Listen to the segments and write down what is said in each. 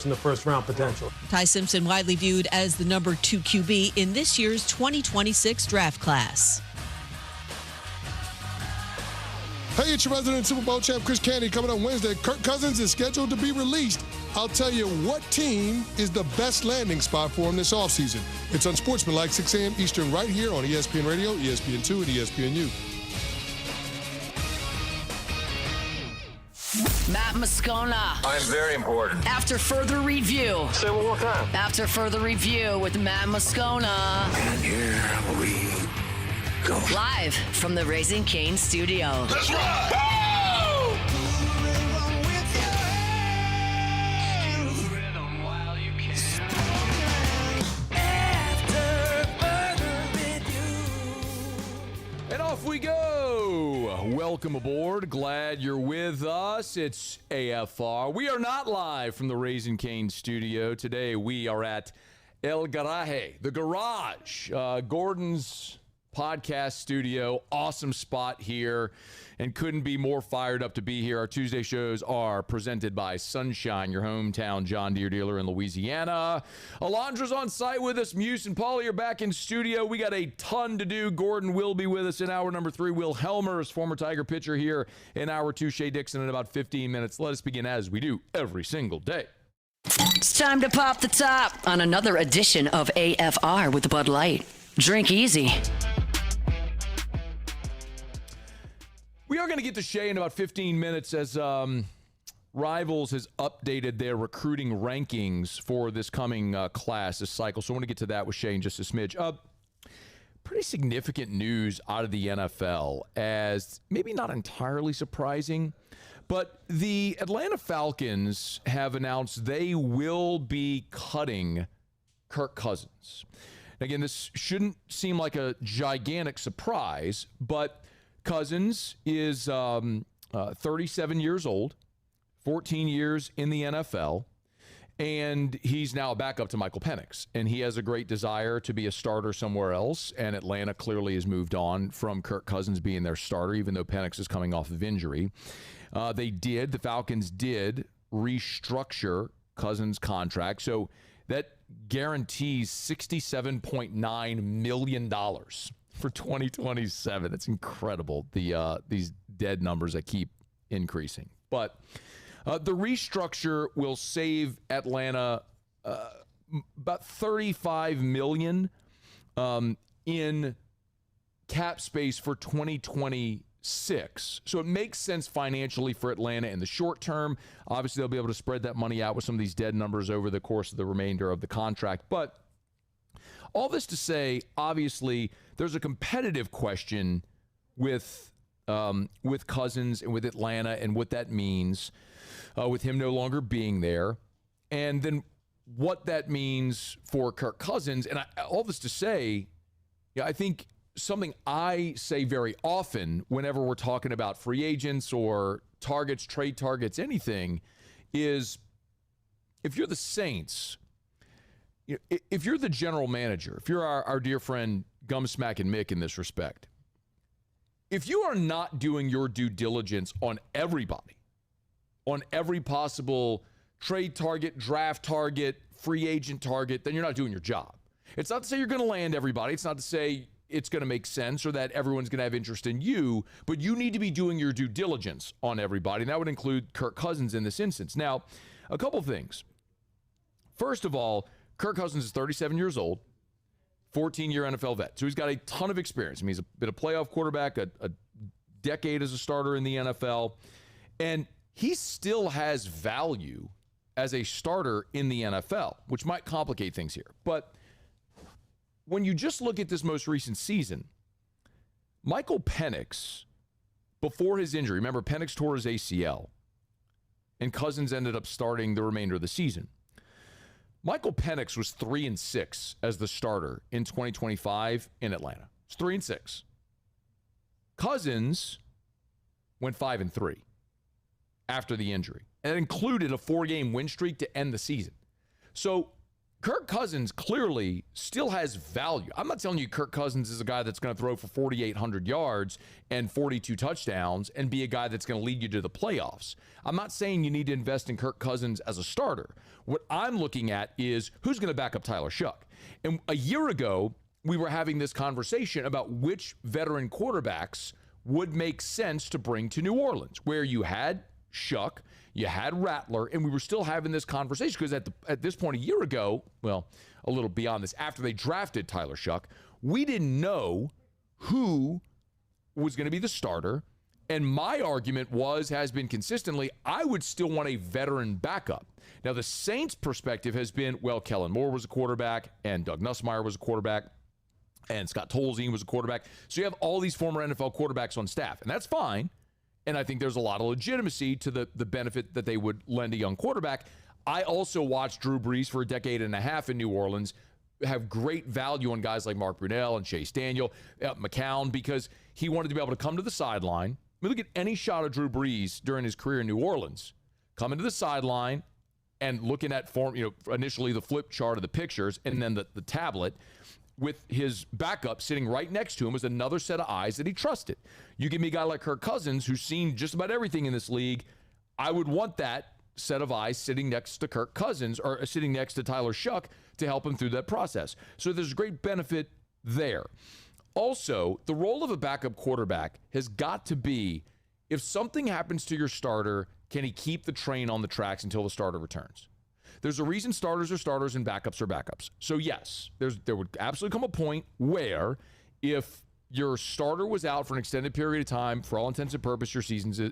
in the first round potential. Ty Simpson widely viewed as the number 2 QB in this year's 2026 draft class. Hey, it's your resident Super Bowl champ, Chris Candy. Coming on Wednesday, Kirk Cousins is scheduled to be released. I'll tell you what team is the best landing spot for him this offseason. It's Unsportsmanlike, 6 a.m. Eastern, right here on ESPN Radio, ESPN2, and ESPNU. Matt Moscona. I'm very important. After further review. Say it one more time. After further review with Matt Moscona. And here we go. Live from the Raising Cane studio. That's right. And off we go. Welcome aboard. Glad you're with us. It's AFR. We are not live from the Raising Cane studio. Today we are at El Garaje, the garage, Gordon's podcast studio. Awesome spot here, and couldn't be more fired up to be here. Our Tuesday shows are presented by Sunshine, your hometown John Deere dealer in Louisiana. Alondra's on site with us. Muse and Paulie are back in studio. We got a ton to do. Gordon will be with us in hour number 3. Will Hellmers, former Tiger pitcher, here in hour 2. Shea Dixon in about 15 minutes. Let us begin as we do every single day. It's time to pop the top on another edition of AFR with Bud Light. Drink easy. We are going to get to Shea in about 15 minutes as Rivals has updated their recruiting rankings for this coming class, this cycle. So I want to get to that with Shea in just a smidge. Pretty significant news out of the NFL, as maybe not entirely surprising, but the Atlanta Falcons have announced they will be cutting Kirk Cousins. Again, this shouldn't seem like a gigantic surprise, but Cousins is 37 years old, 14 years in the NFL, and he's now a backup to Michael Penix. And he has a great desire to be a starter somewhere else, and Atlanta clearly has moved on from Kirk Cousins being their starter, even though Penix is coming off of injury. The Falcons did restructure Cousins' contract, so that guarantees $67.9 million for 2027. That's incredible, these dead numbers that keep increasing. But the restructure will save Atlanta about $35 million in cap space for 2026. So it makes sense financially for Atlanta in the short term. Obviously, they'll be able to spread that money out with some of these dead numbers over the course of the remainder of the contract. But all this to say, obviously, there's a competitive question with Cousins and with Atlanta and what that means with him no longer being there, and then what that means for Kirk Cousins. And all this to say, I think something I say very often whenever we're talking about free agents or targets, trade targets, anything, is if you're the Saints, if you're the general manager, if you're our dear friend Gumsmack and Mick in this respect, if you are not doing your due diligence on everybody, on every possible trade target, draft target, free agent target, then you're not doing your job. It's not to say you're going to land everybody. It's not to say it's going to make sense or that everyone's going to have interest in you, but you need to be doing your due diligence on everybody. And that would include Kirk Cousins in this instance. Now, a couple things. First of all, Kirk Cousins is 37 years old, 14-year NFL vet. So he's got a ton of experience. I mean, he's been a playoff quarterback, a decade as a starter in the NFL, and he still has value as a starter in the NFL, which might complicate things here. But when you just look at this most recent season, Michael Penix, before his injury, remember Penix tore his ACL, and Cousins ended up starting the remainder of the season. Michael Penix was 3-6 as the starter in 2025 in Atlanta. It's 3-6. Cousins went 5-3 after the injury, and it included a 4-game win streak to end the season. So Kirk Cousins clearly still has value. I'm not telling you Kirk Cousins is a guy that's going to throw for 4,800 yards and 42 touchdowns and be a guy that's going to lead you to the playoffs. I'm not saying you need to invest in Kirk Cousins as a starter. What I'm looking at is who's going to back up Tyler Shuck. And a year ago, we were having this conversation about which veteran quarterbacks would make sense to bring to New Orleans, where you had Shuck, you had Rattler, and we were still having this conversation because at this point a year ago, well, a little beyond this, after they drafted Tyler Shuck, we didn't know who was going to be the starter. And my argument has been consistently, I would still want a veteran backup. Now, the Saints' perspective has been, well, Kellen Moore was a quarterback, and Doug Nussmeier was a quarterback, and Scott Tolzien was a quarterback. So you have all these former NFL quarterbacks on staff, and that's fine. And I think there's a lot of legitimacy to the benefit that they would lend a young quarterback. I also watched Drew Brees for a decade and a half in New Orleans have great value on guys like Mark Brunell and Chase Daniel, McMahon, because he wanted to be able to come to the sideline. I mean, look at any shot of Drew Brees during his career in New Orleans, coming to the sideline and looking at initially the flip chart of the pictures and then the tablet, with his backup sitting right next to him as another set of eyes that he trusted. You give me a guy like Kirk Cousins, who's seen just about everything in this league, I would want that set of eyes sitting next to Kirk Cousins or sitting next to Tyler Shuck to help him through that process. So there's great benefit there. Also, the role of a backup quarterback has got to be, if something happens to your starter, can he keep the train on the tracks until the starter returns? There's a reason starters are starters and backups are backups. So yes, there would absolutely come a point where if your starter was out for an extended period of time, for all intents and purposes,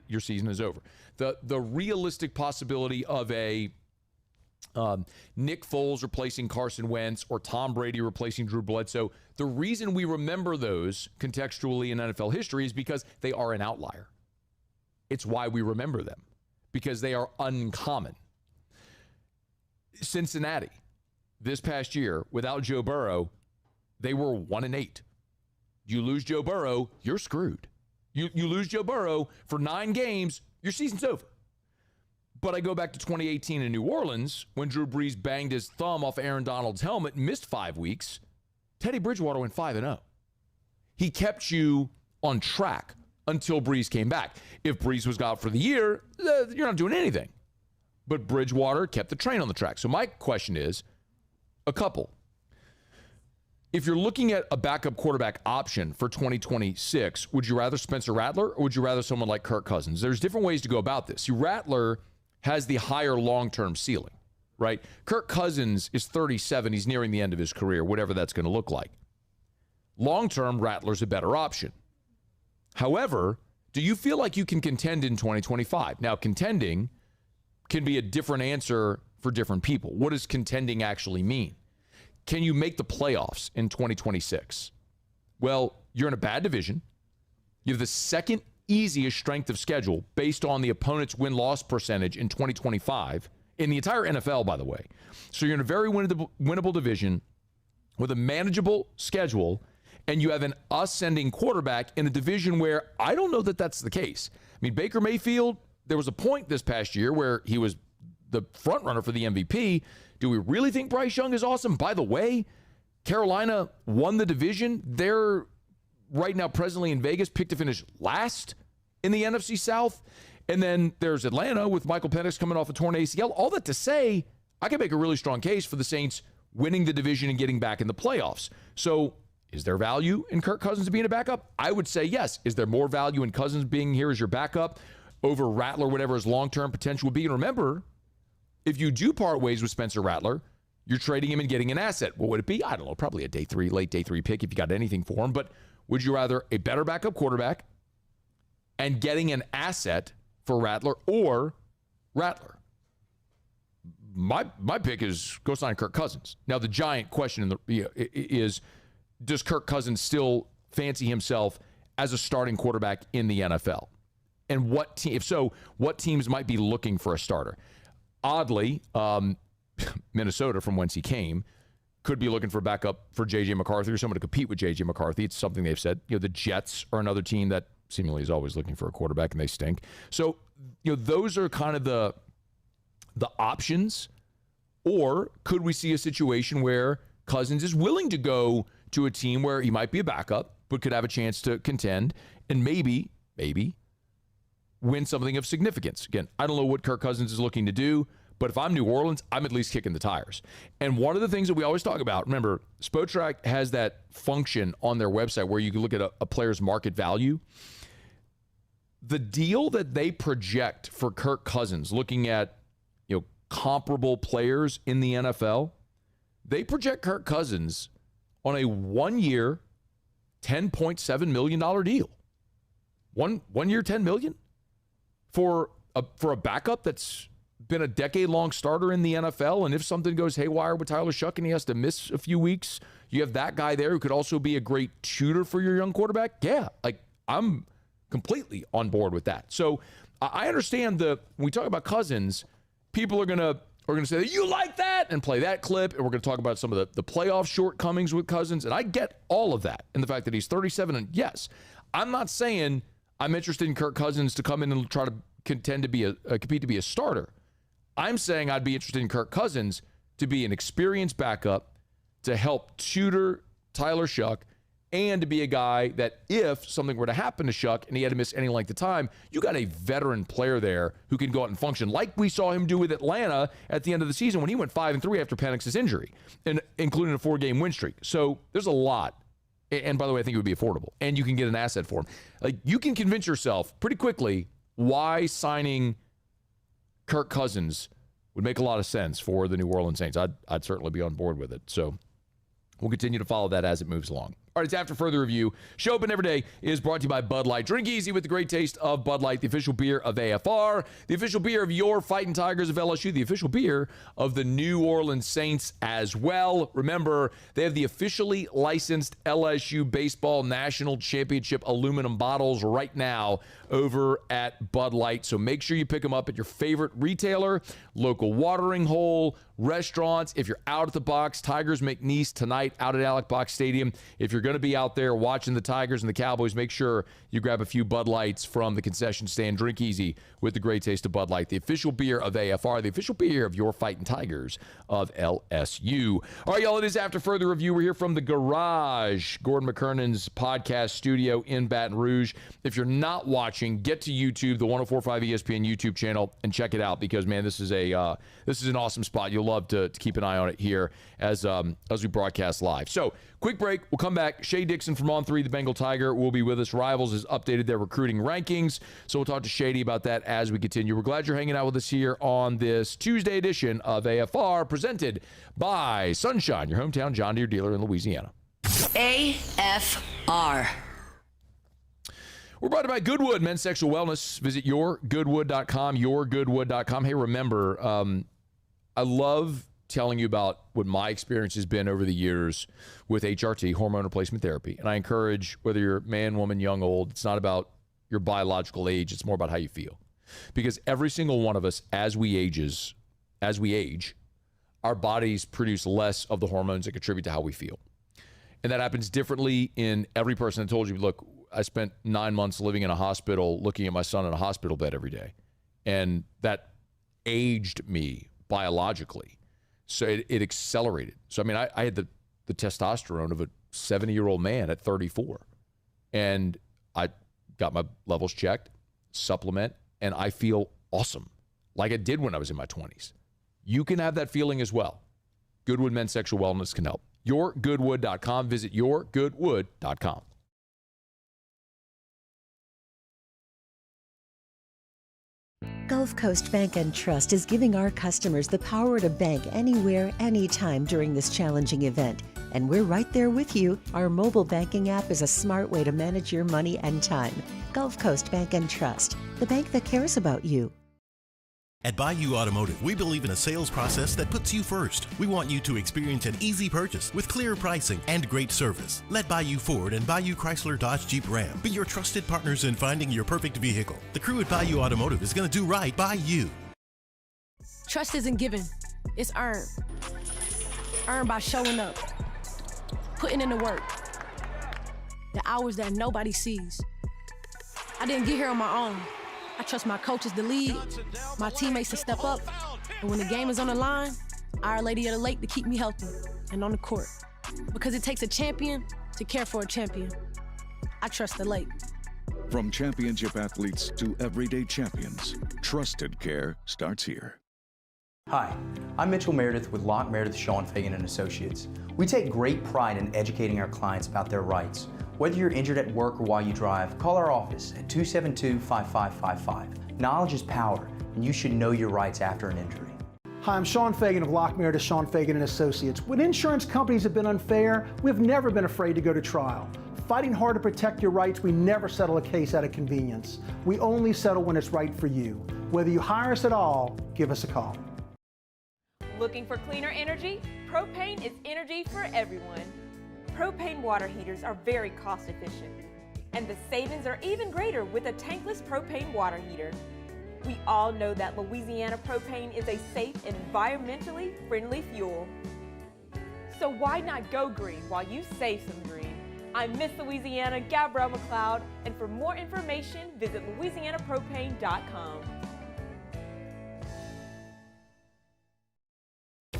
your season is over. The realistic possibility of a Nick Foles replacing Carson Wentz or Tom Brady replacing Drew Bledsoe, the reason we remember those contextually in NFL history is because they are an outlier. It's why we remember them, because they are uncommon. Cincinnati, this past year, without Joe Burrow, they were 1-8. You lose Joe Burrow, you're screwed. You lose Joe Burrow for 9 games, your season's over. But I go back to 2018 in New Orleans when Drew Brees banged his thumb off Aaron Donald's helmet and missed 5 weeks. Teddy Bridgewater went 5-0. He kept you on track until Brees came back. If Brees was out for the year, you're not doing anything. But Bridgewater kept the train on the track. So my question is a couple. If you're looking at a backup quarterback option for 2026, would you rather Spencer Rattler or would you rather someone like Kirk Cousins? There's different ways to go about this. See, Rattler has the higher long-term ceiling, right? Kirk Cousins is 37. He's nearing the end of his career, whatever that's going to look like. Long-term, Rattler's a better option. However, do you feel like you can contend in 2025? Now, contending can be a different answer for different people. What does contending actually mean? Can you make the playoffs in 2026? Well, you're in a bad division. You have the second easiest strength of schedule based on the opponent's win-loss percentage in 2025, in the entire NFL, by the way. So you're in a very winnable division with a manageable schedule, and you have an ascending quarterback in a division where I don't know that that's the case. I mean, Baker Mayfield, there was a point this past year where he was the front runner for the MVP. Do we really think Bryce Young is awesome? By the way, Carolina won the division. They're right now presently in Vegas, picked to finish last in the NFC South. And then there's Atlanta with Michael Penix coming off a torn ACL. All that to say, I can make a really strong case for the Saints winning the division and getting back in the playoffs. So is there value in Kirk Cousins being a backup? I would say yes. Is there more value in Cousins being here as your backup over Rattler, whatever his long-term potential would be? And remember, if you do part ways with Spencer Rattler, you're trading him and getting an asset. What would it be? I don't know, probably a late day three pick if you got anything for him. But would you rather a better backup quarterback and getting an asset for Rattler or Rattler? My pick is go sign Kirk Cousins. Now, the giant question is, does Kirk Cousins still fancy himself as a starting quarterback in the NFL? And if so, what teams might be looking for a starter? Oddly, Minnesota, from whence he came, could be looking for backup for J.J. McCarthy or someone to compete with J.J. McCarthy. It's something they've said. The Jets are another team that seemingly is always looking for a quarterback, and they stink. So, those are kind of the options. Or could we see a situation where Cousins is willing to go to a team where he might be a backup, but could have a chance to contend and maybe win something of significance? Again, I don't know what Kirk Cousins is looking to do, but if I'm New Orleans, I'm at least kicking the tires. And one of the things that we always talk about, remember, Spotrac has that function on their website where you can look at a player's market value. The deal that they project for Kirk Cousins, looking at comparable players in the NFL, they project Kirk Cousins on a 1-year, $10.7 million deal. One year, $10 million for a backup that's been a decade-long starter in the NFL. And if something goes haywire with Tyler Shuck and he has to miss a few weeks, you have that guy there who could also be a great tutor for your young quarterback. Yeah, I'm completely on board with that. So I understand when we talk about Cousins, people are gonna say, you like that, and play that clip, and we're gonna talk about some of the playoff shortcomings with Cousins, and I get all of that, and the fact that he's 37, and yes, I'm not saying I'm interested in Kirk Cousins to come in and try to compete to be a starter. I'm saying I'd be interested in Kirk Cousins to be an experienced backup to help tutor Tyler Shuck, and to be a guy that if something were to happen to Shuck and he had to miss any length of time, you got a veteran player there who can go out and function like we saw him do with Atlanta at the end of the season when he went 5-3 after Penix's injury, and including a 4-game win streak. So there's a lot. And by the way, I think it would be affordable, and you can get an asset for him. You can convince yourself pretty quickly why signing Kirk Cousins would make a lot of sense for the New Orleans Saints. I'd certainly be on board with it. So we'll continue to follow that as it moves along. All right, it's After Further Review. Show Open Every Day is brought to you by Bud Light. Drink easy with the great taste of Bud Light, the official beer of AFR, the official beer of your Fighting Tigers of LSU, the official beer of the New Orleans Saints as well. Remember, they have the officially licensed LSU Baseball National Championship aluminum bottles right now over at Bud Light. So make sure you pick them up at your favorite retailer, local watering hole, restaurants. If you're out at the box, Tigers McNeese tonight out at Alec Box Stadium. If you're going to be out there watching the Tigers and the Cowboys, make sure you grab a few Bud Lights from the concession stand. Drink easy with the great taste of Bud Light, the official beer of AFR, the official beer of your Fighting Tigers of LSU. All right, y'all, it is After Further Review. We're here from the Garage, Gordon McKernan's podcast studio in Baton Rouge. If you're not watching, get to YouTube, the 104.5 ESPN YouTube channel, and check it out because, man, this is an awesome spot. You'll love to keep an eye on it here as we broadcast live. So, quick break. We'll come back. Shea Dixon from On 3, the Bengal Tiger, will be with us. Rivals has updated their recruiting rankings, so we'll talk to Shady about that as we continue. We're glad you're hanging out with us here on this Tuesday edition of AFR, presented by Sunshine, your hometown John Deere dealer in Louisiana. AFR. We're brought to you by Goodwood Men's Sexual Wellness. Visit yourgoodwood.com, yourgoodwood.com. Hey, remember, I love telling you about what my experience has been over the years with HRT, hormone replacement therapy. And I encourage, whether you're man, woman, young, old, it's not about your biological age, it's more about how you feel. Because every single one of us, as we age, our bodies produce less of the hormones that contribute to how we feel. And that happens differently in every person. I told you, look, I spent 9 months living in a hospital, looking at my son in a hospital bed every day. And that aged me biologically. So it accelerated. So, I mean, I had the testosterone of a 70-year-old man at 34. And I got my levels checked, supplement, and I feel awesome, like I did when I was in my 20s. You can have that feeling as well. Goodwood Men's Sexual Wellness can help. Yourgoodwood.com. Visit yourgoodwood.com. Gulf Coast Bank and Trust is giving our customers the power to bank anywhere, anytime during this challenging event. And we're right there with you. Our mobile banking app is a smart way to manage your money and time. Gulf Coast Bank and Trust, the bank that cares about you. At Bayou Automotive, we believe in a sales process that puts you first. We want you to experience an easy purchase with clear pricing and great service. Let Bayou Ford and Bayou Chrysler Dodge Jeep Ram be your trusted partners in finding your perfect vehicle. The crew at Bayou Automotive is going to do right by you. Trust isn't given, it's earned. Earned by showing up, putting in the work, the hours that nobody sees. I didn't get here on my own. I trust my coaches to lead, my teammates to step up, and when the game is on the line, Our Lady of the Lake to keep me healthy and on the court. Because it takes a champion to care for a champion. I trust the lake. From championship athletes to everyday champions, trusted care starts here. Hi, I'm Mitchell Meredith with Locke Meredith, Sean Fagan & Associates. We take great pride in educating our clients about their rights. Whether you're injured at work or while you drive, call our office at 272-5555. Knowledge is power, and you should know your rights after an injury. Hi, I'm Sean Fagan of Locke Meredith, Sean Fagan & Associates. When insurance companies have been unfair, we've never been afraid to go to trial. Fighting hard to protect your rights, we never settle a case out of convenience. We only settle when it's right for you. Whether you hire us at all, give us a call. Looking for cleaner energy? Propane is energy for everyone. Propane water heaters are very cost efficient, and the savings are even greater with a tankless propane water heater. We all know that Louisiana propane is a safe and environmentally friendly fuel. So why not go green while you save some green? I'm Miss Louisiana, Gabrielle McLeod, and for more information, visit louisianapropane.com.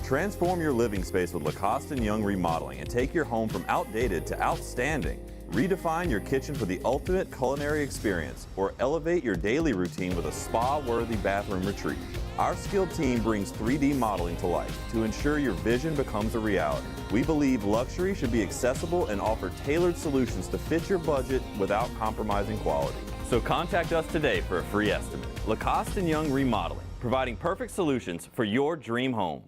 Transform your living space with Lacoste & Young Remodeling and take your home from outdated to outstanding. Redefine your kitchen for the ultimate culinary experience or elevate your daily routine with a spa-worthy bathroom retreat. Our skilled team brings 3D modeling to life to ensure your vision becomes a reality. We believe luxury should be accessible and offer tailored solutions to fit your budget without compromising quality. So contact us today for a free estimate. Lacoste & Young Remodeling, providing perfect solutions for your dream home.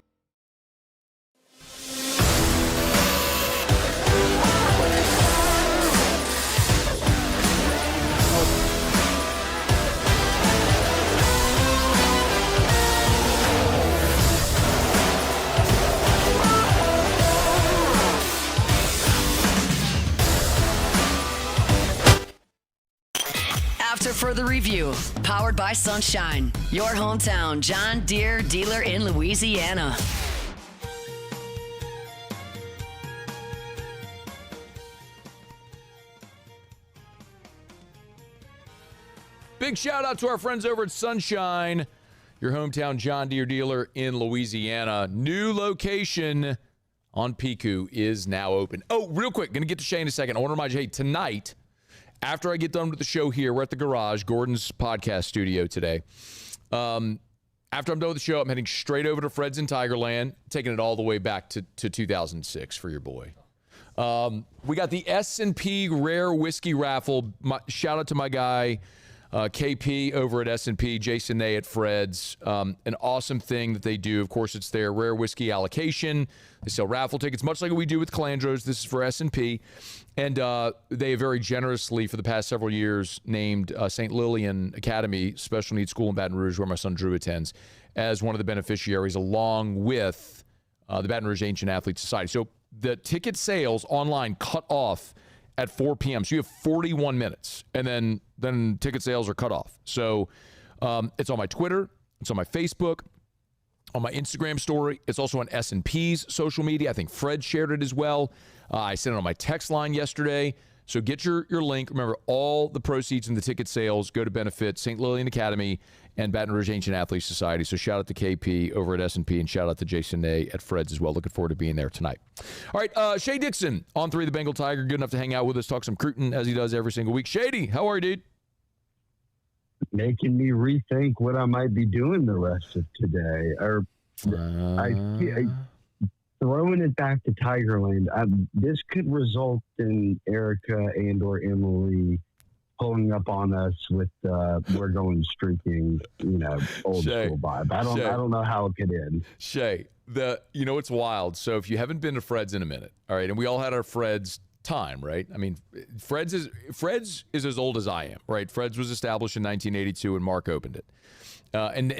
After further review, powered by Sunshine, your hometown John Deere dealer in Louisiana. Big shout out to our friends over at Sunshine, your hometown John Deere dealer in Louisiana. New location on Pico is now open. Oh, real quick, going to get to Shea in a second. I want to remind you, hey, tonight, after I get done with the show here, we're at the garage, Gordon's podcast studio today. After I'm done with the show, I'm heading straight over to Fred's in Tigerland, taking it all the way back to 2006 for your boy. We got the S&P Rare Whiskey Raffle. Shout out to my guy, KP over at S&P, Jason Nay at Fred's. An awesome thing that they do. Of course, it's their rare whiskey allocation. They sell raffle tickets, much like we do with Calandros. This is for S&P. And they have very generously, for the past several years, named St. Lillian Academy, special needs school in Baton Rouge, where my son Drew attends, as one of the beneficiaries, along with the Baton Rouge Ancient Athletes Society. So the ticket sales online cut off at 4 p.m. So you have 41 minutes, and then ticket sales are cut off. So it's on my Twitter, it's on my Facebook, on my Instagram story. It's also on S&P's social media. I think Fred shared it as well. I sent it on my text line yesterday. So get your link. Remember, all the proceeds from the ticket sales go to benefit St. Lillian Academy and Baton Rouge Ancient Athletes Society. So shout out to KP over at S&P and shout out to Jason Nay at Fred's as well. Looking forward to being there tonight. All right, Shea Dixon on 3, the Bengal Tiger. Good enough to hang out with us, talk some Cruton as he does every single week. Shady, how are you, dude? Making me rethink what I might be doing the rest of today. Or I throwing it back to Tigerland. This could result in Erica and or Emily pulling up on us with we're going streaking, old Shea, school vibe. I don't know how it could end. Shea, it's wild. So if you haven't been to Fred's in a minute, all right, and we all had our Fred's time, right? I mean, Fred's is as old as I am, right? Fred's was established in 1982 and Mark opened it. And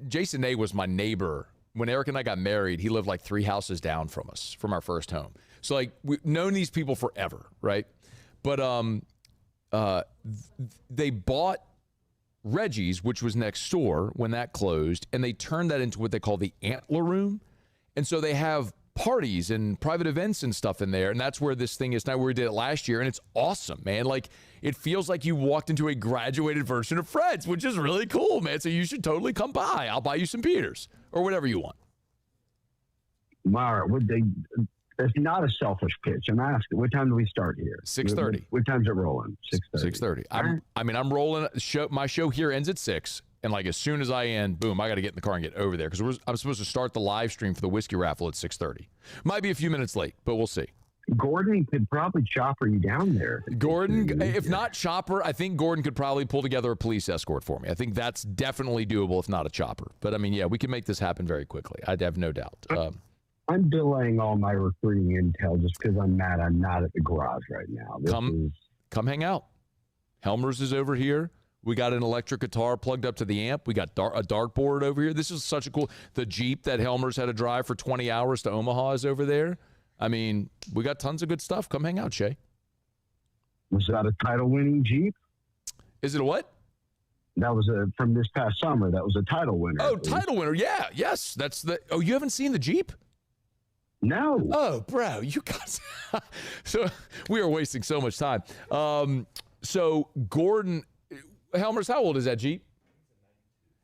Jason Nay was my neighbor. When Eric and I got married, he lived like 3 houses down from us, from our first home. So like we've known these people forever, right? But they bought Reggie's, which was next door when that closed, and they turned that into what they call the Antler Room. And so they have parties and private events and stuff in there, and that's where this thing is now. We did it last year, and it's awesome, man. Like, it feels like you walked into a graduated version of Fred's, which is really cool, man. So you should totally come by. I'll buy you some beers or whatever you want. Mara, it's not a selfish pitch. I'm asking, what time do we start here? 6:30. What time's it rolling? 6:30. I'm rolling. My show here ends at 6. And like as soon as I end, boom, I got to get in the car and get over there because I'm supposed to start the live stream for the whiskey raffle at 6:30. Might be a few minutes late, but we'll see. Gordon could probably chopper you down there. Gordon, if not chopper, I think Gordon could probably pull together a police escort for me. I think that's definitely doable, if not a chopper. But, I mean, yeah, we can make this happen very quickly. I have no doubt. I'm delaying all my recruiting intel just because I'm mad I'm not at the garage right now. Come hang out. Hellmers is over here. We got an electric guitar plugged up to the amp. We got a dartboard over here. This is such a cool – the Jeep that Hellmers had to drive for 20 hours to Omaha is over there. I mean, we got tons of good stuff. Come hang out, Shea. Was that a title-winning Jeep? Is it a what? That was from this past summer. That was a title winner. Oh, title winner. Yeah. Yes. That's the – oh, you haven't seen the Jeep? No. Oh, bro, you guys. So we are wasting so much time. So Gordon – Hellmers, how old is that Jeep?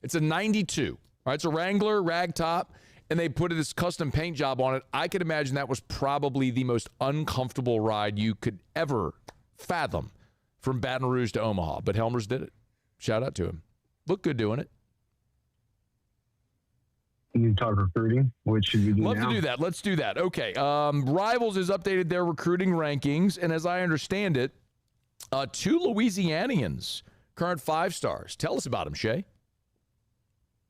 It's a 92. All right, it's a Wrangler rag top. And they put this custom paint job on it. I could imagine that was probably the most uncomfortable ride you could ever fathom from Baton Rouge to Omaha. But Hellmers did it. Shout out to him. Looked good doing it. You talk recruiting? What should we do Love now? to do that. Let's do that. Okay. Rivals has updated their recruiting rankings. And as I understand it, 2 Louisianians, current 5-stars. Tell us about them, Shea.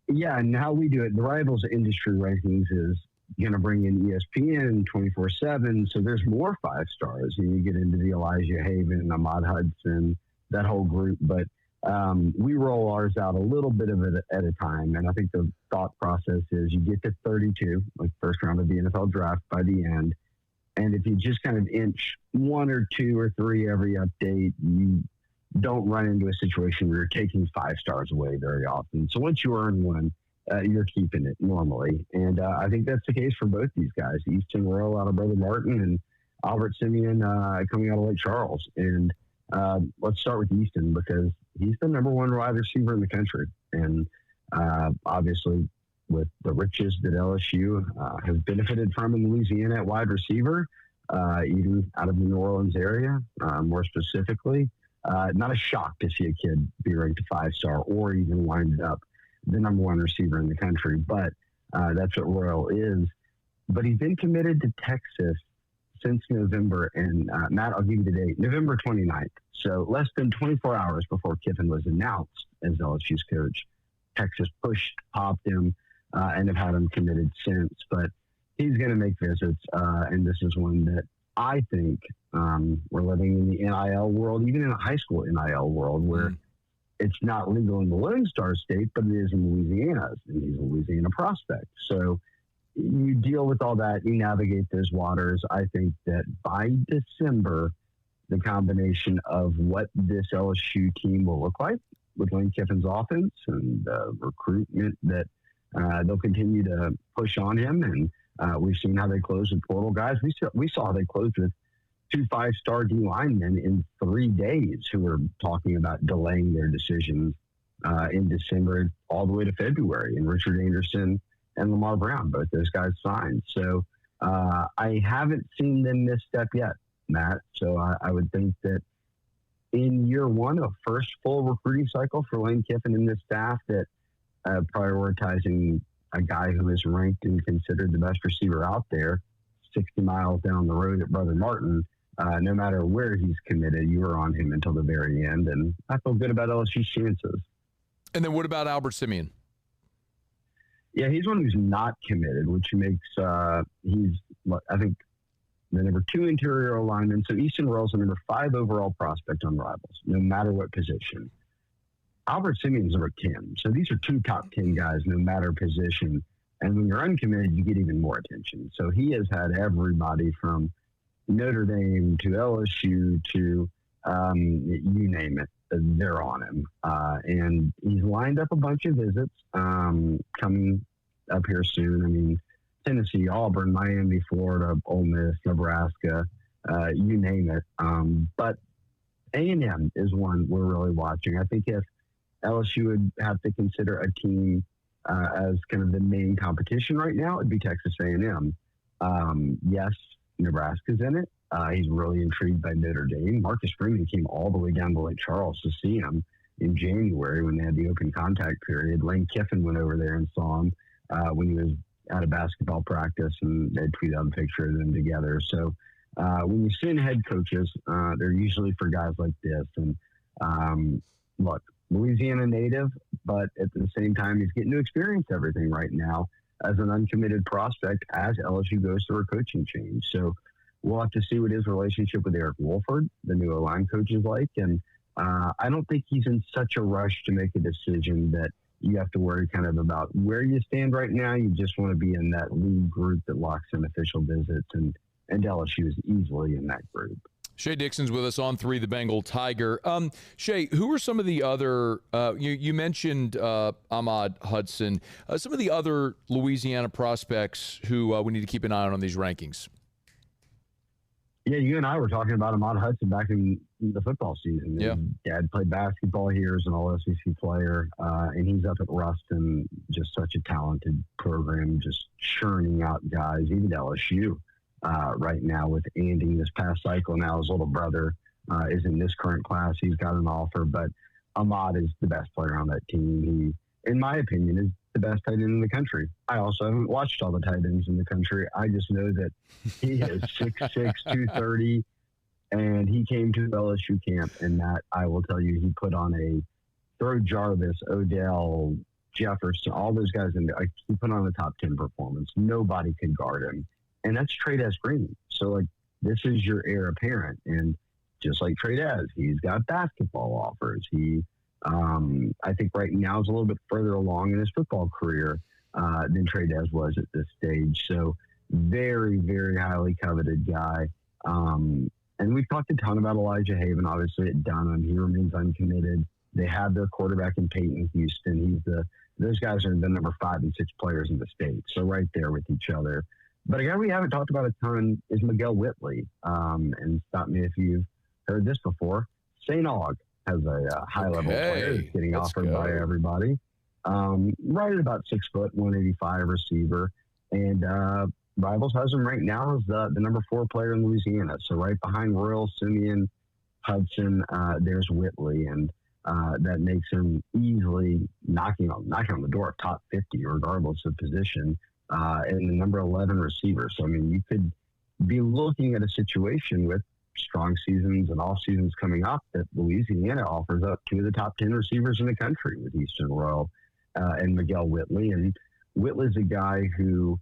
Yeah, and how we do it, the Rivals industry rankings is going to bring in ESPN 24/7, so there's more 5-stars, and you get into the Elijah Haven, Ahmad Hudson, that whole group, but we roll ours out a little bit of it at a time, and I think the thought process is you get to 32, like first round of the NFL draft by the end, and if you just kind of inch 1 or 2 or 3 every update, you don't run into a situation where you're taking 5-stars away very often. So once you earn one, you're keeping it normally. And I think that's the case for both these guys, Easton Royal out of Brother Martin and Albert Simeon coming out of Lake Charles. And let's start with Easton because he's the number 1 wide receiver in the country. And obviously with the riches that LSU has benefited from in Louisiana at wide receiver, even out of the New Orleans area, more specifically, not a shock to see a kid be ranked a 5-star or even wind up the number 1 receiver in the country. But that's what Royal is. But he's been committed to Texas since November. And Matt, I'll give you the date, November 29th. So less than 24 hours before Kiffin was announced as LSU's coach. Texas popped him, and have had him committed since. But he's going to make visits. And this is one that I think we're living in the NIL world, even in a high school NIL world, where it's not legal in the Lone Star State, but it is in Louisiana, and he's a Louisiana prospect. So you deal with all that, you navigate those waters. I think that by December, the combination of what this LSU team will look like with Lane Kiffin's offense and the recruitment that they'll continue to push on him, and we've seen how they closed with portal guys. We saw how they closed with 2 5-star D linemen in 3 days who were talking about delaying their decisions in December all the way to February. And Richard Anderson and Lamar Brown, both those guys signed. So I haven't seen them misstep yet, Matt. So I would think that in year 1, a first full recruiting cycle for Lane Kiffin and this staff, that prioritizing a guy who is ranked and considered the best receiver out there 60 miles down the road at Brother Martin, no matter where he's committed, you are on him until the very end. And I feel good about LSU's chances. And then what about Albert Simeon? Yeah, he's one who's not committed, which makes he's, I think, the number 2 interior lineman. So Easton Royal's the number 5 overall prospect on Rivals, no matter what position. Albert Simeon's number 10. So these are 2 top 10 guys, no matter position. And when you're uncommitted, you get even more attention. So he has had everybody from Notre Dame to LSU to you name it, they're on him. And he's lined up a bunch of visits coming up here soon. I mean, Tennessee, Auburn, Miami, Florida, Ole Miss, Nebraska, you name it. But A&M is one we're really watching. I think if LSU would have to consider a team as kind of the main competition right now, it'd be Texas A&M. Yes, Nebraska's in it. He's really intrigued by Notre Dame. Marcus Freeman came all the way down to Lake Charles to see him in January when they had the open contact period. Lane Kiffin went over there and saw him when he was at a basketball practice, and they tweeted out a picture of them together. So when you send head coaches, they're usually for guys like this. And look, Louisiana native, but at the same time, he's getting to experience everything right now as an uncommitted prospect as LSU goes through a coaching change. So we'll have to see what his relationship with Eric Wolford, the new O-line coach, is like. And I don't think he's in such a rush to make a decision that you have to worry kind of about where you stand right now. You just want to be in that lead group that locks in official visits, and LSU is easily in that group. Shea Dixon's with us on 3, the Bengal Tiger. Shea, who are some of the other, you mentioned Ahmad Hudson, some of the other Louisiana prospects who we need to keep an eye on these rankings? Yeah, you and I were talking about Ahmad Hudson back in the football season. Yeah. His dad played basketball here as an all-SEC player, and he's up at Ruston, just such a talented program, just churning out guys, even LSU. Right now with Andy this past cycle. Now his little brother is in this current class. He's got an offer, but Ahmad is the best player on that team. He, in my opinion, is the best tight end in the country. I also haven't watched all the tight ends in the country. I just know that he is 6'6", 230, and he came to LSU camp, and that, I will tell you, he put on a throw Jarvis, Odell, Jefferson, all those guys in there. He put on a top 10 performance. Nobody could guard him. And that's Trey Green. So, like, this is your heir apparent. And just like Trey, he's got basketball offers. He, I think right now is a little bit further along in his football career than Trey was at this stage. So, very, very highly coveted guy. And we've talked a ton about Elijah Haven, obviously, at Dunham. He remains uncommitted. They have their quarterback in Peyton Houston. Those guys are the number 5 and 6 players in the state. So, right there with each other. But a guy we haven't talked about a ton is Miguel Whitley. And stop me if you've heard this before. St. Aug has a high-level player that's getting offered by everybody. Right at about 6 foot, 185 receiver. And Rivals has him right now as the number 4 player in Louisiana. So right behind Royal, Simeon, Hudson, there's Whitley. And that makes him easily knocking on the door of top 50, regardless of position. And the number 11 receiver. So, I mean, you could be looking at a situation with strong seasons and off seasons coming up that Louisiana offers up 2 of the top 10 receivers in the country with Easton Royal and Miguel Whitley. And Whitley's a guy who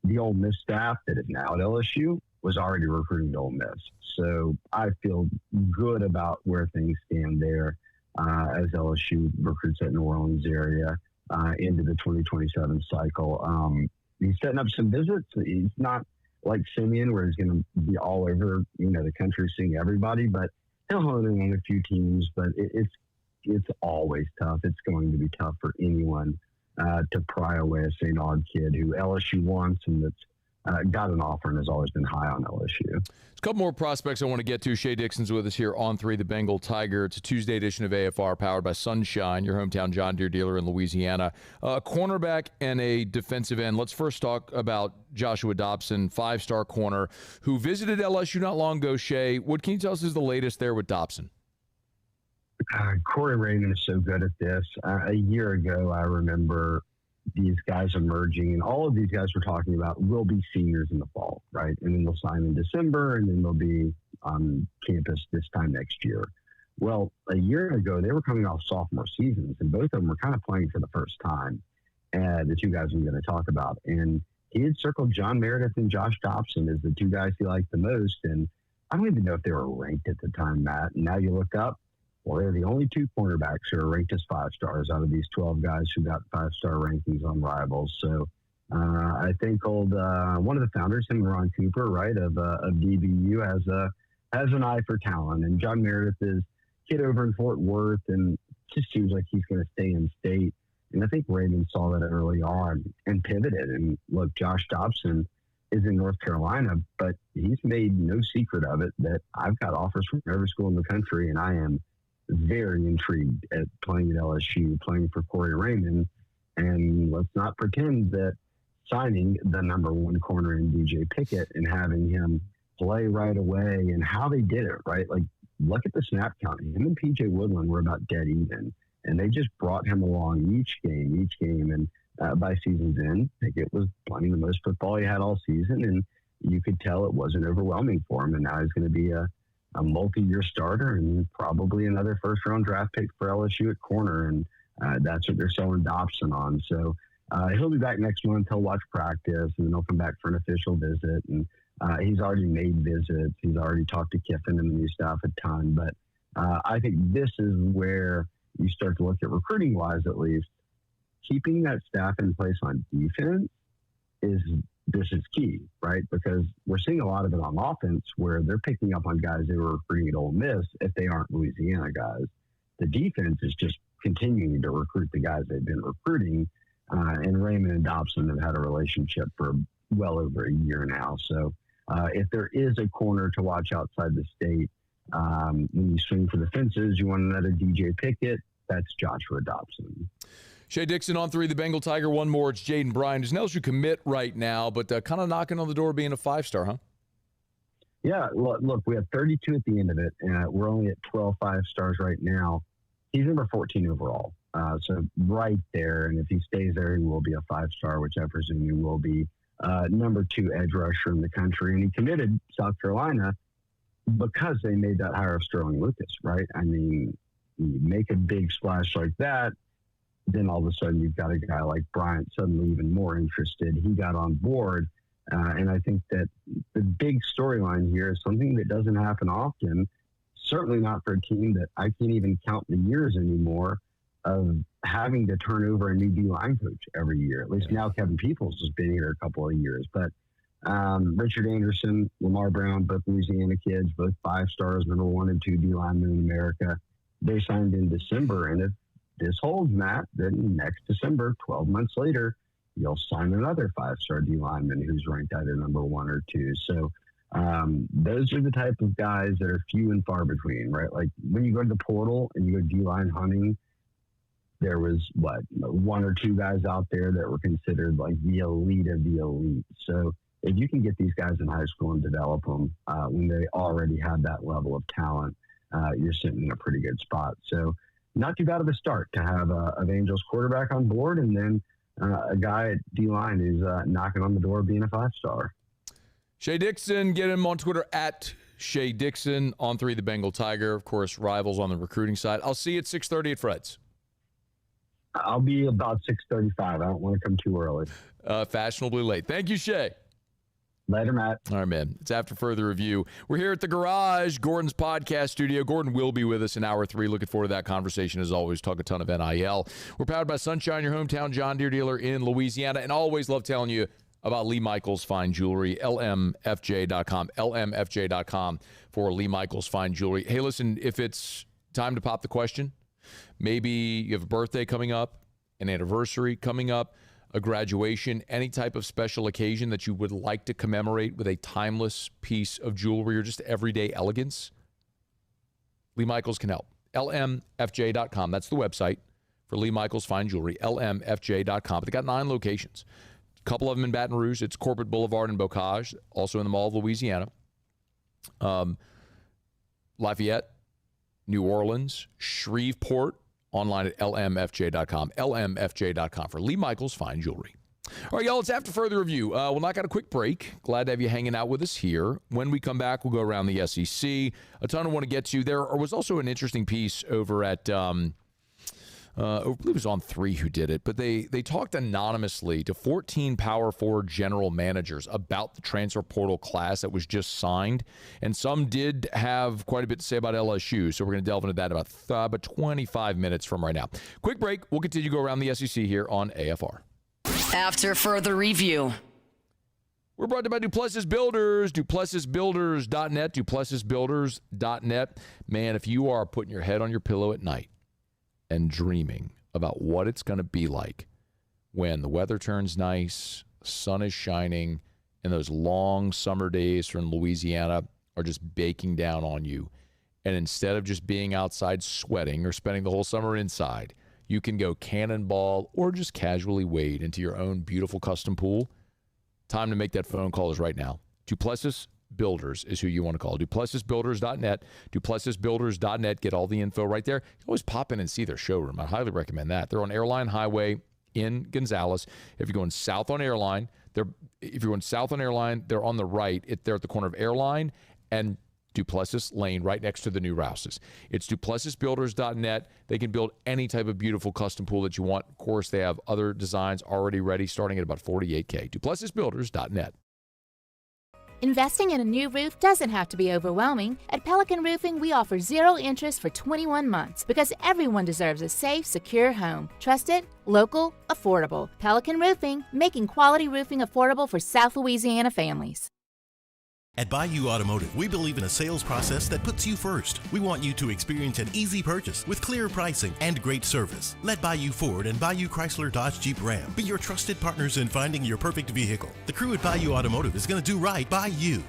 the Ole Miss staff that is now at LSU was already recruiting to Ole Miss. So I feel good about where things stand there as LSU recruits that New Orleans area into the 2027 cycle. He's setting up some visits. He's not like Simeon, where he's going to be all over, the country, seeing everybody. But he'll hone in on a few teams. But it's always tough. It's going to be tough for anyone to pry away a St. Aug kid who LSU wants and that's got an offer and has always been high on LSU. There's a couple more prospects I want to get to. Shea Dixon's with us here on 3, the Bengal Tiger. It's a Tuesday edition of AFR powered by Sunshine, your hometown John Deere dealer in Louisiana. A cornerback and a defensive end. Let's first talk about Joshua Dobson, 5-star corner, who visited LSU not long ago. Shea, what can you tell us is the latest there with Dobson? Corey Raymond is so good at this. A year ago, I remember these guys emerging, and all of these guys we're talking about will be seniors in the fall, right? And then they'll sign in December, and then they'll be on campus this time next year. Well, a year ago, they were coming off sophomore seasons, and both of them were kind of playing for the first time. The 2 guys I'm going to talk about. And he had circled John Meredith and Josh Dobson as the 2 guys he liked the most. And I don't even know if they were ranked at the time, Matt. And now you look up, well, they're the only 2 cornerbacks who are ranked as 5-stars out of these 12 guys who got 5-star rankings on Rivals. So I think one of the founders, him, Ron Cooper, right, of DBU, has an eye for talent. And John Meredith is a kid over in Fort Worth, and just seems like he's going to stay in state. And I think Raymond saw that early on and pivoted. And look, Josh Dobson is in North Carolina, but he's made no secret of it that I've got offers from every school in the country, and I am very intrigued at playing at LSU, playing for Corey Raymond. And let's not pretend that signing the number one corner in DJ Pickett and having him play right away and how they did it, right? Like, look at the snap count. Him and PJ Woodland were about dead even, and they just brought him along each game. And by season's end, Pickett was playing the most football he had all season, and you could tell it wasn't overwhelming for him. And now he's going to be a multi-year starter and probably another first-round draft pick for LSU at corner, and that's what they're selling Dobson on. So he'll be back next month. He'll watch practice, and then he'll come back for an official visit. And he's already made visits. He's already talked to Kiffin and the new staff a ton. But I think this is where you start to look at recruiting-wise, at least, keeping that staff in place on defense is key, right? Because we're seeing a lot of it on offense where they're picking up on guys they were recruiting at Ole Miss if they aren't Louisiana guys. The defense is just continuing to recruit the guys they've been recruiting. And Raymond and Dobson have had a relationship for well over a year now. So if there is a corner to watch outside the state, when you swing for the fences, you want another DJ Pickett, that's Joshua Dobson. Shea Dixon on 3, the Bengal Tiger. One more, it's Jaden Bryan. Who's an LSU commit right now, but kind of knocking on the door being a 5-star, huh? Yeah, look, we have 32 at the end of it, and we're only at 12 5-stars right now. He's number 14 overall, so right there, and if he stays there, he will be a 5-star, which I presume he will be. Number 2 edge rusher in the country, and he committed South Carolina because they made that hire of Sterling Lucas, right? I mean, you make a big splash like that, then all of a sudden you've got a guy like Bryant suddenly even more interested. He got on board, and I think that the big storyline here is something that doesn't happen often, certainly not for a team that I can't even count the years anymore of having to turn over a new D-line coach every year. At least now Kevin Peoples has been here a couple of years. But Richard Anderson, Lamar Brown, both Louisiana kids, both 5-stars, number 1 and 2 D-linemen in America. They signed in December, and if this holds, Matt, then next December, 12 months later, you'll sign another 5-star D-lineman who's ranked either number 1 or 2. So those are the type of guys that are few and far between, right? Like when you go to the portal and you go D-line hunting, there was, 1 or 2 guys out there that were considered like the elite of the elite. So if you can get these guys in high school and develop them when they already have that level of talent, you're sitting in a pretty good spot. So not too bad of a start to have a Angels quarterback on board, and then a guy at D-line who's knocking on the door of being a 5-star. Shea Dixon, get him on Twitter at Shea Dixon. On 3, the Bengal Tiger. Of course, rivals on the recruiting side. I'll see you at 6:30 at Fred's. I'll be about 6:35. I don't want to come too early. Fashionably late. Thank you, Shea. Later, Matt. All right, man. It's after further review. We're here at the Garage, Gordon's podcast studio. Gordon will be with us in hour 3. Looking forward to that conversation as always. Talk a ton of NIL. We're powered by Sunshine, your hometown John Deere dealer in Louisiana. And always love telling you about Lee Michaels Fine Jewelry, lmfj.com, lmfj.com for Lee Michaels Fine Jewelry. Hey, listen, if it's time to pop the question, maybe you have a birthday coming up, an anniversary coming up, a graduation, any type of special occasion that you would like to commemorate with a timeless piece of jewelry or just everyday elegance, Lee Michaels can help. lmfj.com. That's the website for Lee Michaels Fine Jewelry, lmfj.com. But they got 9 locations. A couple of them in Baton Rouge. It's Corporate Boulevard in Bocage, also in the Mall of Louisiana. Lafayette, New Orleans, Shreveport, online at lmfj.com, lmfj.com for Lee Michaels Fine Jewelry. All right, y'all, it's after further review. We'll knock out a quick break. Glad to have you hanging out with us here. When we come back, we'll go around the SEC. A ton I want to get to. There was also an interesting piece over at, I believe it was on 3 who did it, but they talked anonymously to 14 Power 4 general managers about the transfer portal class that was just signed, and some did have quite a bit to say about LSU, so we're going to delve into that about 25 minutes from right now. Quick break. We'll continue to go around the SEC here on AFR. After further review. We're brought to you by Duplessis Builders, duplessisbuilders.net, duplessisbuilders.net. Man, if you are putting your head on your pillow at night and dreaming about what it's going to be like when the weather turns nice, sun is shining, and those long summer days from Louisiana are just baking down on you, and instead of just being outside sweating or spending the whole summer inside, you can go cannonball or just casually wade into your own beautiful custom pool. Time to make that phone call is right now. Duplessis Builders is who you want to call. DuplessisBuilders.net. DuplessisBuilders.net. Get all the info right there. You can always pop in and see their showroom. I highly recommend that. They're on Airline Highway in Gonzales. If you're going south on Airline, they're on the right. They're at the corner of Airline and Duplessis Lane, right next to the new Rouses. It's DuplessisBuilders.net. They can build any type of beautiful custom pool that you want. Of course, they have other designs already ready, starting at about $48K. DuplessisBuilders.net. Investing in a new roof doesn't have to be overwhelming. At Pelican Roofing, we offer 0 interest for 21 months because everyone deserves a safe, secure home. Trusted, local, affordable. Pelican Roofing, making quality roofing affordable for South Louisiana families. At Bayou Automotive, we believe in a sales process that puts you first. We want you to experience an easy purchase with clear pricing and great service. Let Bayou Ford and Bayou Chrysler Dodge Jeep Ram be your trusted partners in finding your perfect vehicle. The crew at Bayou Automotive is going to do right by you.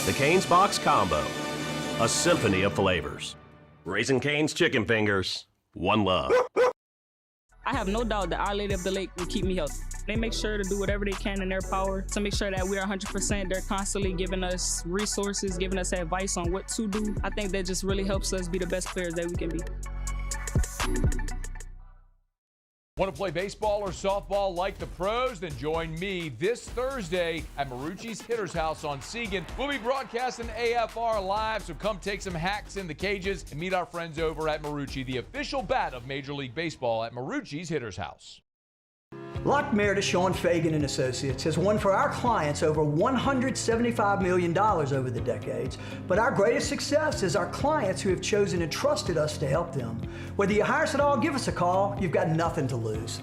The Cane's Box Combo, a symphony of flavors. Raising Cane's Chicken Fingers. One love. I have no doubt that Our Lady of the Lake will keep me healthy. They make sure to do whatever they can in their power to make sure that we're 100%. They're constantly giving us resources, giving us advice on what to do. I think that just really helps us be the best players that we can be. Want to play baseball or softball like the pros? Then join me this Thursday at Marucci's Hitter's House on Segan. We'll be broadcasting AFR live, so come take some hacks in the cages and meet our friends over at Marucci, the official bat of Major League Baseball at Marucci's Hitter's House. Lock Meredith, Sean Fagan and Associates has won for our clients over $175 million over the decades. But our greatest success is our clients who have chosen and trusted us to help them. Whether you hire us at all, give us a call. You've got nothing to lose.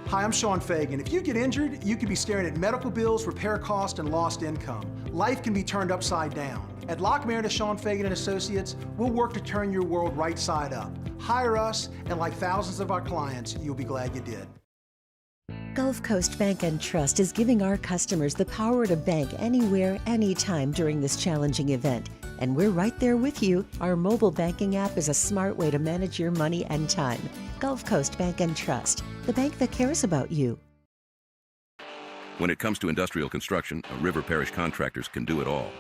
Hi, I'm Sean Fagan. If you get injured, you could be staring at medical bills, repair costs, and lost income. Life can be turned upside down. At Lock Meredith, Sean Fagan and Associates, we'll work to turn your world right side up. Hire us, and like thousands of our clients, you'll be glad you did. Gulf Coast Bank and Trust is giving our customers the power to bank anywhere, anytime during this challenging event. And we're right there with you. Our mobile banking app is a smart way to manage your money and time. Gulf Coast Bank and Trust, the bank that cares about you. When it comes to industrial construction, River Parish Contractors can do it all.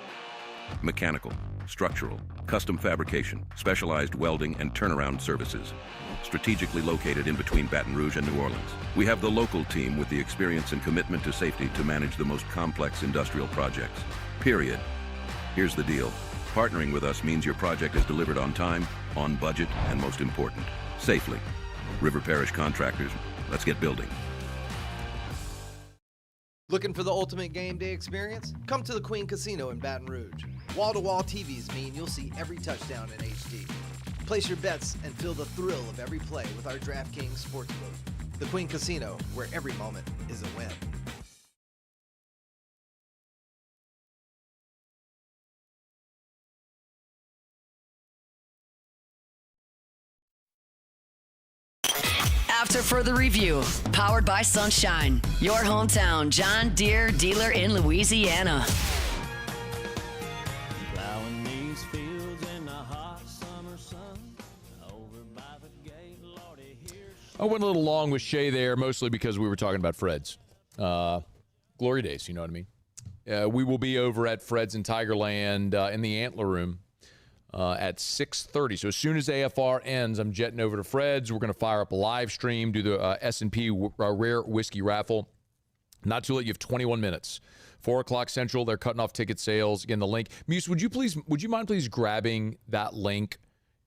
Mechanical, structural, custom fabrication, specialized welding, and turnaround services. Strategically located in between Baton Rouge and New Orleans, we have the local team with the experience and commitment to safety to manage the most complex industrial projects. Period. Here's the deal. Partnering with us means your project is delivered on time, on budget, and most important, safely. River Parish Contractors, let's get building. Looking for the ultimate game day experience? Come to the Queen Casino in Baton Rouge. Wall-to-wall TVs mean you'll see every touchdown in HD. Place your bets and feel the thrill of every play with our DraftKings Sportsbook. The Queen Casino, where every moment is a win. After further review, powered by Sunshine, your hometown John Deere dealer in Louisiana. I went a little long with Shea there, mostly because we were talking about Fred's. Glory days, you know what I mean? We will be over at Fred's in Tigerland in the Antler Room at 6:30. So as soon as AFR ends, I'm jetting over to Fred's. We're going to fire up a live stream, do the S&P Rare Whiskey Raffle. Not too late. You have 21 minutes. 4 o'clock Central. They're cutting off ticket sales. Again, the link. Muse, would you mind please grabbing that link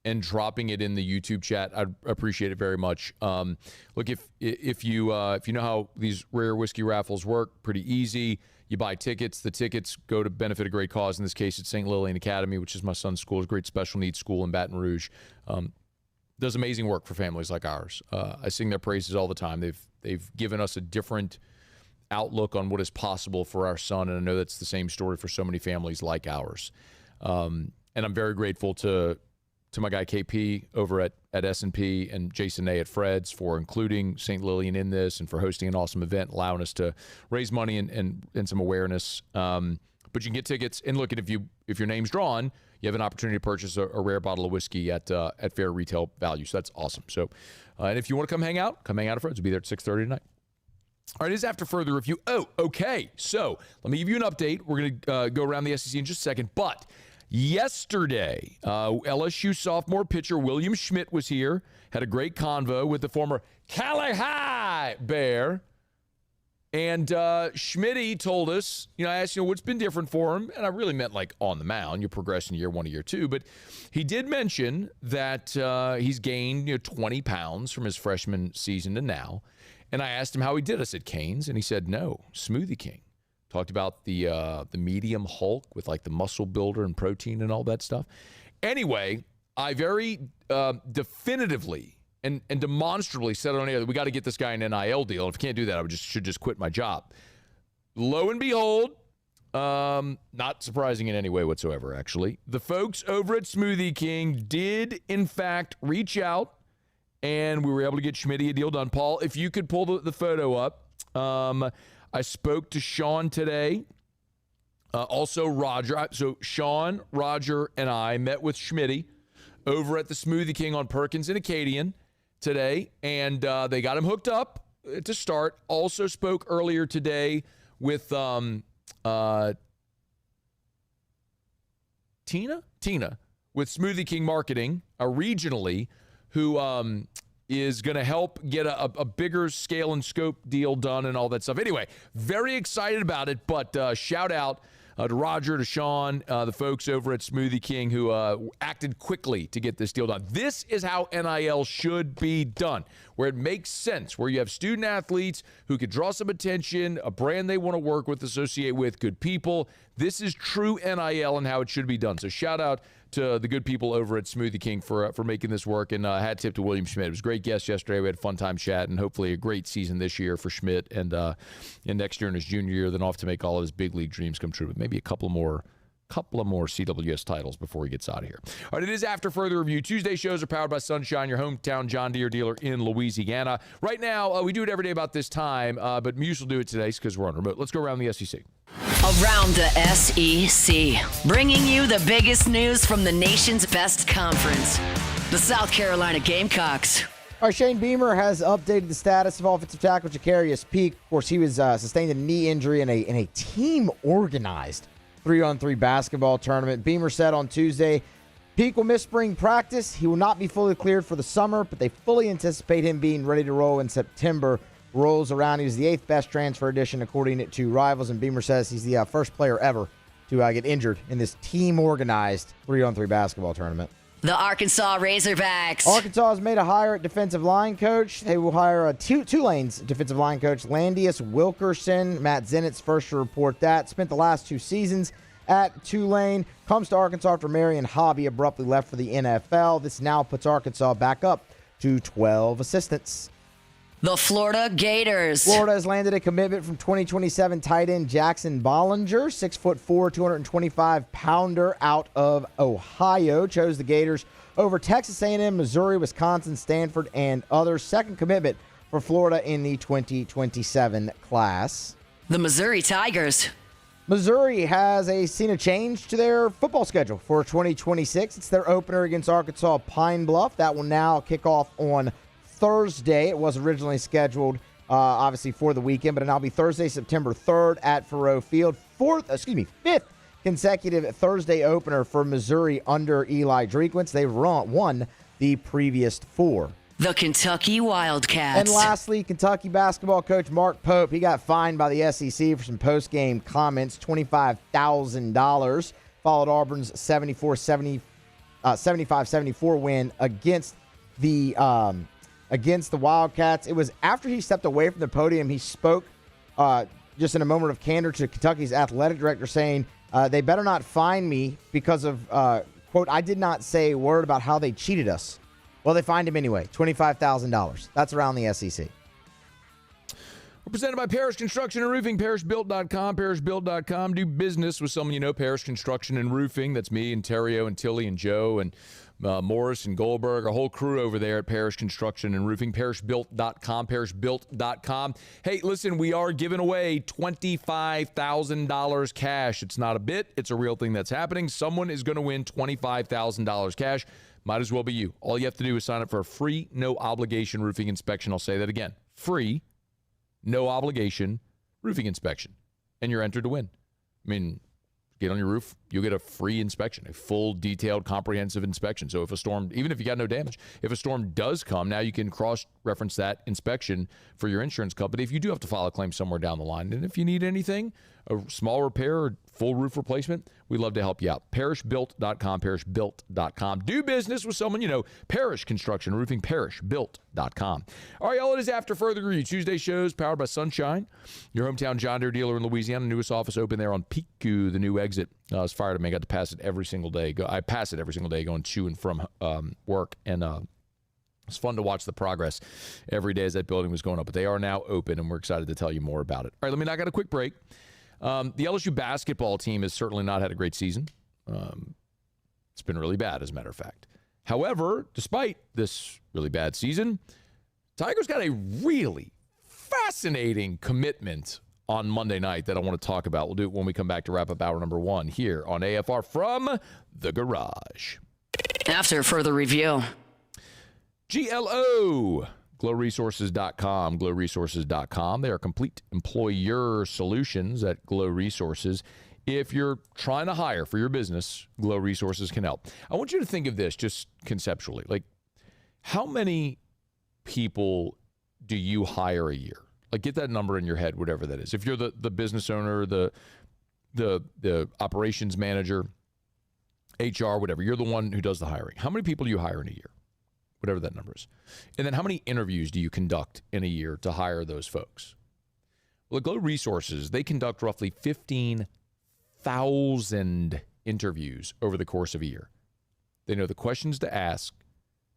and dropping it in the YouTube chat? I'd appreciate it very much. Look, if you know how these rare whiskey raffles work, pretty easy. You buy tickets. The tickets go to benefit a great cause. In this case, it's St. Lillian Academy, which is my son's school. It's a great special needs school in Baton Rouge. Does amazing work for families like ours. I sing their praises all the time. They've given us a different outlook on what is possible for our son, and I know that's the same story for so many families like ours. And I'm very grateful to to my guy KP over at S&P and Jason A at Fred's for including St. Lillian in this and for hosting an awesome event, allowing us to raise money and some awareness. But you can get tickets. And look, if your name's drawn, you have an opportunity to purchase a rare bottle of whiskey at fair retail value. So that's awesome. So, and if you want to come hang out at Fred's. We'll be there at 6:30 tonight. All right, it is after further review. Oh, okay. So let me give you an update. We're going to go around the SEC in just a second. But yesterday, LSU sophomore pitcher William Schmidt was here, had a great convo with the former Cali High Bear. And Schmitty told us, I asked, what's been different for him? And I really meant like on the mound. You're progressing year one to year two. But he did mention that he's gained 20 pounds from his freshman season to now. And I asked him how he did. I said, Canes. And he said, no, Smoothie King. Talked about the medium Hulk with like the muscle builder and protein and all that stuff. Anyway, I very definitively and demonstrably said on air that we got to get this guy an NIL deal. And if we can't do that, I should just quit my job. Lo and behold, not surprising in any way whatsoever, actually, the folks over at Smoothie King did, in fact, reach out, and we were able to get Schmitty a deal done. Paul, if you could pull the photo up. I spoke to Sean today, also Roger. So Sean, Roger, and I met with Schmitty over at the Smoothie King on Perkins and Acadian today, and they got him hooked up to start. Also spoke earlier today with Tina with Smoothie King Marketing regionally, who is going to help get a bigger scale and scope deal done and all that stuff. Anyway, very excited about it, but shout out to Roger, to Sean, the folks over at Smoothie King who acted quickly to get this deal done. This is how NIL should be done, where it makes sense, where you have student athletes who could draw some attention, a brand they want to work with, associate with, good people. This is true NIL and how it should be done. So shout out to the good people over at Smoothie King for making this work, and hat tip to William Schmidt. It was a great guest yesterday. We had a fun time chatting, and hopefully a great season this year for Schmidt, and next year in his junior year, then off to make all of his big league dreams come true with maybe a couple of more CWS titles before he gets out of here. All right, it is After Further Review. Tuesday shows are powered by Sunshine, your hometown John Deere dealer in Louisiana. Right now, we do it every day about this time, but Muse will do it today because we're on remote. Let's go around the SEC. Around the SEC, bringing you the biggest news from the nation's best conference, the South Carolina Gamecocks. All right, Shane Beamer has updated the status of offensive tackle Jacarius Peak. Of course, he was sustained a knee injury in a team-organized 3-on-3 basketball tournament. Beamer said on Tuesday, Peak will miss spring practice. He will not be fully cleared for the summer, but they fully anticipate him being ready to roll in September. Rolls around. He was the 8th best transfer addition, according to Rivals, and Beamer says he's the first player ever to get injured in this team-organized 3-on-3 basketball tournament. The Arkansas Razorbacks. Arkansas has made a hire at defensive line coach. They will hire Tulane's defensive line coach, Landius Wilkerson. Matt Zennett's first to report that. Spent the last 2 seasons at Tulane. Comes to Arkansas after Marion Hobby abruptly left for the NFL. This now puts Arkansas back up to 12 assistants. The Florida Gators. Florida has landed a commitment from 2027 tight end Jackson Bollinger, 6'4", 225-pounder out of Ohio. Chose the Gators over Texas A&M, Missouri, Wisconsin, Stanford, and others. Second commitment for Florida in the 2027 class. The Missouri Tigers. Missouri has seen a change to their football schedule for 2026. It's their opener against Arkansas Pine Bluff. That will now kick off on Thursday. It was originally scheduled, obviously, for the weekend, but it'll now be Thursday, September 3rd at Faurot Field. Fifth consecutive Thursday opener for Missouri under Eli Drinkwitz. They've won the previous 4. The Kentucky Wildcats. And lastly, Kentucky basketball coach Mark Pope. He got fined by the SEC for some post-game comments, $25,000. Followed Auburn's 75-74 win against the Wildcats. It was after he stepped away from the podium, he spoke just in a moment of candor to Kentucky's athletic director saying, they better not fine me because of, quote, I did not say a word about how they cheated us. Well, they fined him anyway, $25,000. That's around the SEC. We're presented by Parrish Construction and Roofing, parrishbuilt.com, parrishbuilt.com. Do business with someone you know, Parrish Construction and Roofing. That's me and Terrio and Tilly and Joe and Morris and Goldberg, a whole crew over there at Parrish Construction and Roofing, parrishbuilt.com, parrishbuilt.com. Hey, listen, we are giving away $25,000 cash. It's not a bit. It's a real thing that's happening. Someone is going to win $25,000 cash. Might as well be you. All you have to do is sign up for a free, no-obligation roofing inspection. I'll say that again. Free, no-obligation roofing inspection. And you're entered to win. I mean, get on your roof, you'll get a free inspection, a full, detailed, comprehensive inspection. So if a storm, even if you got no damage, if a storm does come, now you can cross-reference that inspection for your insurance company if you do have to file a claim somewhere down the line. And if you need anything, a small repair or full roof replacement, we'd love to help you out. Parrishbuilt.com, parrishbuilt.com. Do business with someone you know. Parrish Construction Roofing, parrishbuilt.com. All right, y'all, it is After Further Review. Tuesday shows powered by Sunshine, your hometown John Deere dealer in Louisiana. Newest office open there on Piku, the new exit. I was fired up. I got to pass it every single day. I pass it every single day going to and from work, and it's fun to watch the progress every day as that building was going up. But they are now open, and we're excited to tell you more about it. All right, I got a quick break. The LSU basketball team has certainly not had a great season. It's been really bad, as a matter of fact. However, despite this really bad season, Tigers got a really fascinating commitment on Monday night that I want to talk about. We'll do it when we come back to wrap up hour number 1 here on AFR from the Garage. After Further Review. GLO. GlowResources.com. GlowResources.com. They are complete employer solutions at Glow Resources. If you're trying to hire for your business, Glow Resources can help. I want you to think of this just conceptually. Like, how many people do you hire a year? Like, get that number in your head, whatever that is. If you're the business owner, the operations manager, HR, whatever, you're the one who does the hiring. How many people do you hire in a year? Whatever that number is. And then how many interviews do you conduct in a year to hire those folks? Well, at Glow Resources, they conduct roughly 15,000 interviews over the course of a year. They know the questions to ask,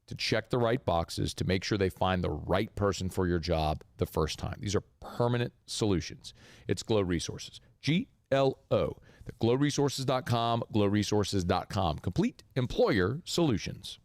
to check the right boxes, to make sure they find the right person for your job the first time. These are permanent solutions. It's Glow Resources. GLO. GlowResources.com, GlowResources.com. Complete employer solutions.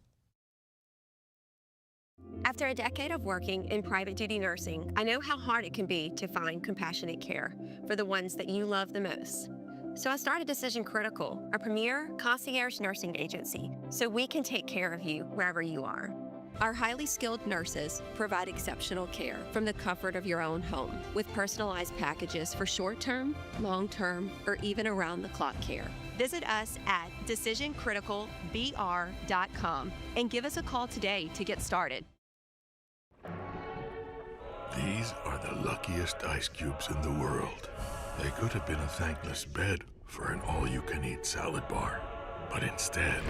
After a decade of working in private duty nursing, I know how hard it can be to find compassionate care for the ones that you love the most. So I started Decision Critical, a premier concierge nursing agency, so we can take care of you wherever you are. Our highly skilled nurses provide exceptional care from the comfort of your own home with personalized packages for short-term, long-term, or even around-the-clock care. Visit us at decisioncriticalbr.com and give us a call today to get started. These are the luckiest ice cubes in the world. They could have been a thankless bed for an all-you-can-eat salad bar. But instead,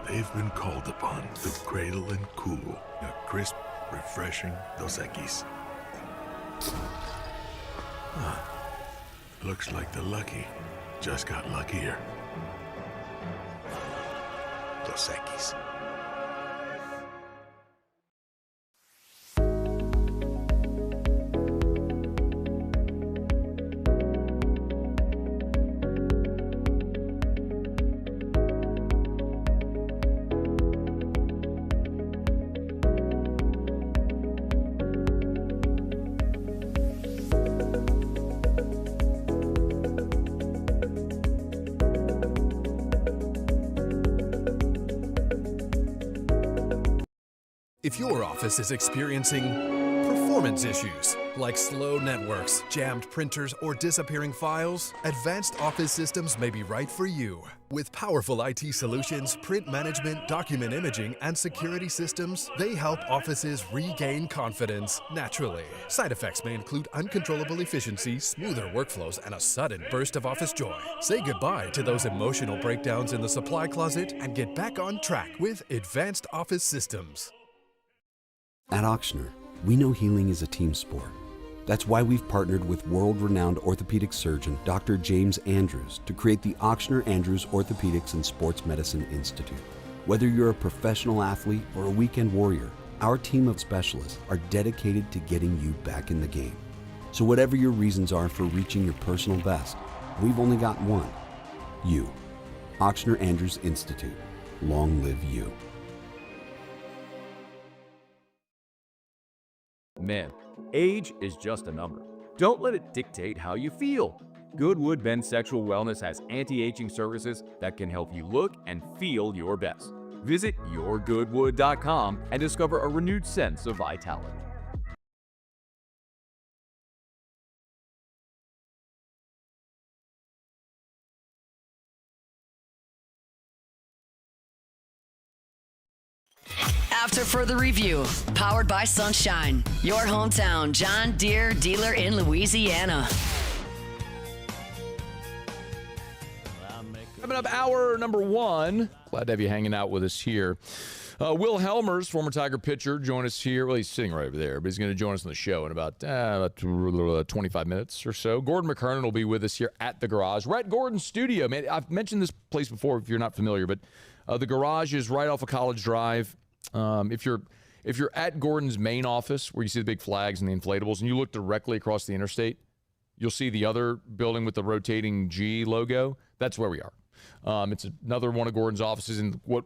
they've been called upon to cradle and cool a crisp, refreshing Dos Equis. Looks like the lucky just got luckier. Dos Equis. If your office is experiencing performance issues, like slow networks, jammed printers, or disappearing files, Advanced Office Systems may be right for you. With powerful IT solutions, print management, document imaging, and security systems, they help offices regain confidence naturally. Side effects may include uncontrollable efficiency, smoother workflows, and a sudden burst of office joy. Say goodbye to those emotional breakdowns in the supply closet and get back on track with Advanced Office Systems. At Ochsner, we know healing is a team sport. That's why we've partnered with world-renowned orthopedic surgeon Dr. James Andrews to create the Ochsner Andrews Orthopedics and Sports Medicine Institute. Whether you're a professional athlete or a weekend warrior, our team of specialists are dedicated to getting you back in the game. So whatever your reasons are for reaching your personal best, we've only got one: you. Ochsner Andrews Institute. Long live you. Man, age is just a number. Don't let it dictate how you feel. Goodwood Men's Sexual Wellness has anti-aging services that can help you look and feel your best. Visit yourgoodwood.com and discover a renewed sense of vitality. After further review, powered by Sunshine, your hometown John Deere dealer in Louisiana. Coming up, hour number 1. Glad to have you hanging out with us here. Will Hellmers, former Tiger pitcher, join us here. Well, he's sitting right over there, but he's going to join us on the show in about 25 minutes or so. Gordon McKernan will be with us here at the Garage. We're at Gordon's studio, man. I've mentioned this place before if you're not familiar, but the Garage is right off of College Drive. If you're at Gordon's main office where you see the big flags and the inflatables, and you look directly across the interstate, you'll see the other building with the rotating G logo. That's where we are. It's another one of Gordon's offices, and what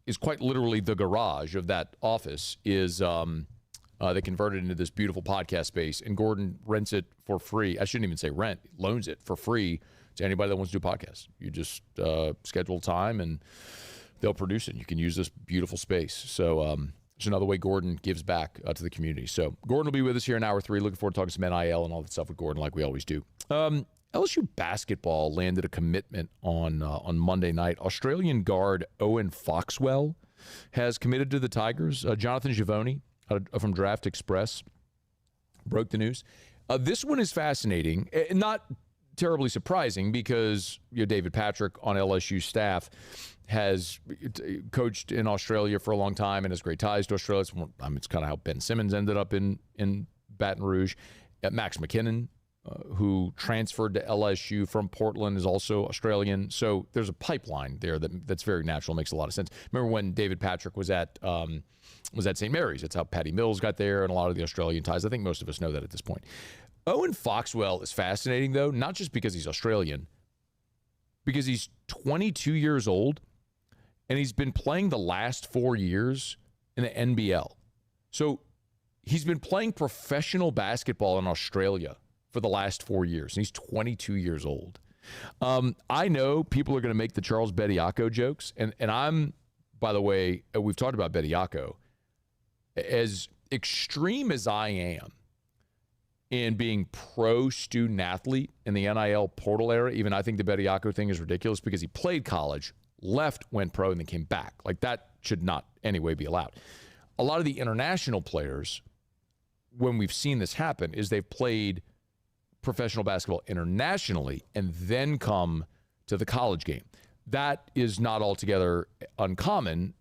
is quite literally the garage of that office is they converted into this beautiful podcast space, and Gordon rents it for free. I shouldn't even say rent, loans it for free to anybody that wants to do a podcast. You just schedule time, and they'll produce it. You can use this beautiful space. So it's another way Gordon gives back to the community. So Gordon will be with us here in hour 3. Looking forward to talking some NIL and all that stuff with Gordon like we always do. LSU basketball landed a commitment on Monday night. Australian guard Owen Foxwell has committed to the Tigers. Jonathan Givony from Draft Express broke the news. This one is fascinating, not terribly surprising because David Patrick on LSU staff has coached in Australia for a long time and has great ties to Australia. It's kind of how Ben Simmons ended up in Baton Rouge. Max McKinnon, who transferred to LSU from Portland, is also Australian. So there's a pipeline there that's very natural, makes a lot of sense. Remember when David Patrick was at St. Mary's? That's how Patty Mills got there and a lot of the Australian ties. I think most of us know that at this point. Owen Foxwell is fascinating, though, not just because he's Australian, because he's 22 years old, and he's been playing the last 4 years in the NBL. So he's been playing professional basketball in Australia for the last 4 years, and he's 22 years old. I know people are going to make the Charles Bediako jokes, and I'm, by the way, we've talked about Bediako. As extreme as I am in being pro-student athlete in the NIL portal era, even I think the Bediako thing is ridiculous because he played college, left, went pro, and then came back. Like, that should not anyway be allowed. A lot of the international players, when we've seen this happen, is they've played professional basketball internationally and then come to the college game. That is not altogether uncommon.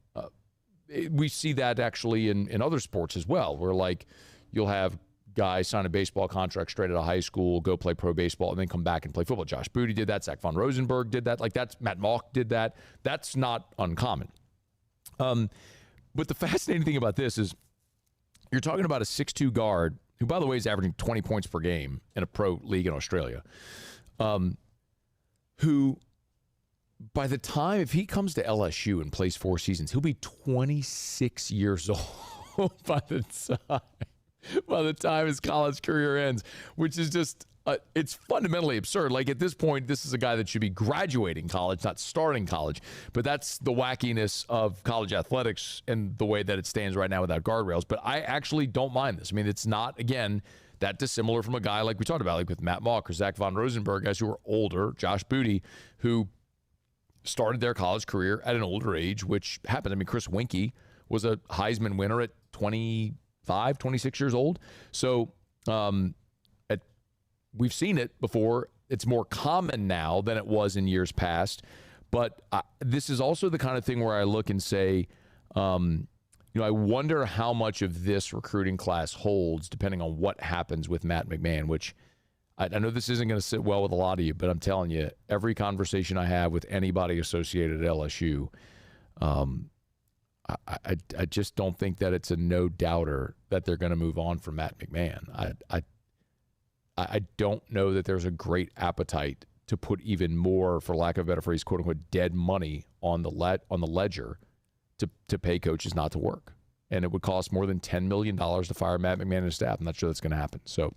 We see that actually in other sports as well, where like you'll have guys sign a baseball contract straight out of high school, go play pro baseball, and then come back and play football. Josh Booty did that. Zach Von Rosenberg did that. Matt Mauck did that. That's not uncommon. But the fascinating thing about this is you're talking about a 6'2 guard who, by the way, is averaging 20 points per game in a pro league in Australia, who by the time, if he comes to LSU and plays 4 seasons, he'll be 26 years old by the time his college career ends, which is just, it's fundamentally absurd. Like, at this point, this is a guy that should be graduating college, not starting college. But that's the wackiness of college athletics and the way that it stands right now without guardrails. But I actually don't mind this. I mean, it's not, again, that dissimilar from a guy like we talked about, like with Matt Mauck or Zach Von Rosenberg, guys who are older, Josh Booty, who started their college career at an older age, which happened. I mean, Chris Winkie was a Heisman winner at 25, 26 years old. So we've seen it before. It's more common now than it was in years past. But this is also the kind of thing where I look and say, I wonder how much of this recruiting class holds depending on what happens with Matt McMahon, which I know this isn't going to sit well with a lot of you, but I'm telling you, every conversation I have with anybody associated at LSU, I just don't think that it's a no-doubter that they're going to move on from Matt McMahon. I don't know that there's a great appetite to put even more, for lack of a better phrase, quote-unquote, dead money on the ledger to pay coaches not to work. And it would cost more than $10 million to fire Matt McMahon and his staff. I'm not sure that's going to happen. So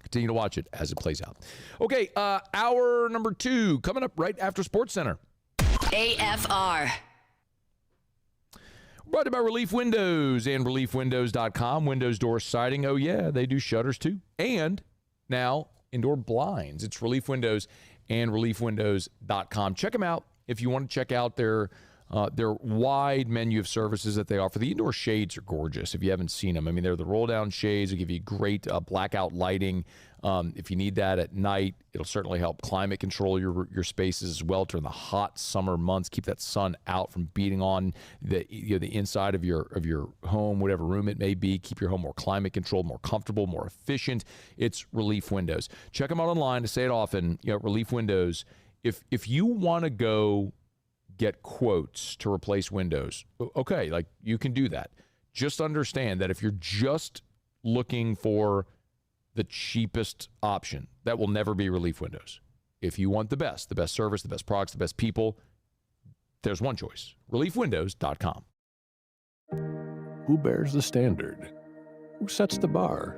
continue to watch it as it plays out. Okay, hour number 2 coming up right after SportsCenter. AFR. Brought to you by Relief Windows and ReliefWindows.com. Windows door siding. Oh, yeah, they do shutters too. And now indoor blinds. It's Relief Windows and ReliefWindows.com. Check them out if you want to check out their wide menu of services that they offer. The indoor shades are gorgeous if you haven't seen them. I mean, they're the roll-down shades. They give you great blackout lighting. If you need that at night, it'll certainly help climate control your spaces as well during the hot summer months. Keep that sun out from beating on the inside of your home, whatever room it may be. Keep your home more climate controlled, more comfortable, more efficient. It's Relief Windows. Check them out online. To say it often, Relief Windows. If you want to go get quotes to replace windows, okay, like you can do that. Just understand that if you're just looking for the cheapest option, that will never be Relief Windows. If you want the best service, the best products, the best people, there's one choice, ReliefWindows.com. Who bears the standard? Who sets the bar?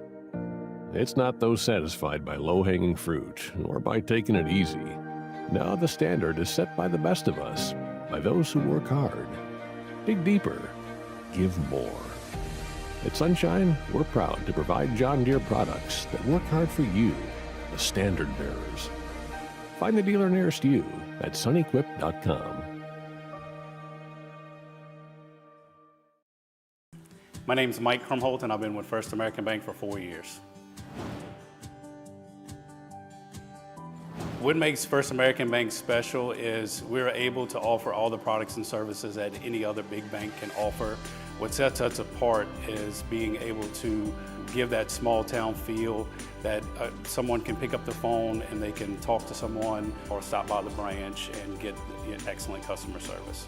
It's not those satisfied by low-hanging fruit or by taking it easy. No, the standard is set by the best of us, by those who work hard. Dig deeper. Give more. At Sunshine, we're proud to provide John Deere products that work hard for you, the standard bearers. Find the dealer nearest you at sunequip.com. My name is Mike Krumholt, and I've been with First American Bank for 4 years. What makes First American Bank special is we're able to offer all the products and services that any other big bank can offer. What sets us apart is being able to give that small town feel that someone can pick up the phone and they can talk to someone or stop by the branch and get excellent customer service.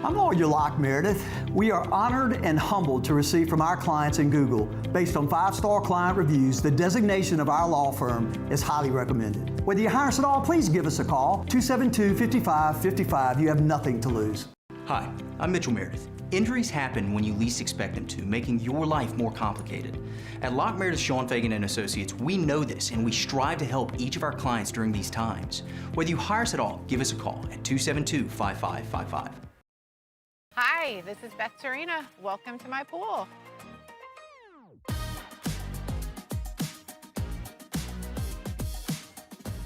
I'm Lawyer Locke Meredith. We are honored and humbled to receive from our clients in Google. Based on 5-star client reviews, the designation of our law firm is highly recommended. Whether you hire us at all, please give us a call, 272-5555. You have nothing to lose. Hi, I'm Mitchell Meredith. Injuries happen when you least expect them to, making your life more complicated. At Locke Meredith, Sean Fagan & Associates, we know this, and we strive to help each of our clients during these times. Whether you hire us at all, give us a call at 272-5555. Hi, this is Beth Serena. Welcome to my pool.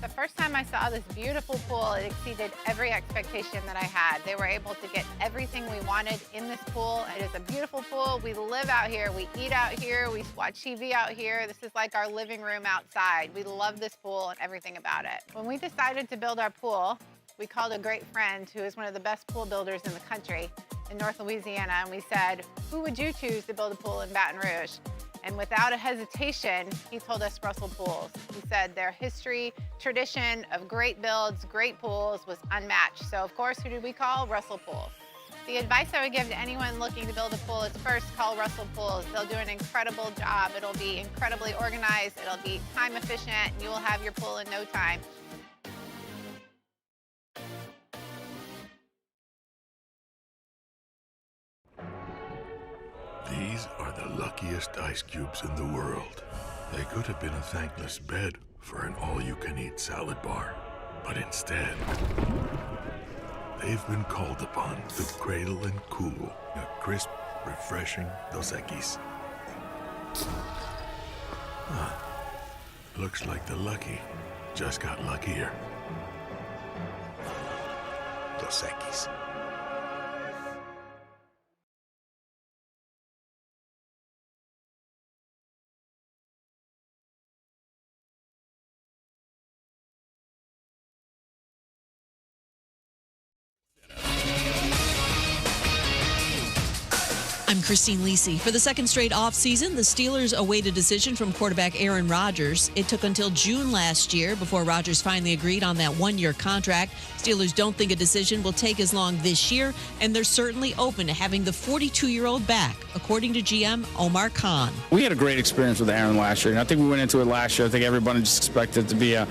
The first time I saw this beautiful pool, it exceeded every expectation that I had. They were able to get everything we wanted in this pool. It is a beautiful pool. We live out here, we eat out here, we watch TV out here. This is like our living room outside. We love this pool and everything about it. When we decided to build our pool, we called a great friend who is one of the best pool builders in the country in North Louisiana, and we said, who would you choose to build a pool in Baton Rouge? And without a hesitation, he told us Russell Pools. He said their history, tradition of great builds, great pools was unmatched. So of course, who did we call? Russell Pools. The advice I would give to anyone looking to build a pool is first call Russell Pools. They'll do an incredible job. It'll be incredibly organized. It'll be time efficient. And you will have your pool in no time. These are the luckiest ice cubes in the world. They could have been a thankless bed for an all-you-can-eat salad bar. But instead, they've been called upon to cradle and cool a crisp, refreshing Dos Equis. Looks like the lucky just got luckier. Dos Equis. I'm Christine Lisi. For the second straight offseason, the Steelers await a decision from quarterback Aaron Rodgers. It took until June last year before Rodgers finally agreed on that one-year contract. Steelers don't think a decision will take as long this year, and they're certainly open to having the 42-year-old back, according to GM Omar Khan. We had a great experience with Aaron last year, and I think we went into it last year. I think everybody just expected it to be a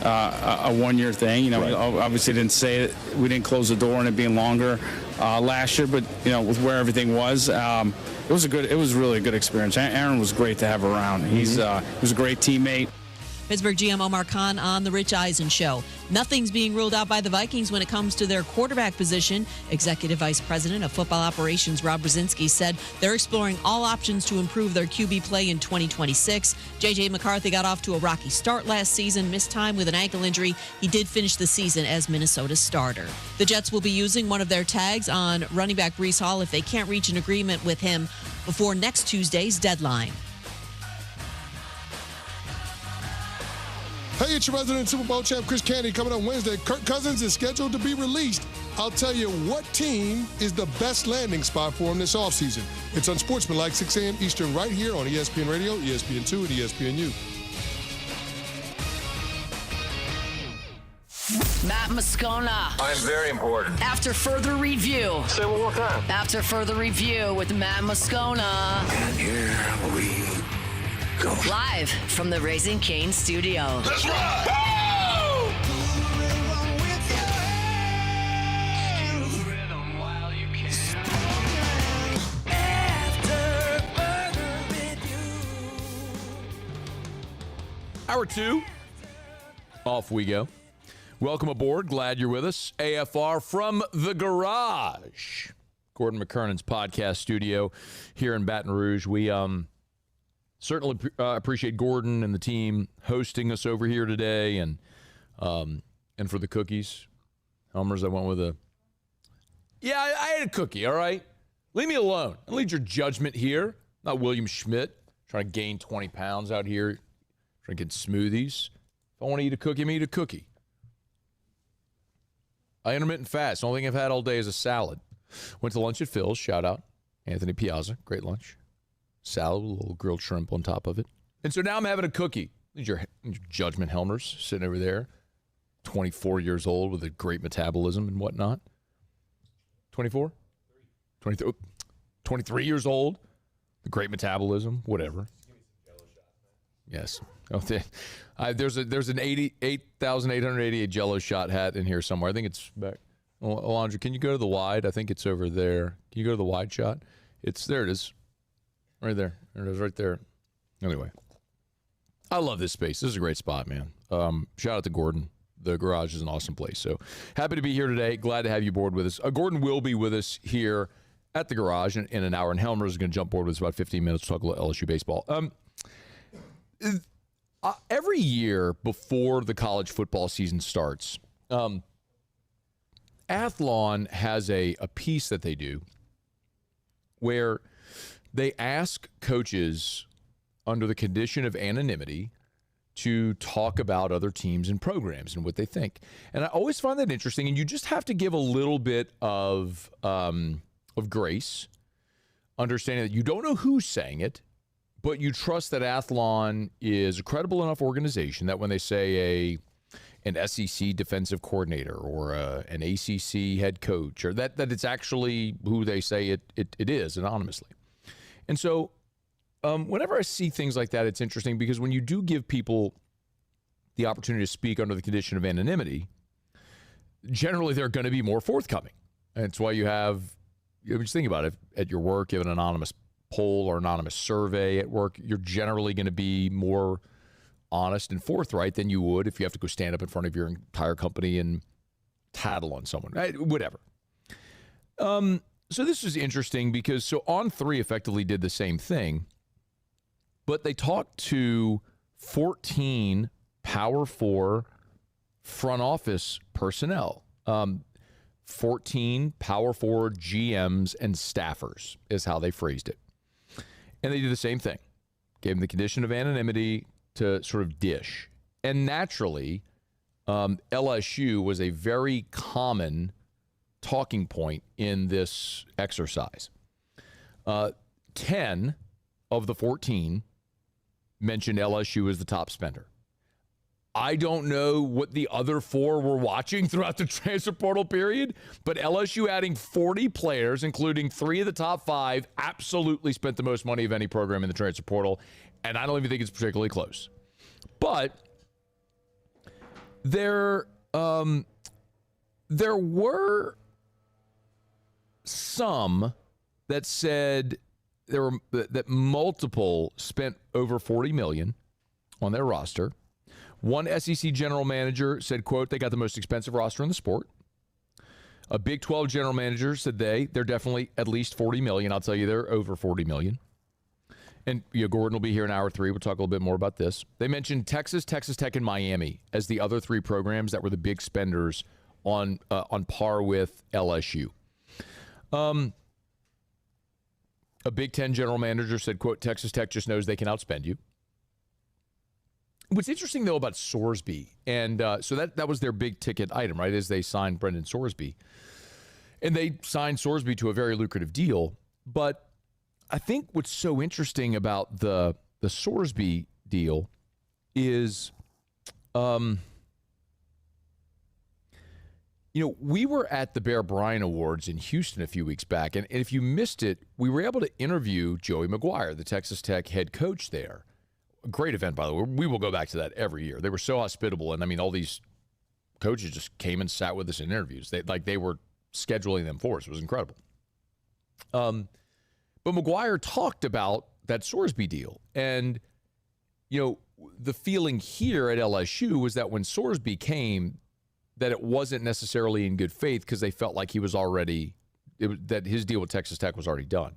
a one-year thing. You know, we obviously didn't say it. We didn't close the door on it being longer last year, but you know, with where everything was, it was really a good experience. Aaron was great to have around. He was a great teammate. Pittsburgh GM Omar Khan on The Rich Eisen Show. Nothing's being ruled out by the Vikings when it comes to their quarterback position. Executive Vice President of Football Operations Rob Brzezinski said they're exploring all options to improve their QB play in 2026. J.J. McCarthy got off to a rocky start last season, missed time with an ankle injury. He did finish the season as Minnesota's starter. The Jets will be using one of their tags on running back Breece Hall if they can't reach an agreement with him before next Tuesday's deadline. Hey, it's your resident Super Bowl champ, Chris Candy, coming up Wednesday. Kirk Cousins is scheduled to be released. I'll tell you what team is the best landing spot for him this offseason. It's Unsportsmanlike, 6 a.m. Eastern, right here on ESPN Radio, ESPN2, and ESPNU. Matt Moscona. I'm very important. After further review. Say it one more time. After further review with Matt Moscona. And here we go. Live from the Raising Cane studio. That's right. Hour 2. Off we go. Welcome aboard. Glad you're with us. AFR from the garage. Gordon McKernan's podcast studio here in Baton Rouge. We certainly appreciate Gordon and the team hosting us over here today, and for the cookies. Hellmers, I went with a... Yeah, I ate a cookie, all right? Leave me alone. I need your judgment here. Not William Schmidt, trying to gain 20 pounds out here, drinking smoothies. If I want to eat a cookie, I'm eat a cookie. I intermittent fast. The only thing I've had all day is a salad. Went to lunch at Phil's. Shout out. Anthony Piazza. Great lunch. Salad with a little grilled shrimp on top of it. And so now I'm having a cookie. There's your judgment Hellmers sitting over there. 24 years old with a great metabolism and whatnot. 24? 23 years old. The great metabolism. Whatever. Yes. Oh, there's an 8,888 Jello shot hat in here somewhere. I think it's back. Alondra, can you go to the wide? I think it's over there. Can you go to the wide shot? There it is. Right there. There it is right there. Anyway. I love this space. This is a great spot, man. Shout out to Gordon. The garage is an awesome place. So happy to be here today. Glad to have you aboard with us. Gordon will be with us here at the garage in an hour, and Hellmers is going to jump aboard with us about 15 minutes to talk a little LSU baseball. Every year before the college football season starts, Athlon has a piece that they do where they ask coaches under the condition of anonymity to talk about other teams and programs and what they think. And I always find that interesting, and you just have to give a little bit of grace, understanding that you don't know who's saying it, but you trust that Athlon is a credible enough organization that when they say an SEC defensive coordinator or an ACC head coach, or that it's actually who they say it is anonymously. And so whenever I see things like that, it's interesting because when you do give people the opportunity to speak under the condition of anonymity, generally they're going to be more forthcoming. And it's why you have, just think about it, at your work, you have an anonymous poll or anonymous survey at work, you're generally going to be more honest and forthright than you would if you have to go stand up in front of your entire company and tattle on someone, right? Whatever. So this is interesting because On3 effectively did the same thing, but they talked to 14 Power 4 front office personnel. 14 Power 4 GMs and staffers is how they phrased it. And they did the same thing. Gave them the condition of anonymity to sort of dish. And naturally, LSU was a very common talking point in this exercise. 10 of the 14 mentioned LSU as the top spender. I don't know what the other 4 were watching throughout the transfer portal period, but LSU adding 40 players, including 3 of the top 5, absolutely spent the most money of any program in the transfer portal, and I don't even think it's particularly close. But There were some that said that multiple spent over $40 million on their roster. One SEC general manager said, quote, they got the most expensive roster in the sport. A Big 12 general manager said they're definitely at least $40 million. I'll tell you, they're over $40 million. And Gordon will be here in hour 3. We'll talk a little bit more about this. They mentioned Texas, Texas Tech, and Miami as the other 3 programs that were the big spenders on par with LSU. A Big 10 general manager said, quote, Texas Tech just knows they can outspend you. What's interesting, though, about Sorsby, and so that was their big ticket item, right, is they signed Brendan Sorsby. And they signed Sorsby to a very lucrative deal. But I think what's so interesting about the Sorsby deal is, we were at the Bear Bryant Awards in Houston a few weeks back. And if you missed it, we were able to interview Joey McGuire, the Texas Tech head coach there. A great event, by the way. We will go back to that every year. They were so hospitable. And, I mean, all these coaches just came and sat with us in interviews. They were scheduling them for us. It was incredible. But McGuire talked about that Sorsby deal. And, the feeling here at LSU was that when Sorsby came, that it wasn't necessarily in good faith because they felt like that his deal with Texas Tech was already done.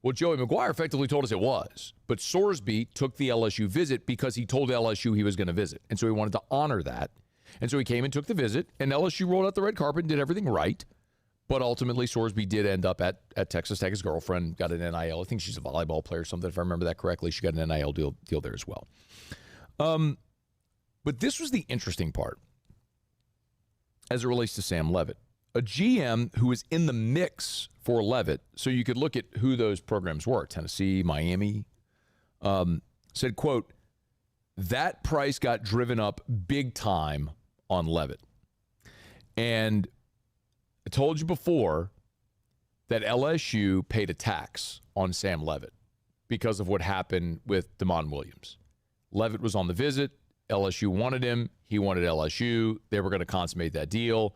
Well, Joey McGuire effectively told us it was. But Sorsby took the LSU visit because he told LSU he was going to visit. And so he wanted to honor that. And so he came and took the visit, and LSU rolled out the red carpet and did everything right. But ultimately, Sorsby did end up at Texas Tech. His girlfriend got an NIL. I think she's a volleyball player or something, if I remember that correctly. She got an NIL deal there as well. But this was the interesting part as it relates to Sam Leavitt. A GM who was in the mix for Leavitt, so you could look at who those programs were, Tennessee, Miami, said, quote, that price got driven up big time on Leavitt. And I told you before that LSU paid a tax on Sam Leavitt because of what happened with Damon Williams. Leavitt was on the visit. LSU wanted him. He wanted LSU. They were going to consummate that deal.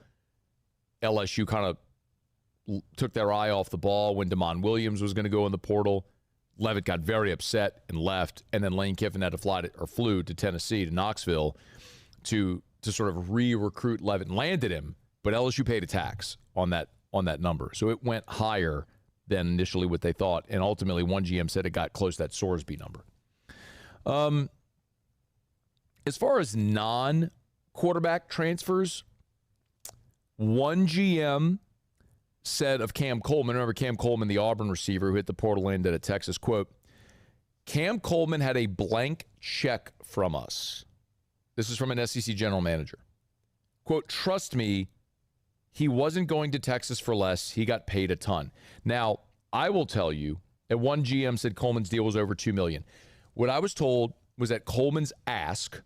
LSU kind of took their eye off the ball when Damon Williams was going to go in the portal. Leavitt got very upset and left, and then Lane Kiffin had to flew to Tennessee, to Knoxville, to sort of re-recruit Leavitt and landed him. But LSU paid a tax on that number, so it went higher than initially what they thought, and ultimately one GM said it got close to that Sorsby number. As far as non-quarterback transfers, one GM said of Cam Coleman, remember Cam Coleman, the Auburn receiver who hit the portal end at Texas, quote, Cam Coleman had a blank check from us. This is from an SEC general manager. Quote, trust me, he wasn't going to Texas for less. He got paid a ton. Now, I will tell you that one GM said Coleman's deal was over $2 million. What I was told was that Coleman's ask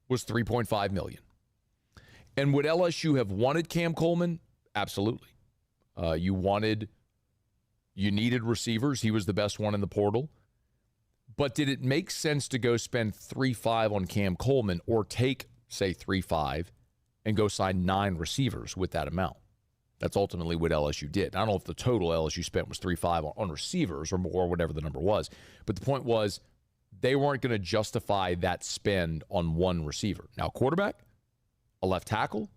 was $3.5 million. And would LSU have wanted Cam Coleman? Absolutely. You needed receivers. He was the best one in the portal. But did it make sense to go spend $3.5 on Cam Coleman or take, say, $3.5 and go sign 9 receivers with that amount? That's ultimately what LSU did. I don't know if the total LSU spent was $3.5 on receivers or more, whatever the number was. But the point was they weren't going to justify that spend on one receiver. Now, quarterback, a left tackle,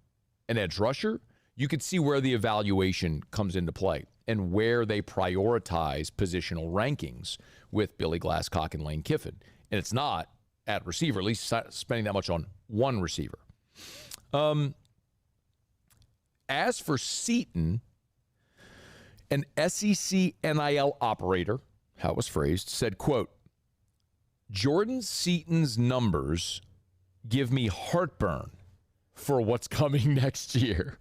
an edge rusher, you could see where the evaluation comes into play and where they prioritize positional rankings with Billy Glasscock and Lane Kiffin. And it's not at receiver, at least spending that much on one receiver. As for Seton, an SEC NIL operator, how it was phrased, said, quote, Jordan Seaton's numbers give me heartburn for what's coming next year.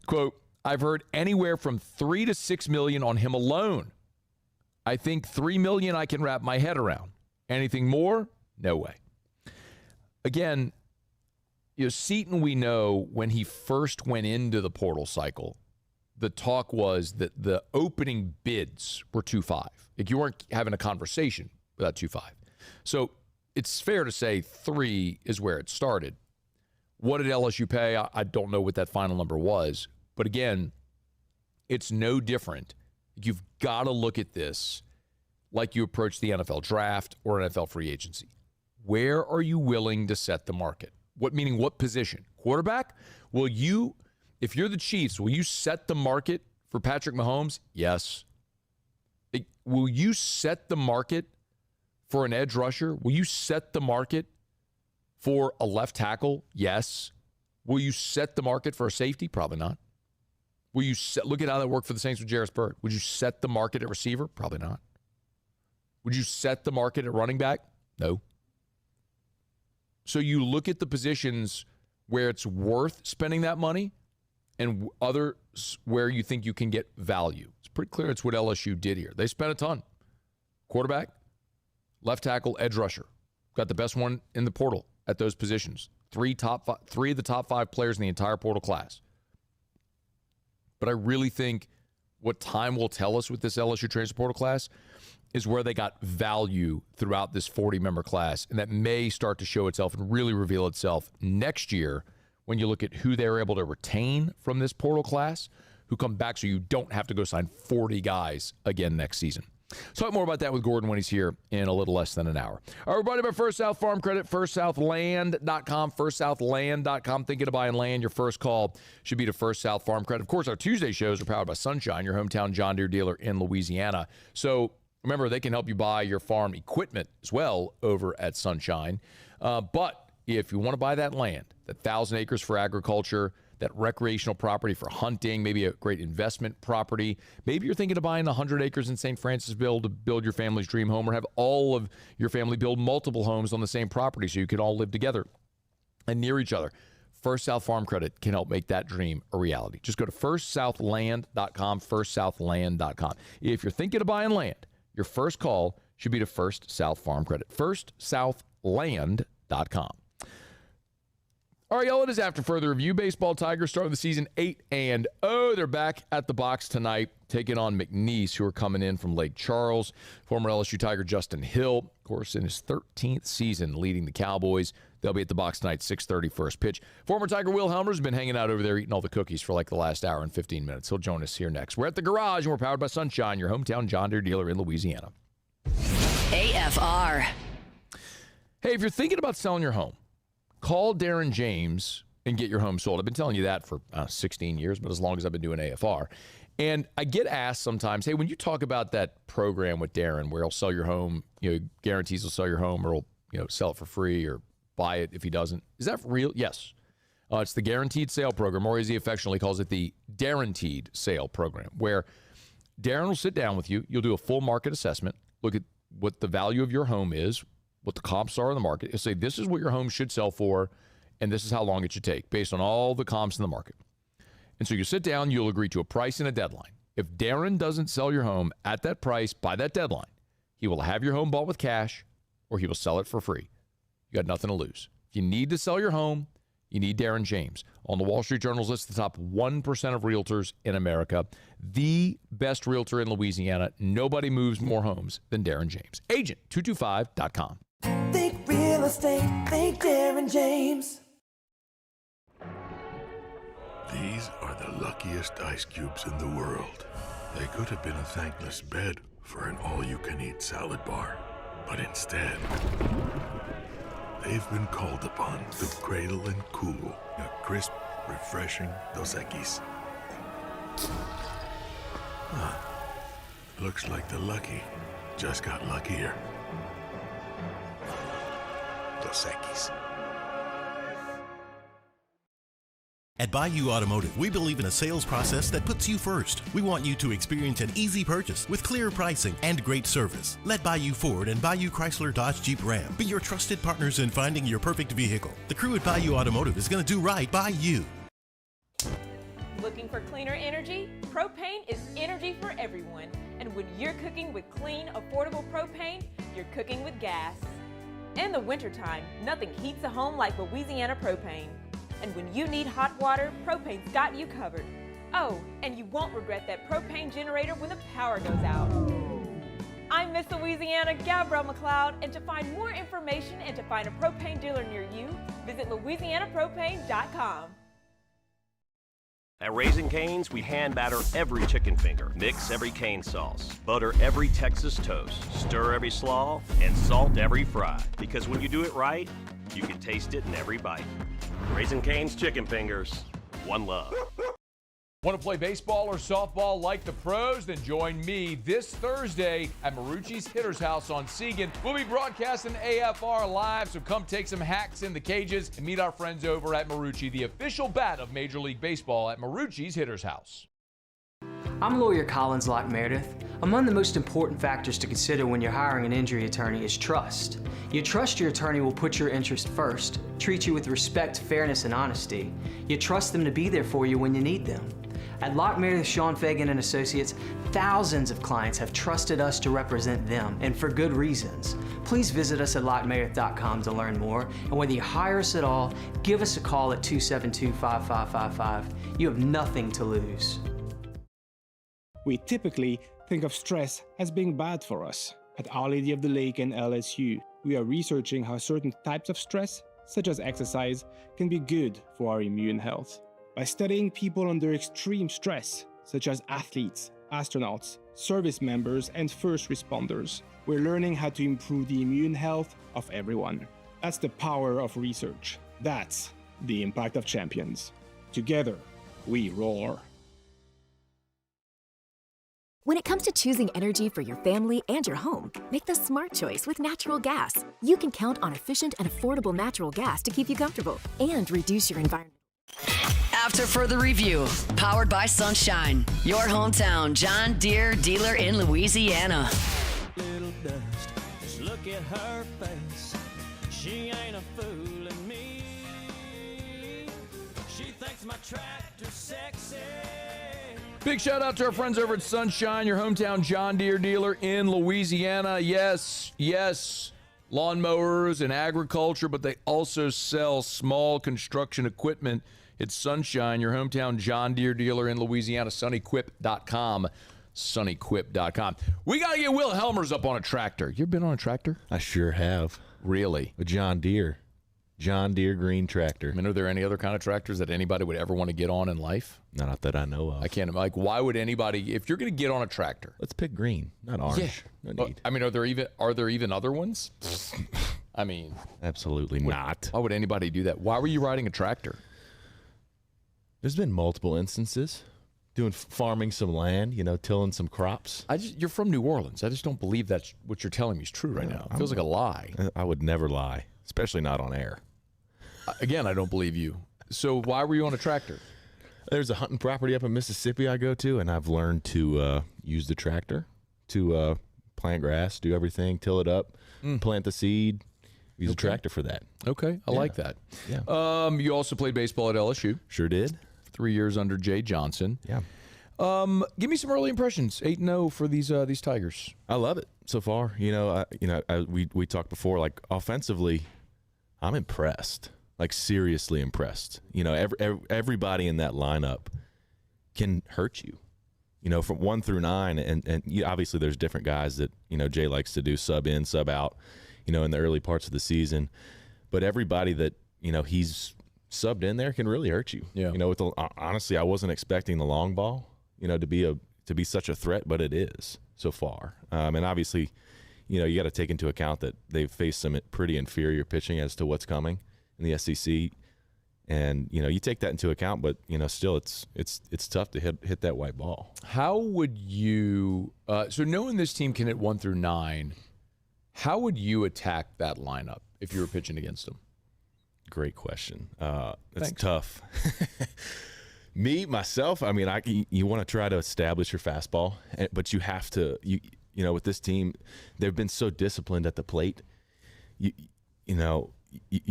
Quote, I've heard anywhere from $3 to $6 million on him alone. I think $3 million I can wrap my head around. Anything more? No way. Again, Seton, we know when he first went into the portal cycle, the talk was that the opening bids were 2.5. Like you weren't having a conversation without 2.5. So it's fair to say 3 is where it started. What did LSU pay? I don't know what that final number was. But again, it's no different. You've got to look at this like you approach the NFL draft or NFL free agency. Where are you willing to set the market? Meaning what position? Quarterback? If you're the Chiefs, will you set the market for Patrick Mahomes? Yes. Will you set the market for an edge rusher? Will you set the market for a left tackle? Yes. Will you set the market for a safety? Probably not. Will you look at how that worked for the Saints with Jarris Byrd? Would you set the market at receiver? Probably not. Would you set the market at running back? No. So you look at the positions where it's worth spending that money and others where you think you can get value. It's pretty clear it's what LSU did here. They spent a ton. Quarterback, left tackle, edge rusher. Got the best one in the portal at those positions. Three of the top 5 players in the entire portal class. But I really think what time will tell us with this LSU transfer portal class is where they got value throughout this 40-member class, and that may start to show itself and really reveal itself next year when you look at who they're able to retain from this portal class, who come back so you don't have to go sign 40 guys again next season. Let's talk more about that with Gordon when he's here in a little less than an hour. All right, we're brought to you by First South Farm Credit, firstsouthland.com, firstsouthland.com. Thinking of buying land, your first call should be to First South Farm Credit. Of course, our Tuesday shows are powered by Sunshine, your hometown John Deere dealer in Louisiana. So remember, they can help you buy your farm equipment as well over at Sunshine. But if you want to buy that land, that 1,000 acres for agriculture, that recreational property for hunting, maybe a great investment property. Maybe you're thinking of buying 100 acres in St. Francisville to build your family's dream home, or have all of your family build multiple homes on the same property so you can all live together and near each other. First South Farm Credit can help make that dream a reality. Just go to firstsouthland.com, firstsouthland.com. If you're thinking of buying land, your first call should be to First South Farm Credit, firstsouthland.com. All right, y'all, it is after further review. Baseball Tigers starting the season 8-0. They're back at the box tonight, taking on McNeese, who are coming in from Lake Charles. Former LSU Tiger Justin Hill, of course, in his 13th season leading the Cowboys. They'll be at the box tonight, 6:30 first pitch. Former Tiger Will Hellmers has been hanging out over there eating all the cookies for like the last hour and 15 minutes. He'll join us here next. We're at the garage, and we're powered by Sunshine, your hometown John Deere dealer in Louisiana. AFR. Hey, if you're thinking about selling your home, call Darren James and get your home sold. I've been telling you that for 16 years, but as long as I've been doing AFR. And I get asked sometimes, hey, when you talk about that program with Darren where he'll sell your home, guarantees he'll sell your home, or he'll sell it for free or buy it if he doesn't. Is that real? Yes. It's the Guaranteed Sale Program, or as he affectionately calls it, the Guaranteed Sale Program, where Darren will sit down with you. You'll do a full market assessment, look at what the value of your home is, what the comps are in the market. He'll say, this is what your home should sell for, and this is how long it should take based on all the comps in the market. And so you sit down, you'll agree to a price and a deadline. If Darren doesn't sell your home at that price by that deadline, he will have your home bought with cash, or he will sell it for free. You got nothing to lose. If you need to sell your home, you need Darren James. On the Wall Street Journal's list, the top 1% of realtors in America, the best realtor in Louisiana. Nobody moves more homes than Darren James. Agent225.com. Think real estate, think Darren James. These are the luckiest ice cubes in the world. They could have been a thankless bed for an all-you-can-eat salad bar. But instead, they've been called upon to cradle and cool a crisp, refreshing Dos Equis. Looks like the lucky just got luckier. Dos Equis. At Bayou Automotive, we believe in a sales process that puts you first. We want you to experience an easy purchase with clear pricing and great service. Let Bayou Ford and Bayou Chrysler Dodge Jeep Ram be your trusted partners in finding your perfect vehicle. The crew at Bayou Automotive is going to do right by you. Looking for cleaner energy? Propane is energy for everyone. And when you're cooking with clean, affordable propane, you're cooking with gas. In the wintertime, nothing heats a home like Louisiana propane. And when you need hot water, propane's got you covered. Oh, and you won't regret that propane generator when the power goes out. I'm Miss Louisiana, Gabrielle McLeod, and to find more information and to find a propane dealer near you, visit LouisianaPropane.com. At Raising Cane's, we hand batter every chicken finger, mix every cane sauce, butter every Texas toast, stir every slaw, and salt every fry. Because when you do it right, you can taste it in every bite. Raising Cane's chicken fingers, one love. Want to play baseball or softball like the pros? Then join me this Thursday at Marucci's Hitter's House on Seagan. We'll be broadcasting AFR live, so come take some hacks in the cages and meet our friends over at Marucci, the official bat of Major League Baseball at Marucci's Hitter's House. I'm lawyer Collins Locke Meredith. Among the most important factors to consider when you're hiring an injury attorney is trust. You trust your attorney will put your interest first, treat you with respect, fairness, and honesty. You trust them to be there for you when you need them. At Locke Meredith, Sean Fagan and Associates, thousands of clients have trusted us to represent them, and for good reasons. Please visit us at LockeMeredith.com to learn more, and whether you hire us at all, give us a call at 272-5555. You have nothing to lose. We typically think of stress as being bad for us. At Our Lady of the Lake and LSU, we are researching how certain types of stress, such as exercise, can be good for our immune health. By studying people under extreme stress, such as athletes, astronauts, service members, and first responders, we're learning how to improve the immune health of everyone. That's the power of research. That's the impact of champions. Together, we roar. When it comes to choosing energy for your family and your home, make the smart choice with natural gas. You can count on efficient and affordable natural gas to keep you comfortable and reduce your environment. After further review, powered by Sunshine, your hometown John Deere dealer in Louisiana. Little dust, just look at her face. She ain't a fooling me. She thinks my tractor's sexy. Big shout out to our friends over at Sunshine, your hometown John Deere dealer in Louisiana. Yes, lawnmowers and agriculture, but they also sell small construction equipment. It's Sunshine, your hometown John Deere dealer in Louisiana, sunnyquip.com. Sunnyquip.com. We got to get Will Hellmers up on a tractor. You ever been on a tractor? I sure have. Really? A John Deere green tractor. I mean, are there any other kind of tractors that anybody would ever want to get on in life? Not that I know of. I can't. Like, why would anybody, if you're going to get on a tractor? Let's pick green, not orange. Yeah. No need. I mean, are there even other ones? I mean, absolutely not. Why would anybody do that? Why were you riding a tractor? There's been multiple instances. Farming some land, tilling some crops. You're from New Orleans. I just don't believe that's what you're telling me is true right now. It feels like a lie. I would never lie, especially not on air. Again, I don't believe you. So why were you on a tractor? There's a hunting property up in Mississippi I go to, and I've learned to use the tractor to plant grass, do everything, till it up, plant the seed. Use a tractor for that. Okay, I like that. Yeah. You also played baseball at LSU. Sure did. 3 years under Jay Johnson. Yeah. Give me some early impressions. 8-0 for these Tigers. I love it so far. We talked before. Like offensively, I'm impressed. Like seriously impressed. Everybody in that lineup can hurt you. From 1 through 9, and obviously there's different guys that Jay likes to do sub in, sub out. In the early parts of the season, but everybody that he's subbed in there can really hurt you. Yeah. Honestly, I wasn't expecting the long ball, to be such a threat, but it is so far. And obviously, you got to take into account that they've faced some pretty inferior pitching as to what's coming in the SEC, and you take that into account. But still, it's tough to hit that white ball. How would you? So knowing this team can hit 1 through 9. How would you attack that lineup if you were pitching against them? Great question. It's Thanks. tough. Myself, I mean, you want to try to establish your fastball, but you have to, with this team, they've been so disciplined at the plate. You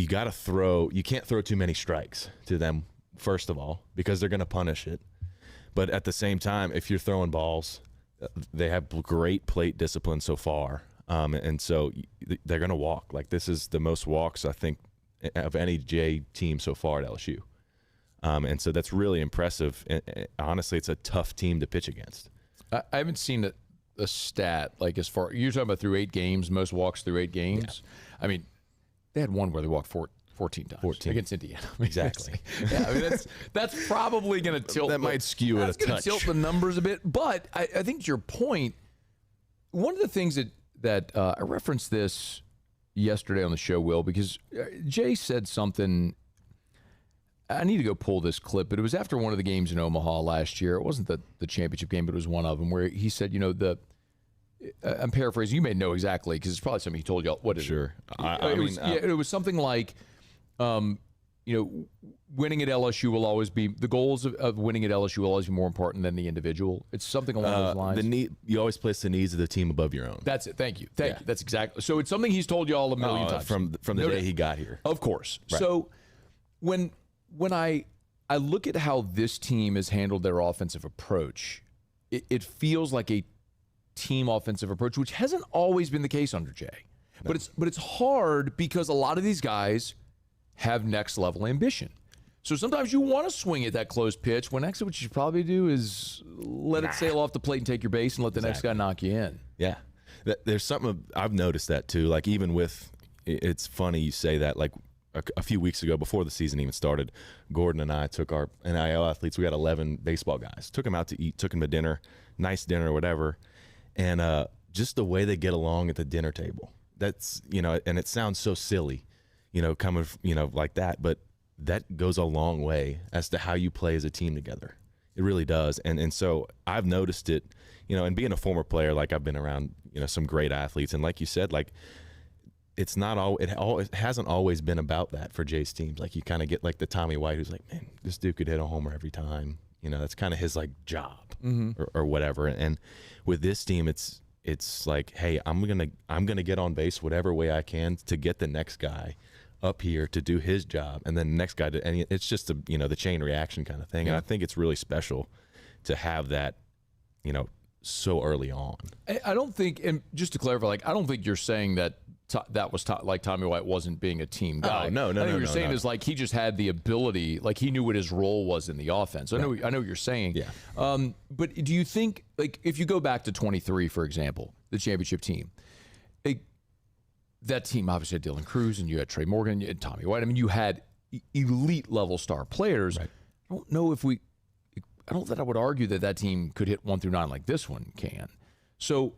got to throw. You can't throw too many strikes to them, first of all, because they're going to punish it. But at the same time, if you're throwing balls, they have great plate discipline so far. And so they're going to walk. Like, this is the most walks, I think, of any J team so far at LSU. And so that's really impressive. And honestly, it's a tough team to pitch against. I haven't seen a stat, like as far you're talking about through 8 games, most walks through 8 games. Yeah. I mean, they had one where they walked 14 times against Indiana. Exactly. Yeah, I mean that's probably going to tilt. That might skew it a touch. Tilt the numbers a bit, but I think to your point, one of the things that I referenced this yesterday on the show, Will, because Jay said something. I need to go pull this clip, but it was after one of the games in Omaha last year. It wasn't the championship game, but it was one of them where he said, I'm paraphrasing. You may know exactly because it's probably something he told y'all. What is sure. it? It was something like, winning at LSU will always be the goals of winning at LSU will always be more important than the individual. It's something along those lines. You always place the needs of the team above your own. That's it. Thank you. Thank you. That's exactly. So it's something he's told y'all a million times from the day he got here. Of course. Right. So when I look at how this team has handled their offensive approach, it feels like a team offensive approach, which hasn't always been the case under Jay. No. But it's hard because a lot of these guys have next level ambition. So sometimes you want to swing at that close pitch when actually what you should probably do is let it sail off the plate and take your base and let the next guy knock you in. Yeah. There's something I've noticed that too. Like even with, it's funny you say that, like a few weeks ago before the season even started, Gordon and I took our NIL athletes, we got 11 baseball guys, took them out to eat, took them to dinner, nice dinner or whatever. And just the way they get along at the dinner table, that's, and it sounds so silly, coming, like that, but that goes a long way as to how you play as a team together. It really does. And so I've noticed it, and being a former player, like I've been around, some great athletes. And like you said, like it's not all, it hasn't always been about that for Jay's teams. Like you kind of get like the Tommy White, who's like, man, this dude could hit a homer every time. That's kind of his like job or whatever. And with this team, it's like, hey, I'm gonna get on base whatever way I can to get the next guy up here to do his job, and then the next guy and it's just the chain reaction kind of thing. Yeah. And I think it's really special to have that, so early on. I don't think, and just to clarify, like I don't think you're saying that that was like Tommy White wasn't being a team guy. Oh, no. I think what you're saying is like he just had the ability, like he knew what his role was in the offense. I know what you're saying. Yeah. But do you think, like, if you go back to 23, for example, the championship team, that team obviously had Dylan Cruz and you had Trey Morgan and Tommy White. I mean, you had elite level star players. Right. I don't know that I would argue that team could hit 1 through 9 like this one can. So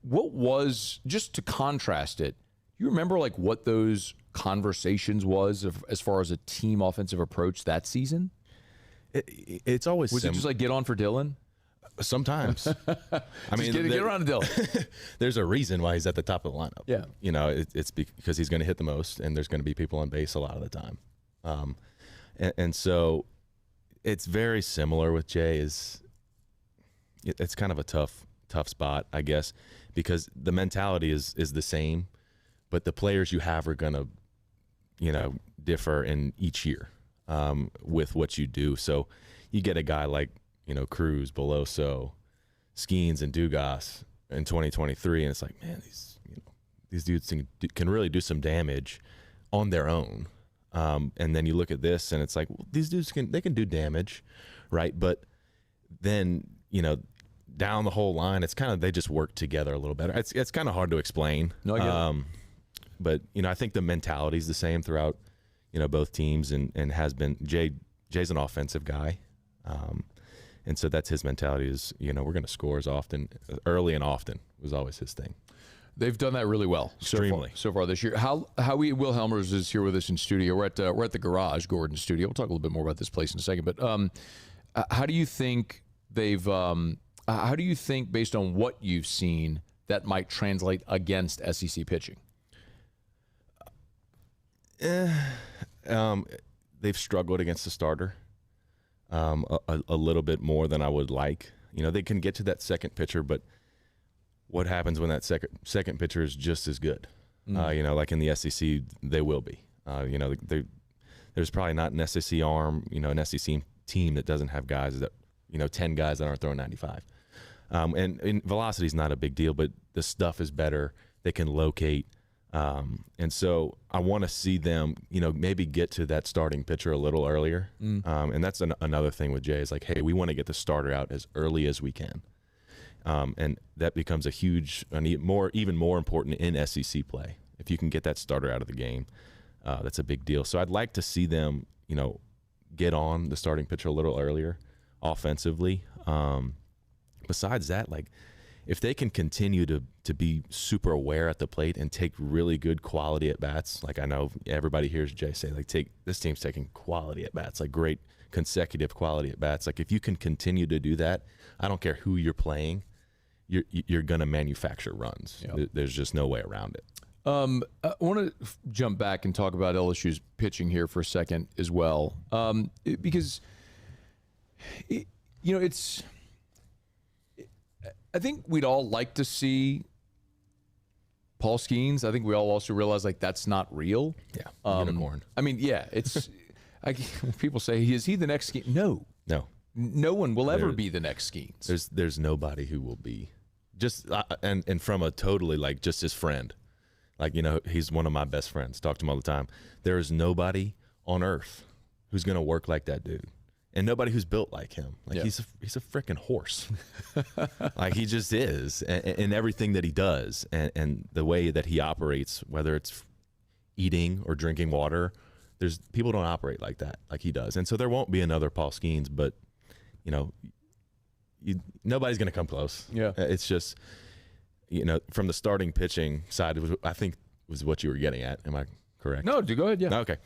what was, just to contrast it, you remember like what those conversations was as far as a team offensive approach that season? It's always was it just like get on for Dylan? Sometimes. I mean, get around to Dylan. There's a reason why he's at the top of the lineup. Yeah. It's because he's going to hit the most, and there's going to be people on base a lot of the time. And so it's very similar with Jay. It's kind of a tough spot, I guess, because the mentality is the same, but the players you have are going to, differ in each year with what you do. So you get a guy like, Cruz, Beloso, Skeens, and Dugas in 2023, and it's like, man, these dudes can really do some damage on their own. And then you look at this, and it's like, well, these dudes can do damage, right? But then down the whole line, it's kind of they just work together a little better. It's kind of hard to explain. No, I get it. But I think the mentality is the same throughout both teams, and has been. Jay's an offensive guy. And so that's his mentality is, we're going to score as often, early and often was always his thing. They've done that really well so far this year. Will Hellmers is here with us in studio. We're at the Garage, Gordon studio. We'll talk a little bit more about this place in a second. But how do you think based on what you've seen, that might translate against SEC pitching? They've struggled against the starter. A little bit more than I would like. They can get to that second pitcher, but what happens when that second pitcher is just as good? Like in the SEC, they will be. There's probably not an SEC arm, an SEC team that doesn't have guys that, 10 guys that aren't throwing 95. And velocity is not a big deal, but the stuff is better. They can locate. And so I want to see them, maybe get to that starting pitcher a little earlier. And that's another thing with Jay is like, hey, we want to get the starter out as early as we can. And that becomes a huge, even more important in SEC play. If you can get that starter out of the game, that's a big deal. So I'd like to see them, get on the starting pitcher a little earlier offensively. Besides that, like, if they can continue to be super aware at the plate and take really good quality at bats, like I know everybody hears Jay say, like, this team's taking quality at bats, like great consecutive quality at bats. Like, if you can continue to do that, I don't care who you're playing, you're going to manufacture runs. Yep. There's just no way around it. I want to jump back and talk about LSU's pitching here for a second as well, because it's. I think we'd all like to see Paul Skeens. I think we all also realize, like, that's not real. Yeah, unicorn. I mean, yeah, it's. People say, is he the next Skeens? No. No one will ever be the next Skeens. There's nobody who will be. Just and from a totally, like, just his friend. Like, he's one of my best friends. Talk to him all the time. There is nobody on earth who's going to work like that dude. And nobody who's built like him. Like, he's a freaking horse. Like, he just is. And everything that he does and the way that he operates, whether it's eating or drinking water, people don't operate like that, like he does. And so there won't be another Paul Skeens, but, nobody's going to come close. Yeah. It's just, from the starting pitching side, I think was what you were getting at. Am I correct? No, go ahead. Yeah. Okay.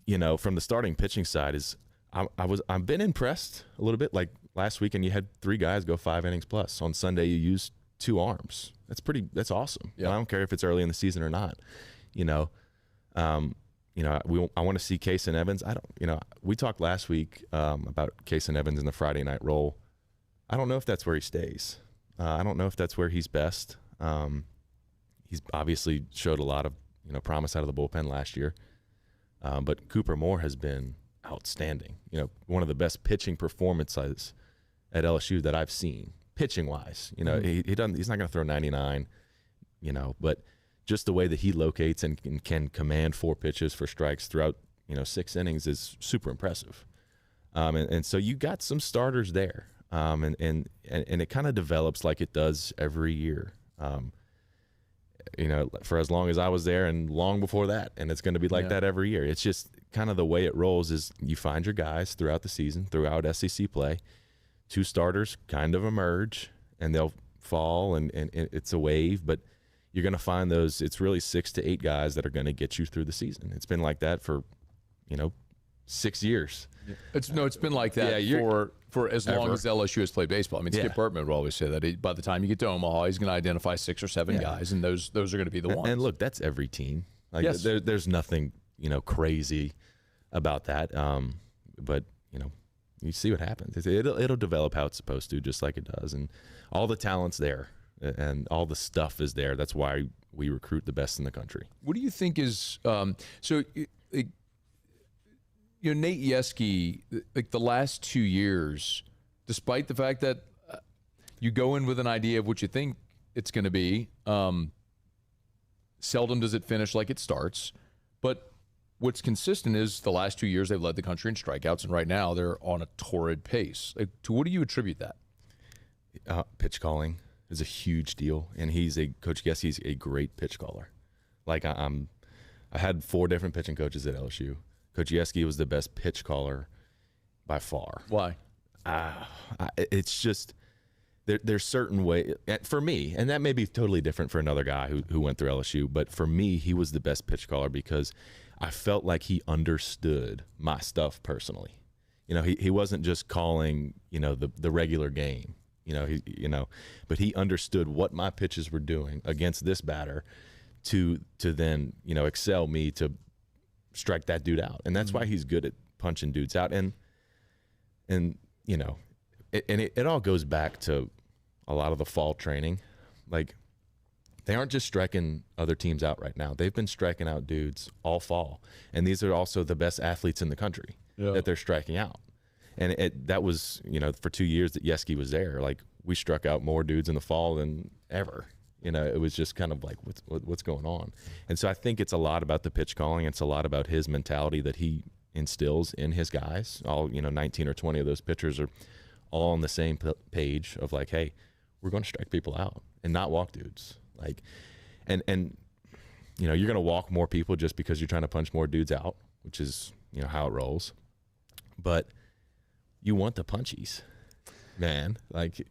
Yeah. From the starting pitching side is, I've been impressed a little bit. Like, last weekend, you had 3 guys go 5 innings plus. On Sunday, you used 2 arms. That's awesome. Yeah. I don't care if it's early in the season or not. I want to see Case and Evans. We talked last week about Case and Evans in the Friday night role. I don't know if that's where he stays. I don't know if that's where he's best. He's obviously showed a lot of promise out of the bullpen last year. But Cooper Moore has been outstanding. One of the best pitching performances at LSU that I've seen, pitching wise. He's not going to throw 99. But just the way that he locates and can command 4 pitches for strikes throughout 6 innings is super impressive. And so you got some starters there. And it kind of develops like it does every year. For as long as I was there and long before that, and it's going to be like that every year. It's just kind of the way it rolls is you find your guys throughout the season, throughout SEC play. 2 starters kind of emerge, and they'll fall, and it's a wave, but you're going to find those. It's really 6 to 8 guys that are going to get you through the season. It's been like that for, 6 years. It's been like that for as long as LSU has played baseball. I mean, Skip Bertman would always say that by the time you get to Omaha, he's going to identify 6 or 7 guys, and those are going to be the ones. And look, that's every team. Like, there's nothing crazy about that. But you see what happens. It'll develop how it's supposed to, just like it does, and all the talent's there, and all the stuff is there. That's why we recruit the best in the country. What do you think is Nate Yeskie, like the last 2 years, despite the fact that you go in with an idea of what you think it's going to be, seldom does it finish like it starts. But what's consistent is the last 2 years they've led the country in strikeouts, and right now they're on a torrid pace. Like, to what do you attribute that? Pitch calling is a huge deal, and Coach Yeskie's a great pitch caller. Like, I had 4 different pitching coaches at LSU. Coach Yeskie was the best pitch caller by far. Why? It's just there's certain way for me, and that may be totally different for another guy who went through LSU. But for me, he was the best pitch caller because I felt like he understood my stuff personally. He wasn't just calling the regular game. But he understood what my pitches were doing against this batter to then excel me to strike that dude out. And that's why he's good at punching dudes out. And it all goes back to a lot of the fall training. Like, they aren't just striking other teams out right now. They've been striking out dudes all fall. And these are also the best athletes in the country that they're striking out. And that was, for 2 years that Yeskie was there, like, we struck out more dudes in the fall than ever. It was just kind of like, what's going on? And so I think it's a lot about the pitch calling. It's a lot about his mentality that he instills in his guys. All, 19 or 20 of those pitchers are all on the same page of like, hey, we're going to strike people out and not walk dudes. Like, and you know, you're going to walk more people just because you're trying to punch more dudes out, which is, you know, how it rolls. But you want the punchies, man. Like,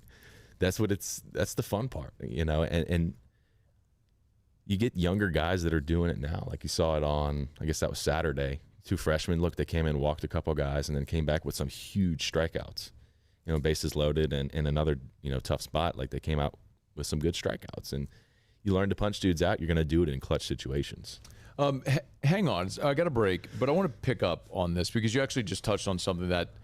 that's the fun part, you know, and you get younger guys that are doing it now. Like you saw it on, I guess that was Saturday. 2 freshmen, they came in, walked a couple guys, and then came back with some huge strikeouts. You know, bases loaded and another, you know, tough spot. Like they came out with some good strikeouts. And you learn to punch dudes out, you're going to do it in clutch situations. Hang on. I got a break, but I want to pick up on this because you actually just touched on something that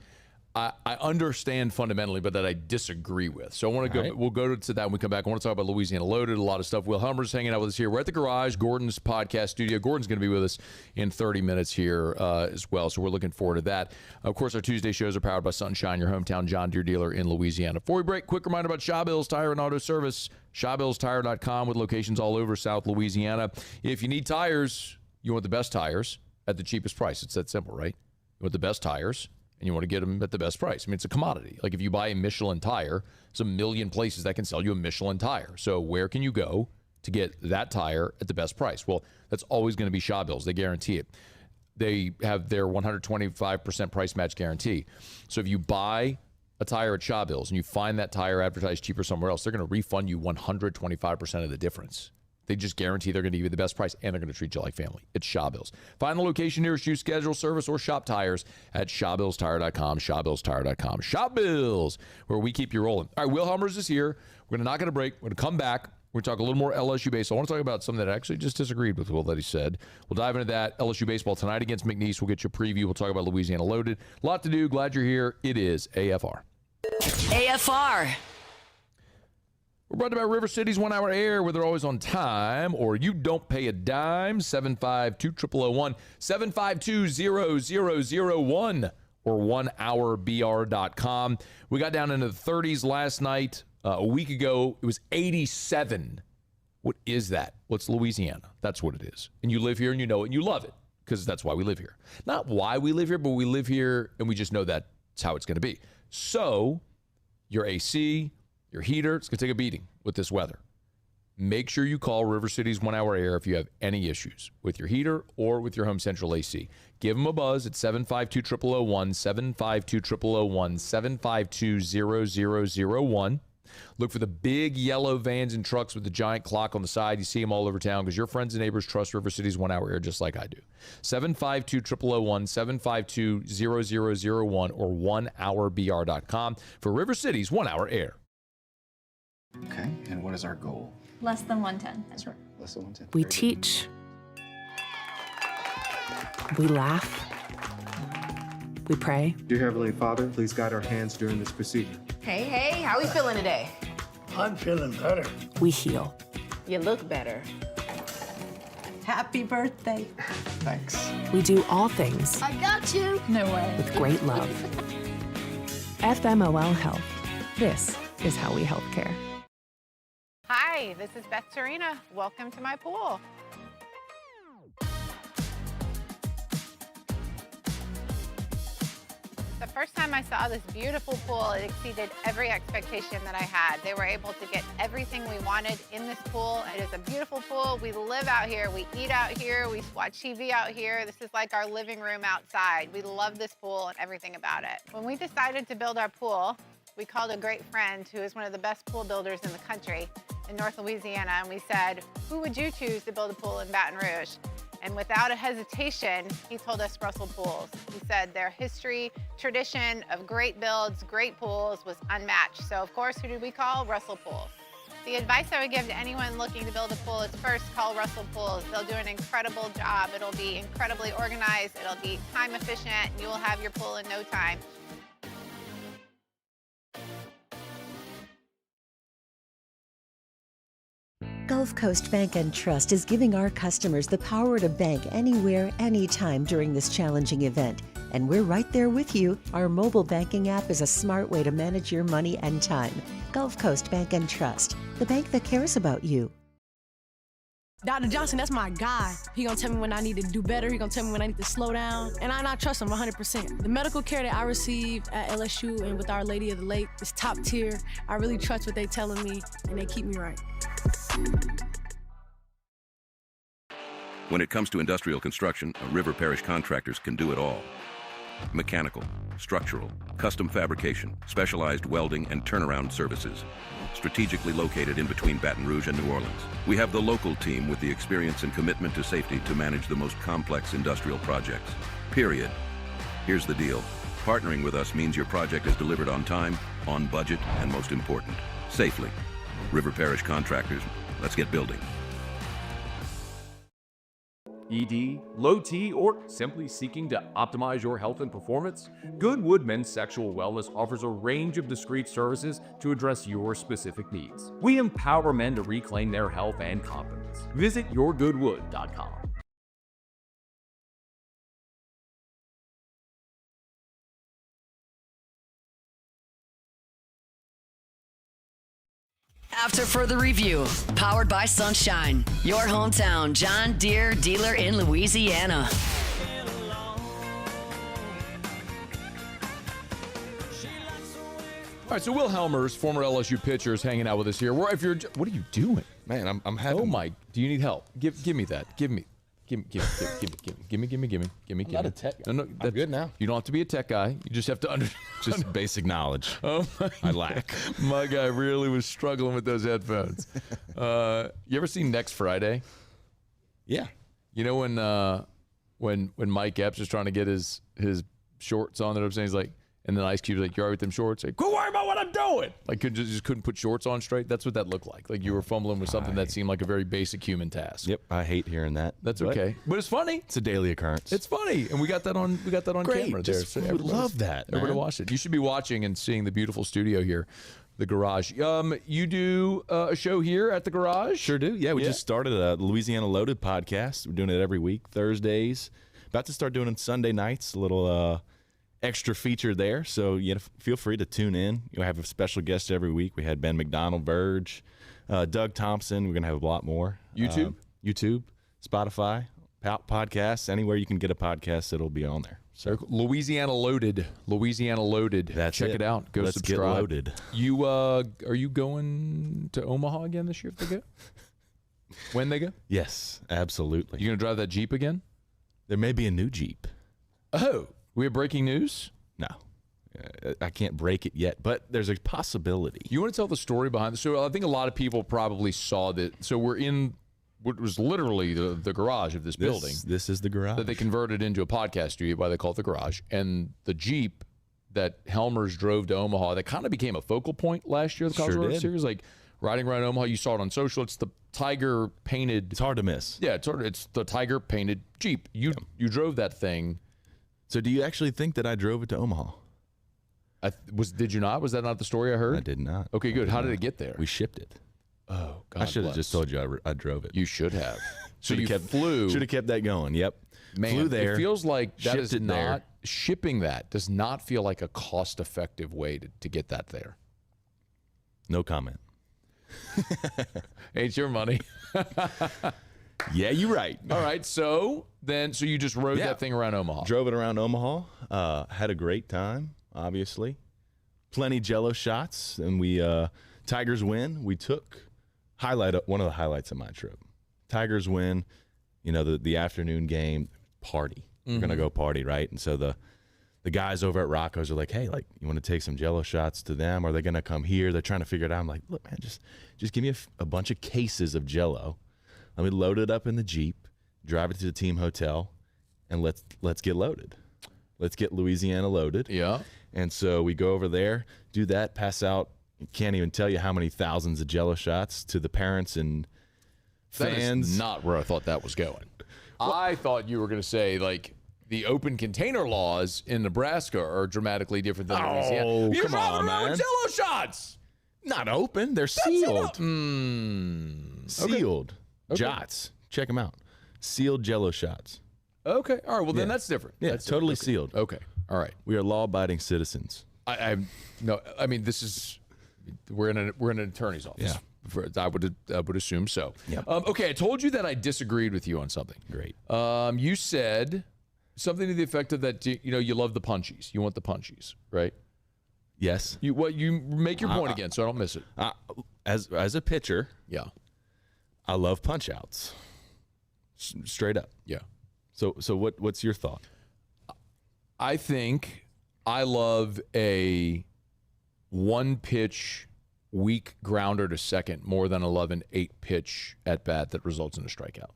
I understand fundamentally, but that I disagree with. So I want to go. Right. We'll go to that when we come back. I want to talk about Louisiana Loaded, a lot of stuff. Will Hellmers hanging out with us here. We're at the garage, Gordon's podcast studio. Gordon's going to be with us in 30 minutes here as well, so we're looking forward to that. Of course, our Tuesday shows are powered by Sunshine, your hometown John Deere dealer in Louisiana. Before we break, quick reminder about Shaw Bill's Tire and Auto Service. ShawBillsTire.com with locations all over South Louisiana. If you need tires, you want the best tires at the cheapest price. It's that simple, right? You want the best tires, and you want to get them at the best price. I mean, it's a commodity. Like if you buy a Michelin tire, there's a million places that can sell you a Michelin tire. So where can you go to get that tire at the best price? Well, that's always going to be Shaw Bills. They guarantee it. They have their 125% price match guarantee. So if you buy a tire at Shaw Bills and you find that tire advertised cheaper somewhere else, they're going to refund you 125% of the difference. They just guarantee they're going to give you the best price, and they're going to treat you like family. It's Shaw Bills. Find the location nearest you, schedule service, or shop tires at ShawBillsTire.com, ShawBillsTire.com. Shaw Bills, where we keep you rolling. All right, Will Hellmers is here. We're going to knock it a break. We're going to come back. We're going to talk a little more LSU baseball. I want to talk about something that I actually just disagreed with Will that he said. We'll dive into that. LSU baseball tonight against McNeese. We'll get you a preview. We'll talk about Louisiana Loaded. A lot to do. Glad you're here. It is AFR. AFR. We're brought to you by River City's 1 Hour Air, where they're always on time, or you don't pay a dime. 752-0001, 752-0001, or 1hourbr.com. We got down into the 30s last night. A week ago, it was 87. What is that? Well, it's Louisiana. That's what it is. And you live here and you know it and you love it because that's why we live here. Not why we live here, but we live here and we just know that's how it's going to be. So your AC, your heater, it's going to take a beating with this weather. Make sure you call River City's 1 Hour Air if you have any issues with your heater or with your home central AC. Give them a buzz at 752-0001, 752-0001, 752-0001. Look for the big yellow vans and trucks with the giant clock on the side. You see them all over town because your friends and neighbors trust River City's 1 Hour Air just like I do. 752-0001, 752-0001, or 1hourbr.com for River City's 1 Hour Air. Okay, and what is our goal? Less than 110. That's right, less than 110. We teach. We laugh. We pray. Dear Heavenly Father, please guide our hands during this procedure. Hey, how we feeling today? I'm feeling better. We heal. You look better. Happy birthday. Thanks. We do all things I got you. No way. with great love. FMOL Health. This is how we healthcare. Hi, this is Beth Serena. Welcome to my pool. The first time I saw this beautiful pool, it exceeded every expectation that I had. They were able to get everything we wanted in this pool. It is a beautiful pool. We live out here, we eat out here, we watch TV out here. This is like our living room outside. We love this pool and everything about it. When we decided to build our pool, we called a great friend who is one of the best pool builders in the country in North Louisiana, and we said, who would you choose to build a pool in Baton Rouge? And without a hesitation, he told us Russell Pools. He said their history, tradition of great builds, great pools was unmatched. So of course, who did we call? Russell Pools. The advice I would give to anyone looking to build a pool is first call Russell Pools. They'll do an incredible job. It'll be incredibly organized. It'll be time efficient. And you will have your pool in no time. Gulf Coast Bank and Trust is giving our customers the power to bank anywhere, anytime during this challenging event. And we're right there with you. Our mobile banking app is a smart way to manage your money and time. Gulf Coast Bank and Trust, the bank that cares about you. Dr. Johnson, that's my guy. He gonna tell me when I need to do better. He gonna tell me when I need to slow down. And I trust him 100%. The medical care that I receive at LSU and with Our Lady of the Lake is top tier. I really trust what they telling me, and they keep me right. When it comes to industrial construction, River Parish Contractors can do it all. Mechanical, structural, custom fabrication, specialized welding, and turnaround services. Strategically located in between Baton Rouge and New Orleans, we have the local team with the experience and commitment to safety to manage the most complex industrial projects. Period. Here's the deal. Partnering with us means your project is delivered on time, on budget, and most important, safely. River Parish Contractors, let's get building. ED, low T, or simply seeking to optimize your health and performance? Goodwood Men's Sexual Wellness offers a range of discreet services to address your specific needs. We empower men to reclaim their health and confidence. Visit yourgoodwood.com. After further review, powered by Sunshine, your hometown John Deere dealer in Louisiana. All right, so Will Hellmers, former LSU pitcher, is hanging out with us here. What are you doing, man? I'm having. Oh my! Do you need help? Give me that. Give me. I'm not a tech guy. No, I'm good now. You don't have to be a tech guy. You just have to just basic knowledge. Oh I lack. My guy really was struggling with those headphones. You ever seen Next Friday? Yeah. You know when Mike Epps is trying to get his shorts on, that I'm saying, he's like, and then Ice Cube's like, "You all right with them shorts?" Like, "Quit worrying about what I'm doing." Like, just couldn't put shorts on straight. That's what that looked like. Like you were fumbling with something that seemed like a very basic human task. Yep, I hate hearing that. That's okay, but it's funny. It's a daily occurrence. It's funny, and we got that on Great. camera. Just there. So would love that. Everybody Man. watch it. You should be watching and seeing the beautiful studio here, the garage. You do a show here at the garage? Sure do. Yeah, we just started a Louisiana Loaded podcast. We're doing it every week, Thursdays. About to start doing it Sunday nights. A little extra feature there, so feel free to tune in. You'll have a special guest every week. We had Ben McDonald, Verge, Doug Thompson. We're gonna have a lot more. YouTube, Spotify, podcasts, anywhere you can get a podcast, it'll be on there. So Louisiana Loaded. That's Check it out. Go Let's subscribe. get loaded. You are you going to Omaha again this year if they go? When they go? Yes, absolutely. You gonna drive that Jeep again? There may be a new Jeep. Oh, we have breaking news? No. I can't break it yet, but there's a possibility. You want to tell the story behind this? So I think a lot of people probably saw that. So we're in what was literally the garage of this building. This is the garage. That they converted into a podcast studio, why they call it the garage. And the Jeep that Hellmers drove to Omaha, that kind of became a focal point last year of the College World Series. Like riding around Omaha, you saw it on social. It's the tiger painted. It's hard to miss. Yeah, it's the tiger painted Jeep. You drove that thing. So do you actually think that I drove it to Omaha? Did you not? Was that not the story I heard? I did not. Okay, good. How did it get there? We shipped it. Oh, God I should have bless. just told you I drove it. You should have. So you flew. Should have kept that going. Yep. Man, flew there. It feels like that is shipped it not there. shipping. That does not feel like a cost-effective way to get that there. No comment. Ain't your money. Yeah, you're right. All right, so you just rode that thing around Omaha. Drove it around Omaha. Had a great time, obviously. Plenty Jello shots, and we Tigers win. We took one of the highlights of my trip. Tigers win. You know, the afternoon game party. We're gonna go party, right? And so the guys over at Rocco's are like, "Hey, like, you want to take some Jello shots to them? Are they gonna come here?" They're trying to figure it out. I'm like, "Look, man, just give me a bunch of cases of Jello. Let me load it up in the Jeep, drive it to the team hotel, and let's get loaded. Let's get Louisiana loaded." Yeah. And so we go over there, do that, pass out. Can't even tell you how many thousands of Jello shots to the parents and fans. That is not where I thought that was going. I thought you were going to say, like, the open container laws in Nebraska are dramatically different than Louisiana. You're come on, driving around man. with Jello shots. Not open. They're sealed. Sealed. Okay. Jots. Check them out. Sealed Jello shots. Okay. All right. Well, then that's different. Yeah, That's totally different. sealed. Okay. All right. We are law-abiding citizens. No. I mean, this is we're in an attorney's office. Yeah. I would assume so. Yep. Okay, I told you that I disagreed with you on something. Great. You said something to the effect of that. You love the punchies. You want the punchies, right? Yes. You make your point again, so I don't miss it. As a pitcher, yeah, I love punch outs. Straight up. Yeah. So what's your thought? I think I love a one pitch weak grounder to second more than 8 pitch at bat that results in a strikeout.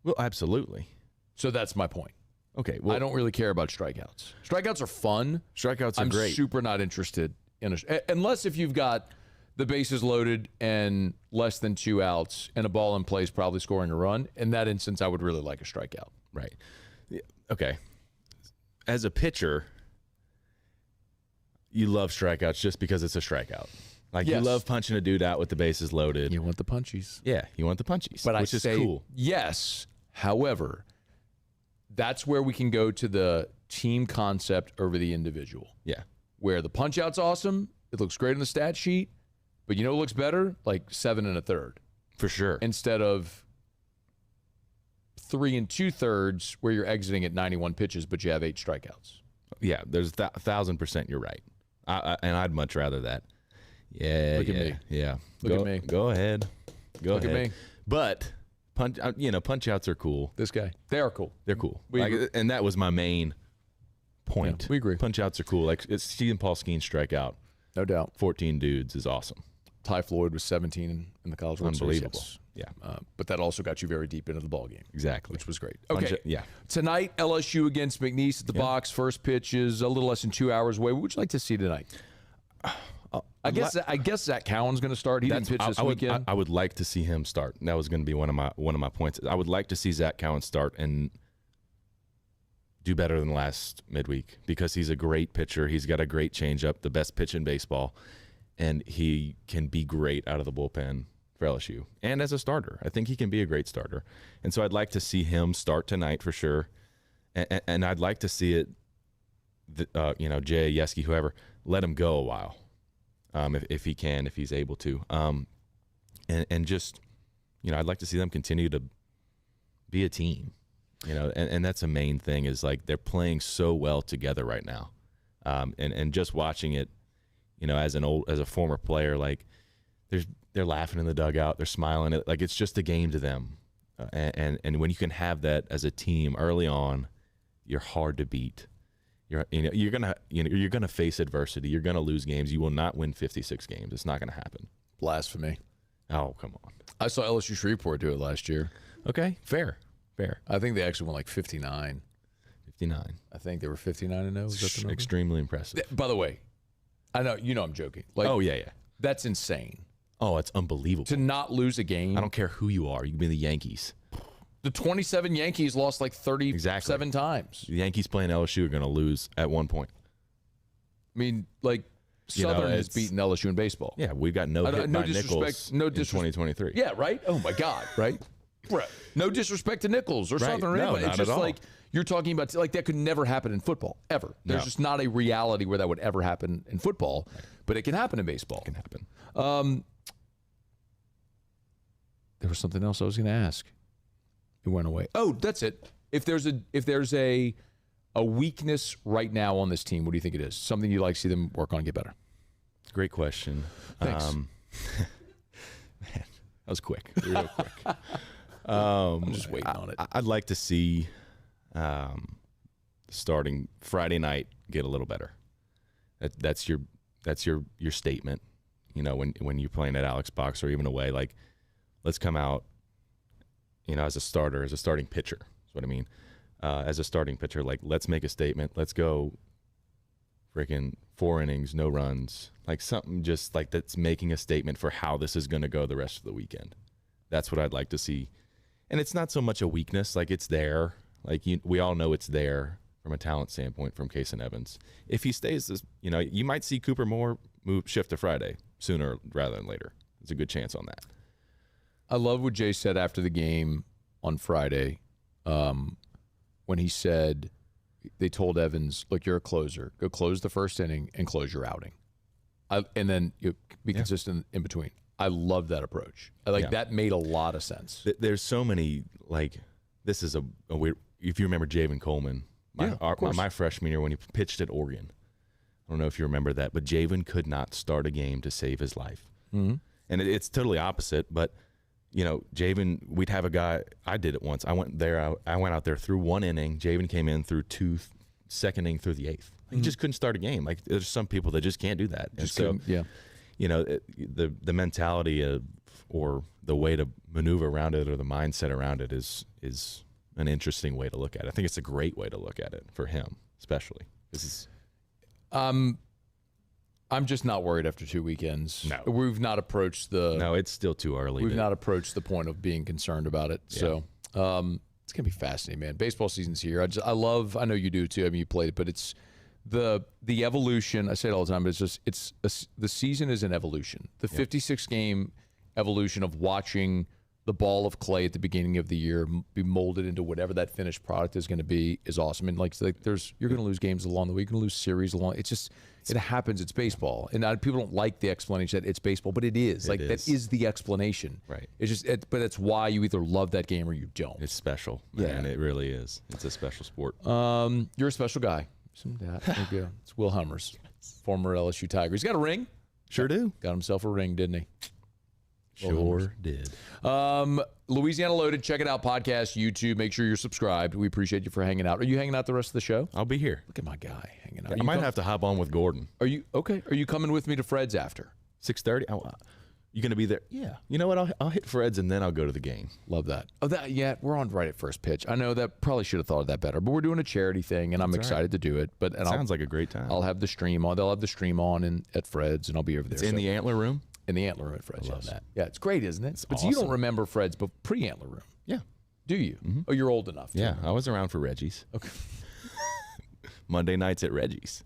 Well, absolutely. So that's my point. Okay. Well, I don't really care about strikeouts. Strikeouts are fun. Strikeouts are great. I'm super not interested in unless if you've got the bases loaded and less than 2 outs and a ball in place, probably scoring a run. In that instance, I would really like a strikeout. Right. Okay. As a pitcher, you love strikeouts just because it's a strikeout. Like, yes. You love punching a dude out with the bases loaded. You want the punchies. Yeah, you want the punchies, but which is cool. Yes. However, that's where we can go to the team concept over the individual. Yeah. Where the punch out's awesome. It looks great on the stat sheet. But you know what looks better? Like 7 1/3. For sure. Instead of 3 2/3 where you're exiting at 91 pitches, but you have 8 strikeouts. Yeah, there's 1,000% you're right. And I'd much rather that. Yeah. Look at me. Yeah. Look at me. Go ahead. Look at me. But punch outs are cool. This guy. They are cool. They're cool. We agree. And that was my main point. Yeah, we agree. Punch outs are cool. Like seeing Paul Skeens strike out. No doubt. 14 dudes is awesome. Ty Floyd was 17 in the College World Series. Unbelievable. Yes. Yeah. But that also got you very deep into the ball game. Exactly. Which was great. Okay. Yeah. Tonight, LSU against McNeese at the box. First pitch is a little less than 2 hours away. What would you like to see tonight? I guess Zach Cowan's going to start. He didn't pitch this weekend. I would like to see him start. That was going to be one of my points. I would like to see Zach Cowan start and do better than last midweek because he's a great pitcher. He's got a great changeup, the best pitch in baseball, and he can be great out of the bullpen for LSU. And as a starter, I think he can be a great starter. And so I'd like to see him start tonight for sure. And I'd like to see it, Jay, Yeski, whoever, let him go a while. If he can, if he's able to. And just, I'd like to see them continue to be a team, and that's a main thing is like they're playing so well together right now. And just watching it, as a former player, like they're laughing in the dugout, they're smiling, like it's just a game to them. And when you can have that as a team early on, you're hard to beat. You're gonna face adversity. You're gonna lose games. You will not win 56 games. It's not gonna happen. Blasphemy. Oh, come on. I saw LSU Shreveport do it last year. Okay, fair. I think they actually won like 59. 59. I think they were 59-0. Is that the number? Extremely impressive. By the way, I know I'm joking. Like, oh yeah. That's insane. Oh, it's unbelievable to not lose a game. I don't care who you are. You can be the Yankees. The 27 Yankees lost like 37 times. The Yankees playing LSU are going to lose at one point. I mean, like, Southern has beaten LSU in baseball. Yeah, we've got no hit by Nichols in 2023. Yeah, right? Oh, my God, right? No disrespect to Nichols or Southern or anybody. It's just like you're talking about, like, that could never happen in football, ever. There's just not a reality where that would ever happen in football, but it can happen in baseball. It can happen. There was something else I was going to ask. It went away. Oh, that's it. If there's a weakness right now on this team, what do you think it is? Something you'd like to see them work on and get better? Great question. Thanks. Man, that was quick. Real quick. I'm just waiting on it. I'd like to see starting Friday night get a little better. That's your statement. When you're playing at Alex Box or even away, like let's come out. As a starter, as a starting pitcher, is what I mean. As a starting pitcher, like, let's make a statement. Let's go freaking 4 innings, no runs. Like, something just like that's making a statement for how this is going to go the rest of the weekend. That's what I'd like to see. And it's not so much a weakness. Like, it's there. Like, we all know it's there from a talent standpoint from Case and Evans. If he stays, you might see Cooper Moore shift to Friday sooner rather than later. There's a good chance on that. I love what Jay said after the game on Friday when he said they told Evans, look, you're a closer. Go close the first inning and close your outing. And then be consistent in between. I love that approach. That made a lot of sense. There's so many, this is a weird, if you remember Javen Coleman, my freshman year when he pitched at Oregon. I don't know if you remember that, but Javen could not start a game to save his life. Mm-hmm. And it's totally opposite, but Javen, we'd have a guy, I did it once. I went out there through 1 inning. Javen came in through second inning through the 8th. He just couldn't start a game. There's some people that just can't do that. And so, the mentality or the way to maneuver around it or the mindset around it is an interesting way to look at it. I think it's a great way to look at it for him, especially. I'm just not worried after 2 weekends. No. We've not approached No, it's still too early. We've not approached the point of being concerned about it. Yeah. So it's going to be fascinating, man. Baseball season's here. I know you do too. I mean, you played it, but it's the evolution. I say it all the time, but the season is an evolution. The 56-game evolution of watching the ball of clay at the beginning of the year be molded into whatever that finished product is going to be is awesome. And you're going to lose games along the way. You're going to lose series along. It happens. It's baseball, and people don't like the explanation that it's baseball, but it is. That is the explanation. Right. It's just, but it's why you either love that game or you don't. It's special. Yeah, man, it really is. It's a special sport. You're a special guy. There you go. It's Will Hellmers, former LSU Tiger. He's got a ring. Sure do. Got himself a ring, didn't he? Sure did. Louisiana Loaded. Check it out. Podcast, YouTube. Make sure you're subscribed. We appreciate you for hanging out. Are you hanging out the rest of the show? I'll be here. Look at my guy hanging out. I might have to hop on with Gordon. Are you okay? Are you coming with me to Fred's after 6:30? You gonna be there? Yeah. You know what? I'll hit Fred's and then I'll go to the game. Love that. We're on right at first pitch. I know that probably should have thought of that better, but we're doing a charity thing, and I'm excited to do it. Sounds like a great time. I'll have the stream on. They'll have the stream on at Fred's, and I'll be over there. It's in the Antler Room. In the Antler Room at Fred's. I love that. Yeah, it's great, isn't it? It's but awesome. you don't remember Fred's, but pre-Antler Room. Yeah. Do you? Mm-hmm. Oh, you're old enough. Yeah, I was around for Reggie's. Okay. Monday nights at Reggie's.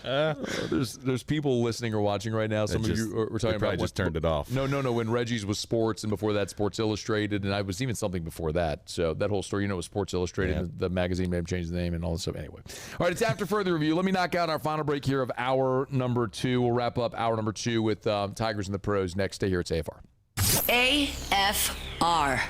There's people listening or watching right now. Some of you are talking about just turned it off. No. When Reggie's was sports, and before that, Sports Illustrated, and I was even something before that. So that whole story, was Sports Illustrated. Yeah. The magazine may have changed the name and all this stuff. Anyway, all right. It's after further review. Let me knock out our final break here of hour number 2. We'll wrap up hour number 2 with Tigers and the Pros next. Stay here at AFR. AFR.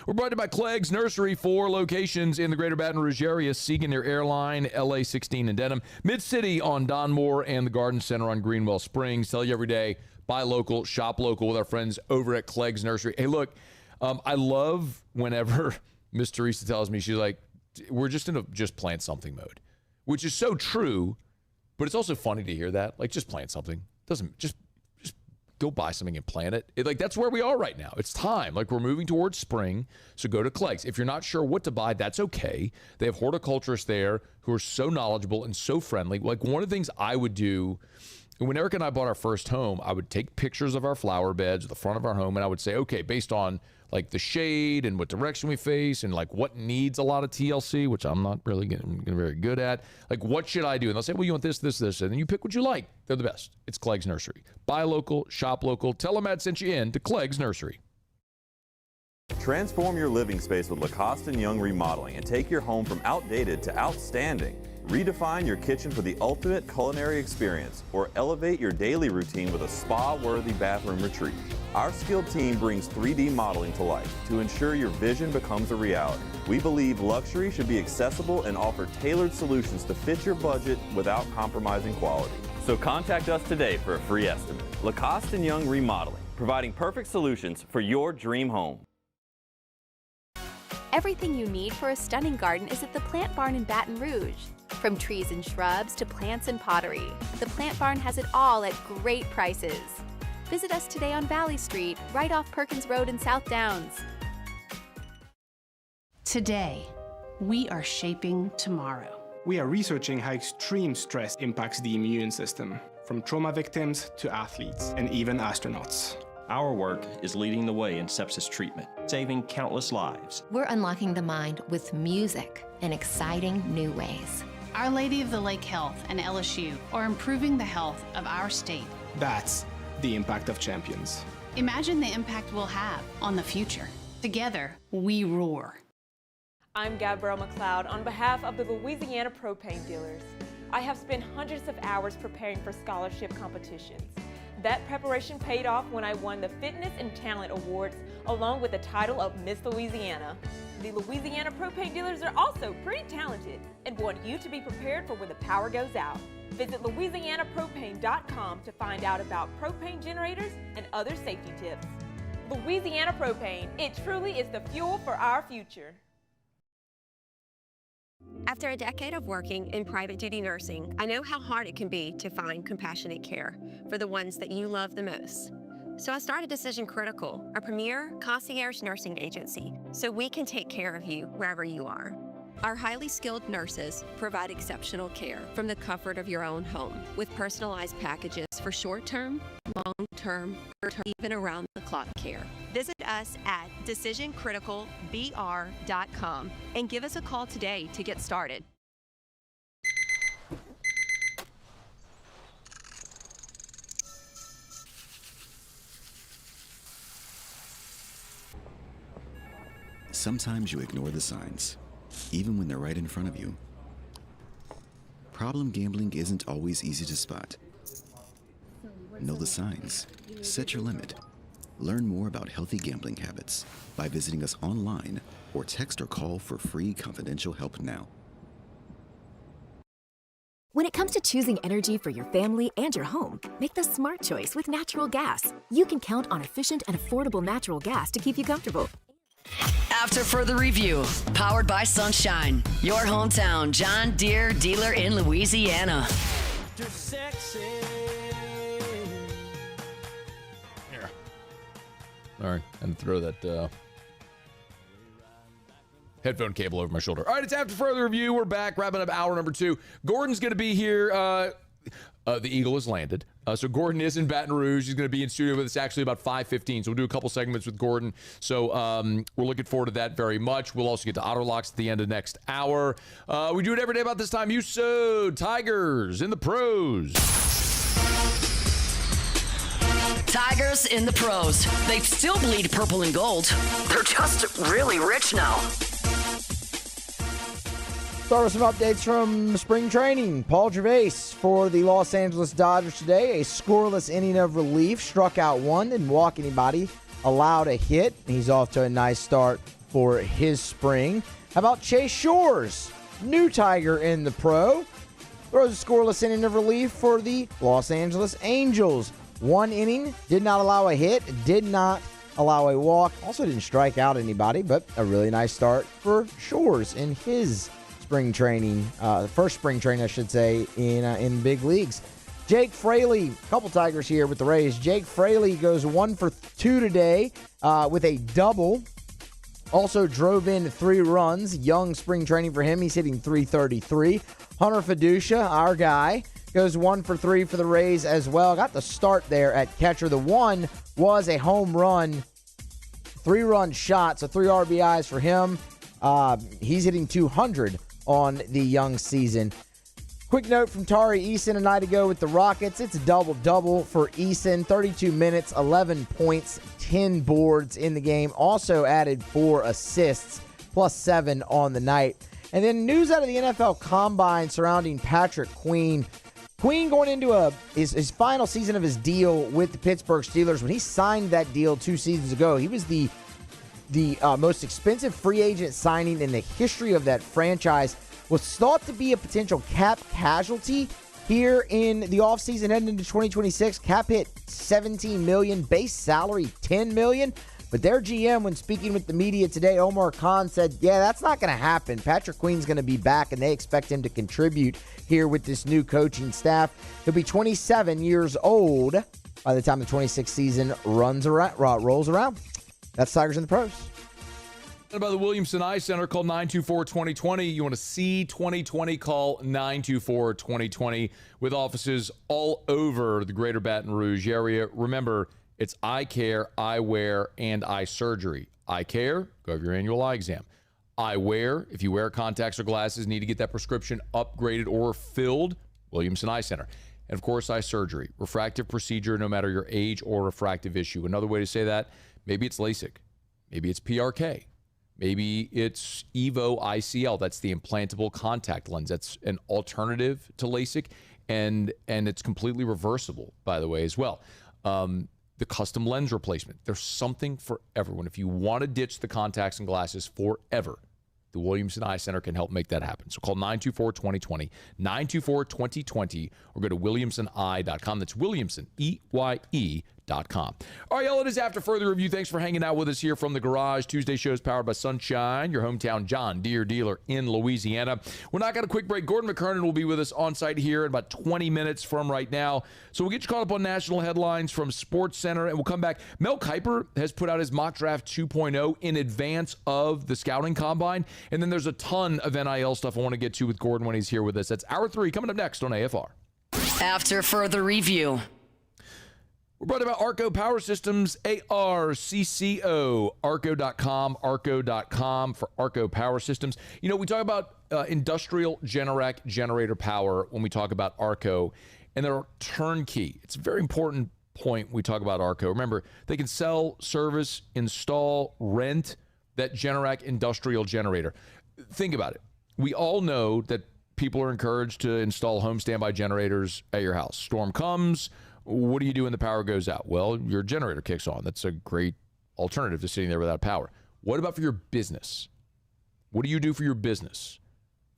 We're brought to you by Clegg's Nursery, 4 locations in the greater Baton Rouge area: Siegen near Airline, LA 16 in Denham, Mid-City on Don Moore, and the Garden Center on Greenwell Springs. Tell you every day, buy local, shop local with our friends over at Clegg's Nursery. Hey, look, I love whenever Miss Teresa tells me, she's like, we're just in a just plant something mode, which is so true, but it's also funny to hear that. Just plant something. Doesn't just go buy something and plant it. That's where we are right now. It's time. We're moving towards spring, so go to Clegg's. If you're not sure what to buy, that's okay. They have horticulturists there who are so knowledgeable and so friendly. One of the things I would do, when Eric and I bought our first home, I would take pictures of our flower beds, the front of our home, and I would say, okay, based on the shade and what direction we face and what needs a lot of TLC, which I'm not really getting very good at. What should I do? And they'll say, well, you want this, this, this, and then you pick what you like. They're the best. It's Clegg's Nursery. Buy local, shop local. Tell them Matt sent you in to Clegg's Nursery. Transform your living space with Lacoste & Young Remodeling and take your home from outdated to outstanding. Redefine your kitchen for the ultimate culinary experience, or elevate your daily routine with a spa-worthy bathroom retreat. Our skilled team brings 3D modeling to life to ensure your vision becomes a reality. We believe luxury should be accessible and offer tailored solutions to fit your budget without compromising quality. So contact us today for a free estimate. Lacoste & Young Remodeling, providing perfect solutions for your dream home. Everything you need for a stunning garden is at the Plant Barn in Baton Rouge. From trees and shrubs to plants and pottery, the Plant Barn has it all at great prices. Visit us today on Valley Street, right off Perkins Road in South Downs. Today, we are shaping tomorrow. We are researching how extreme stress impacts the immune system, from trauma victims to athletes and even astronauts. Our work is leading the way in sepsis treatment, saving countless lives. We're unlocking the mind with music in exciting new ways. Our Lady of the Lake Health and LSU are improving the health of our state. That's the impact of champions. Imagine the impact we'll have on the future. Together, we roar. I'm Gabrielle McLeod on behalf of the Louisiana Propane Dealers. I have spent hundreds of hours preparing for scholarship competitions. That preparation paid off when I won the Fitness and Talent Awards along with the title of Miss Louisiana. The Louisiana propane dealers are also pretty talented and want you to be prepared for when the power goes out. Visit LouisianaPropane.com to find out about propane generators and other safety tips. Louisiana Propane, it truly is the fuel for our future. After a decade of working in private duty nursing, I know how hard it can be to find compassionate care for the ones that you love the most. So I started Decision Critical, a premier concierge nursing agency, so we can take care of you wherever you are. Our highly skilled nurses provide exceptional care from the comfort of your own home with personalized packages for short-term, long-term, or even around-the-clock care. Visit us at decisioncriticalbr.com and give us a call today to get started. Sometimes you ignore the signs, even when they're right in front of you. Problem gambling isn't always easy to spot. Know the signs. Set your limit. Learn more about healthy gambling habits by visiting us online or text or call for free confidential help now. When it comes to choosing energy for your family and your home, make the smart choice with natural gas. You can count on efficient and affordable natural gas to keep you comfortable. After further review, powered by Sunshine, your hometown John Deere dealer in Louisiana. Sorry, and throw that headphone cable over my shoulder. All right, it's After Further Review. We're back, wrapping up hour number 2. Gordon's going to be here. The Eagle has landed. So Gordon is in Baton Rouge. He's going to be in studio with us actually about 5:15. So we'll do a couple segments with Gordon. So we're looking forward to that very much. We'll also get to Auto Locks at the end of next hour. We do it every day about this time. Tigers in the pros. Tigers in the pros. They still bleed purple and gold. They're just really rich now. Start with some updates from spring training. Paul Gervais for the Los Angeles Dodgers today. A scoreless inning of relief. Struck out one, didn't walk anybody. Allowed a hit. He's off to a nice start for his spring. How about Chase Shores? New Tiger in the pro. Throws a scoreless inning of relief for the Los Angeles Angels. One inning, did not allow a hit, did not allow a walk. Also didn't strike out anybody, but a really nice start for Shores in his spring training, first spring training, I should say, in big leagues. Jake Fraley, a couple Tigers here with the Rays. Jake Fraley goes 1 for 2 today with a double. Also drove in 3 runs. Young spring training for him. He's hitting .333. Hunter Fiducia, our guy, goes 1 for 3 for the Rays as well. Got the start there at catcher. The one was a home run, 3-run shot, so 3 RBIs for him. He's hitting .200 on the young season. Quick note from Tari Eason a night ago with the Rockets. It's a double-double for Eason. 32 minutes, 11 points, 10 boards in the game. Also added 4 assists, plus 7 on the night. And then news out of the NFL Combine surrounding Patrick Queen. Queen going into his final season of his deal with the Pittsburgh Steelers. When he signed that deal 2 seasons ago, he was the most expensive free agent signing in the history of that franchise. Was thought to be a potential cap casualty here in the offseason heading into 2026. Cap hit $17 million, base salary $10 million. But their GM, when speaking with the media today, Omar Khan, said, yeah, that's not going to happen. Patrick Queen's going to be back, and they expect him to contribute here with this new coaching staff. He'll be 27 years old by the time the 26th season rolls around. That's Tigers in the pros. By the Williamson Eye Center, call 924-2020. You want to see 2020, call 924-2020 with offices all over the greater Baton Rouge area. Remember, it's eye care, eyewear, and eye surgery. Eye care, go have your annual eye exam. Eyewear, if you wear contacts or glasses, need to get that prescription upgraded or filled, Williamson Eye Center. And, of course, eye surgery, refractive procedure, no matter your age or refractive issue. Another way to say that, maybe it's LASIK. Maybe it's PRK. Maybe it's EVO ICL. That's the implantable contact lens. That's an alternative to LASIK, and it's completely reversible, by the way, as well. the custom lens replacement. There's something for everyone. If you want to ditch the contacts and glasses forever, the Williamson Eye Center can help make that happen. So call 924-2020, 924-2020, or go to williamsoneye.com. That's Williamson, EYE.com. All right, y'all, it is After Further Review. Thanks for hanging out with us here from the garage. Tuesday show is powered by Sunshine, your hometown John Deere dealer in Louisiana. We're not got a quick break. Gordon McKernan will be with us on site here in about 20 minutes from right now. So we'll get you caught up on national headlines from Sports Center, and we'll come back. Mel Kiper has put out his mock draft 2.0 in advance of the scouting combine. And then there's a ton of NIL stuff I want to get to with Gordon when he's here with us. That's Hour 3 coming up next on AFR. After Further Review. We're brought about Arco Power Systems, ARCCO, arco.com for Arco Power Systems. You know, we talk about industrial Generac generator power when we talk about Arco, and they're turnkey. It's a very important point when we talk about Arco. Remember, they can sell, service, install, rent that Generac industrial generator. Think about it. We all know that people are encouraged to install home standby generators at your house. Storm comes. What do you do when the power goes out? Well, your generator kicks on. That's a great alternative to sitting there without power. What about for your business? What do you do for your business?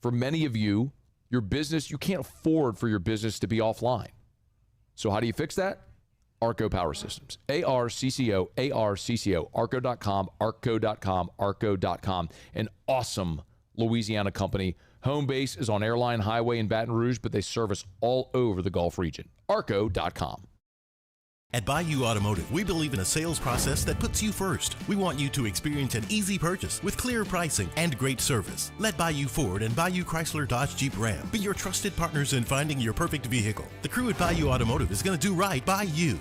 For many of you, your business, you can't afford for your business to be offline. So how do you fix that? Arco Power Systems. ARCCO, arco.com, arco.com. An awesome Louisiana company. Home base is on Airline Highway in Baton Rouge, but they service all over the Gulf region. Arco.com. At Bayou Automotive, we believe in a sales process that puts you first. We want you to experience an easy purchase with clear pricing and great service. Let Bayou Ford and Bayou Chrysler Dodge Jeep Ram be your trusted partners in finding your perfect vehicle. The crew at Bayou Automotive is going to do right by you.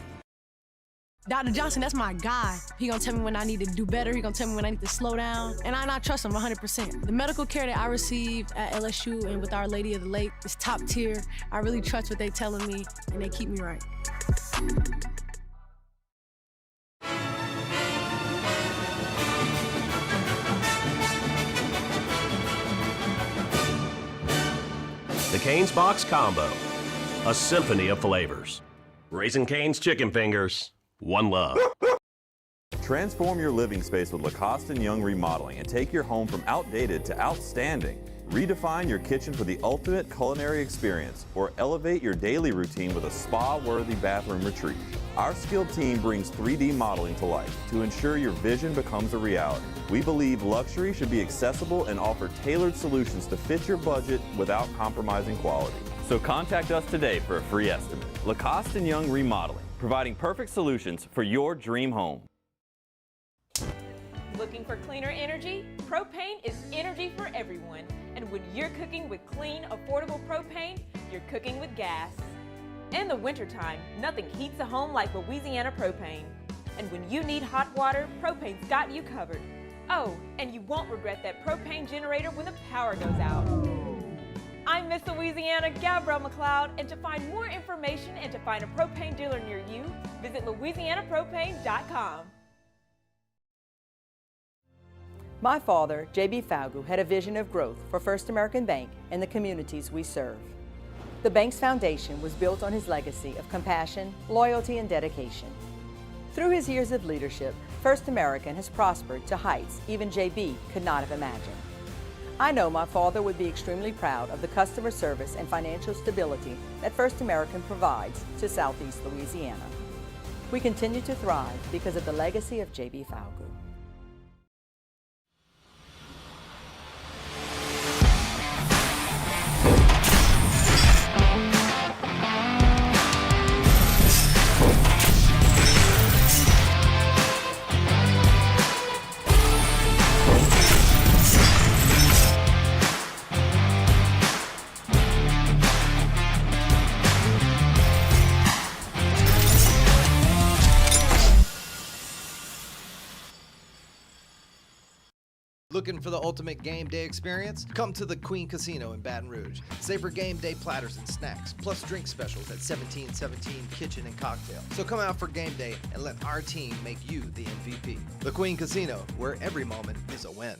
Dr. Johnson, that's my guy. He gonna tell me when I need to do better. He gonna tell me when I need to slow down. And I trust him 100%. The medical care that I receive at LSU and with Our Lady of the Lake is top tier. I really trust what they telling me, and they keep me right. The Cane's Box Combo, a symphony of flavors. Raising Cane's Chicken Fingers, one love. Transform your living space with Lacoste & Young Remodeling and take your home from outdated to outstanding. Redefine your kitchen for the ultimate culinary experience or elevate your daily routine with a spa-worthy bathroom retreat. Our skilled team brings 3D modeling to life to ensure your vision becomes a reality. We believe luxury should be accessible and offer tailored solutions to fit your budget without compromising quality. So contact us today for a free estimate. Lacoste & Young Remodeling, providing perfect solutions for your dream home. Looking for cleaner energy? Propane is energy for everyone. And when you're cooking with clean, affordable propane, you're cooking with gas. In the wintertime, nothing heats a home like Louisiana propane. And when you need hot water, propane's got you covered. Oh, and you won't regret that propane generator when the power goes out. I'm Miss Louisiana, Gabrielle McLeod, and to find more information and to find a propane dealer near you, visit louisianapropane.com. My father, J.B. Falgu, had a vision of growth for First American Bank and the communities we serve. The bank's foundation was built on his legacy of compassion, loyalty, and dedication. Through his years of leadership, First American has prospered to heights even J.B. could not have imagined. I know my father would be extremely proud of the customer service and financial stability that First American provides to Southeast Louisiana. We continue to thrive because of the legacy of J.B. Falgu. Looking for the ultimate game day experience? Come to the Queen Casino in Baton Rouge. Savor game day platters and snacks, plus drink specials at 1717 Kitchen and Cocktail. So come out for game day and let our team make you the MVP. The Queen Casino, where every moment is a win.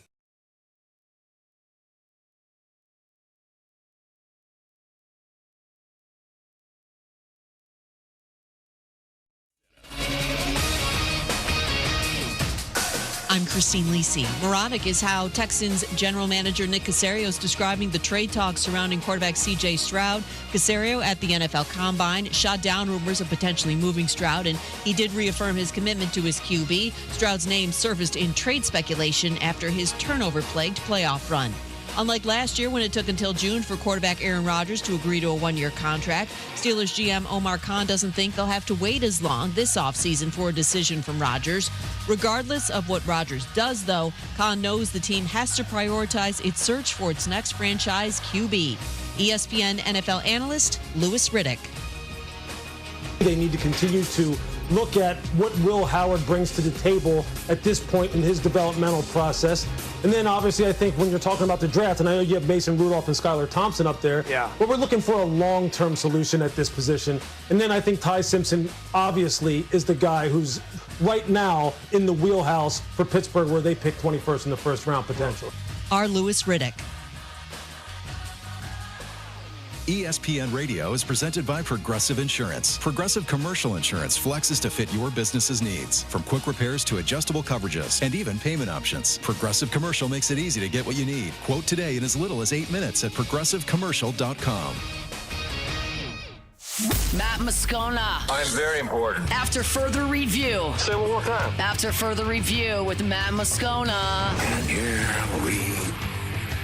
I'm Christine Lisi. Moronic is how Texans general manager Nick Caserio is describing the trade talks surrounding quarterback C.J. Stroud. Caserio at the NFL Combine shot down rumors of potentially moving Stroud, and he did reaffirm his commitment to his QB. Stroud's name surfaced in trade speculation after his turnover-plagued playoff run. Unlike last year when it took until June for quarterback Aaron Rodgers to agree to a one-year contract, Steelers GM Omar Khan doesn't think they'll have to wait as long this offseason for a decision from Rodgers. Regardless of what Rodgers does, though, Khan knows the team has to prioritize its search for its next franchise QB. ESPN NFL analyst Louis Riddick. They need to continue to look at what Will Howard brings to the table at this point in his developmental process. And then obviously I think when you're talking about the draft, and I know you have Mason Rudolph and Skylar Thompson up there, but we're looking for a long-term solution at this position. And then I think Ty Simpson obviously is the guy who's right now in the wheelhouse for Pittsburgh, where they picked 21st in the first round potential. Our Louis Riddick. ESPN Radio is presented by Progressive Insurance. Progressive Commercial Insurance flexes to fit your business's needs. From quick repairs to adjustable coverages and even payment options, Progressive Commercial makes it easy to get what you need. Quote today in as little as 8 minutes at progressivecommercial.com. Matt Moscona. I'm very important. After further review. Say one more time. After further review with Matt Moscona. And here we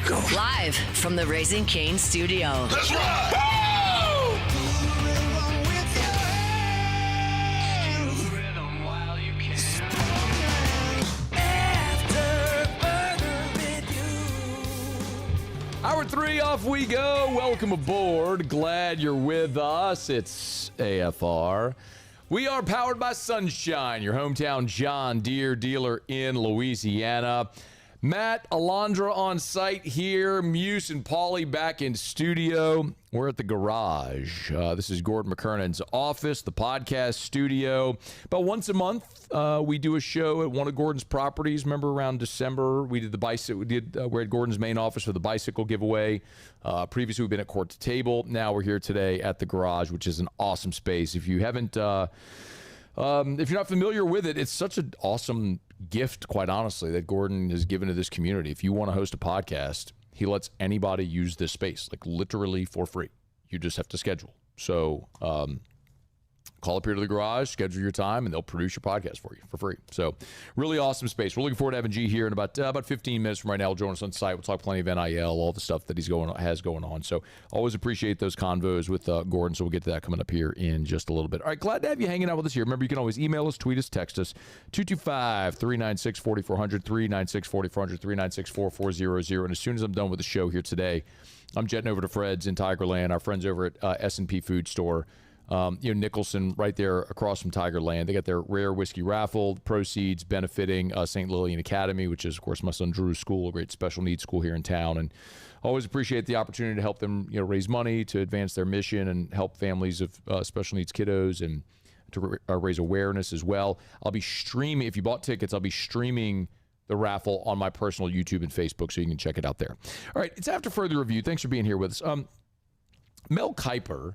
go. Live from the Raising Cane's studio. That's right. Hour 3 off we go. Welcome aboard. Glad you're with us. It's AFR. We are powered by Sunshine, your hometown John Deere dealer in Louisiana. Matt, Alondra on site here. Muse and Paulie back in studio. We're at the garage. This is Gordon McKernan's office, the podcast studio. About once a month, we do a show at one of Gordon's properties. Remember around December, we did the bicycle. We're at Gordon's main office for the bicycle giveaway. Previously, we've been at Court to Table. Now we're here today at the garage, which is an awesome space. If you haven't, if you're not familiar with it, it's such an awesome gift, quite honestly, that Gordon has given to this community. If you want to host a podcast, he lets anybody use this space, like literally for free. You just have to schedule. So call up here to the garage, schedule your time, and they'll produce your podcast for you for free. So really awesome space. We're looking forward to having G here in about 15 minutes from right now. He'll join us on site. We'll talk plenty of NIL, all the stuff that has going on. So always appreciate those convos with Gordon. So we'll get to that coming up here in just a little bit. All right, glad to have you hanging out with us here. Remember, you can always email us, tweet us, text us, 225-396-4400, 396-4400, 396-4400. And as soon as I'm done with the show here today, I'm jetting over to Fred's in Tigerland, our friends over at S&P Food Store. Nicholson right there across from Tigerland. They got their rare whiskey raffle, proceeds benefiting St. Lillian Academy, which is, of course, my son Drew's school, a great special needs school here in town. And always appreciate the opportunity to help them, raise money to advance their mission and help families of special needs kiddos and to raise awareness as well. I'll be streaming, if you bought tickets, I'll be streaming the raffle on my personal YouTube and Facebook, so you can check it out there. All right, it's After Further Review. Thanks for being here with us. Mel Kiper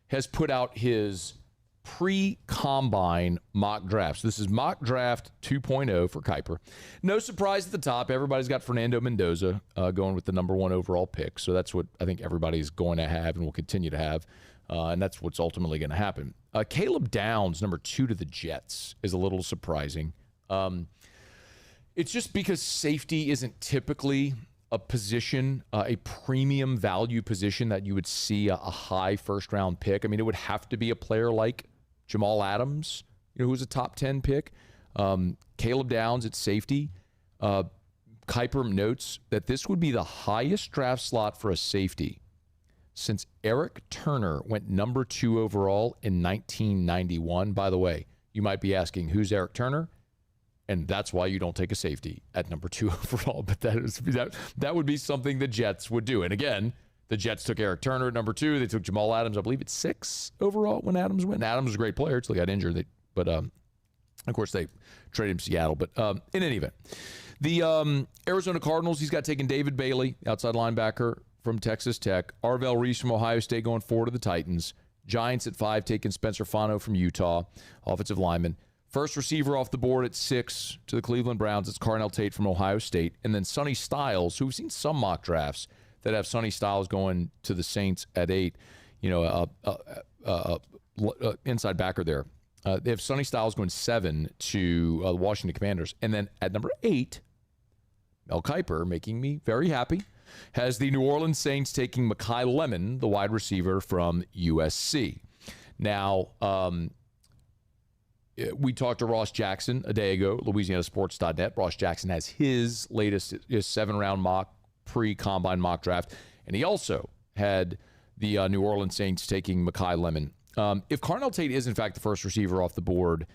has put out his pre-combine mock drafts. This is mock draft 2.0 for Kiper. No surprise at the top. Everybody's got Fernando Mendoza going with the number 1 overall pick. So that's what I think everybody's going to have and will continue to have. And that's what's ultimately going to happen. Caleb Downs, number 2 to the Jets, is a little surprising. It's just because safety isn't typically a position, a premium value position that you would see a high first-round pick. I mean, it would have to be a player like Jamal Adams, who's a top 10 pick. Caleb Downs at safety. Kiper notes that this would be the highest draft slot for a safety since Eric Turner went number 2 overall in 1991. By the way, you might be asking, who's Eric Turner? And that's why you don't take a safety at number 2 overall. But that would be something the Jets would do. And again, the Jets took Eric Turner at number 2. They took Jamal Adams, I believe it's 6 overall when Adams went. Adams was a great player until he got injured. But of course, they traded him to Seattle. But in any event, the Arizona Cardinals, he's got taken David Bailey, outside linebacker from Texas Tech. Arvell Reese from Ohio State going 4 to the Titans. Giants at 5 taking Spencer Fano from Utah, offensive lineman. First receiver off the board at 6 to the Cleveland Browns. It's Carnell Tate from Ohio State. And then Sonny Styles, who we've seen some mock drafts that have Sonny Styles going to the Saints at 8. Inside backer there. They have Sonny Styles going 7 to the Washington Commanders. And then at number 8, Mel Kiper, making me very happy, has the New Orleans Saints taking Mekhi Lemon, the wide receiver from USC. Now, we talked to Ross Jackson a day ago, LouisianaSports.net. Ross Jackson has his latest 7-round mock, pre-combine mock draft. And he also had the New Orleans Saints taking Mekhi Lemon. If Carnell Tate is, in fact, the first receiver off the board,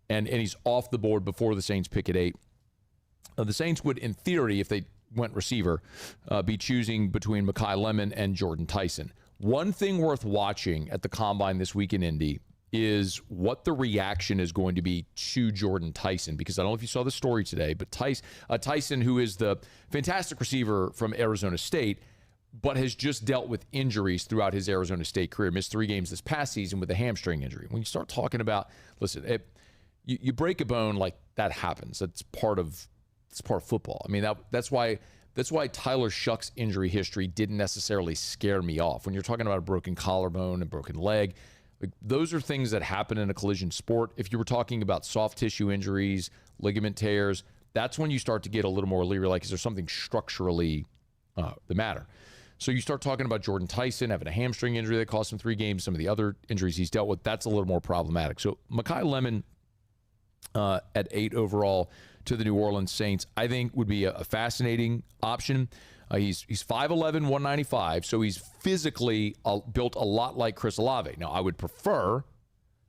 and he's off the board before the Saints pick at 8, the Saints would, in theory, if they went receiver, be choosing between Mekhi Lemon and Jordan Tyson. One thing worth watching at the Combine this week in Indy is what the reaction is going to be to Jordan Tyson, because I don't know if you saw the story today, but Tyson, who is the fantastic receiver from Arizona State, but has just dealt with injuries throughout his Arizona State career, missed 3 games this past season with a hamstring injury. When you start talking about, listen, you break a bone, like, that happens. It's part of football. I mean, that's why Tyler Shuck's injury history didn't necessarily scare me off. When you're talking about a broken collarbone and broken leg, like, those are things that happen in a collision sport. If you were talking about soft tissue injuries, ligament tears, that's when you start to get a little more leery, like, is there something structurally the matter? So you start talking about Jordan Tyson having a hamstring injury that cost him 3 games, some of the other injuries he's dealt with, that's a little more problematic. So Mekhi Lemon at 8 overall to the New Orleans Saints, I think would be a fascinating option. He's 5'11", 195, so he's physically built a lot like Chris Olave. Now, I would prefer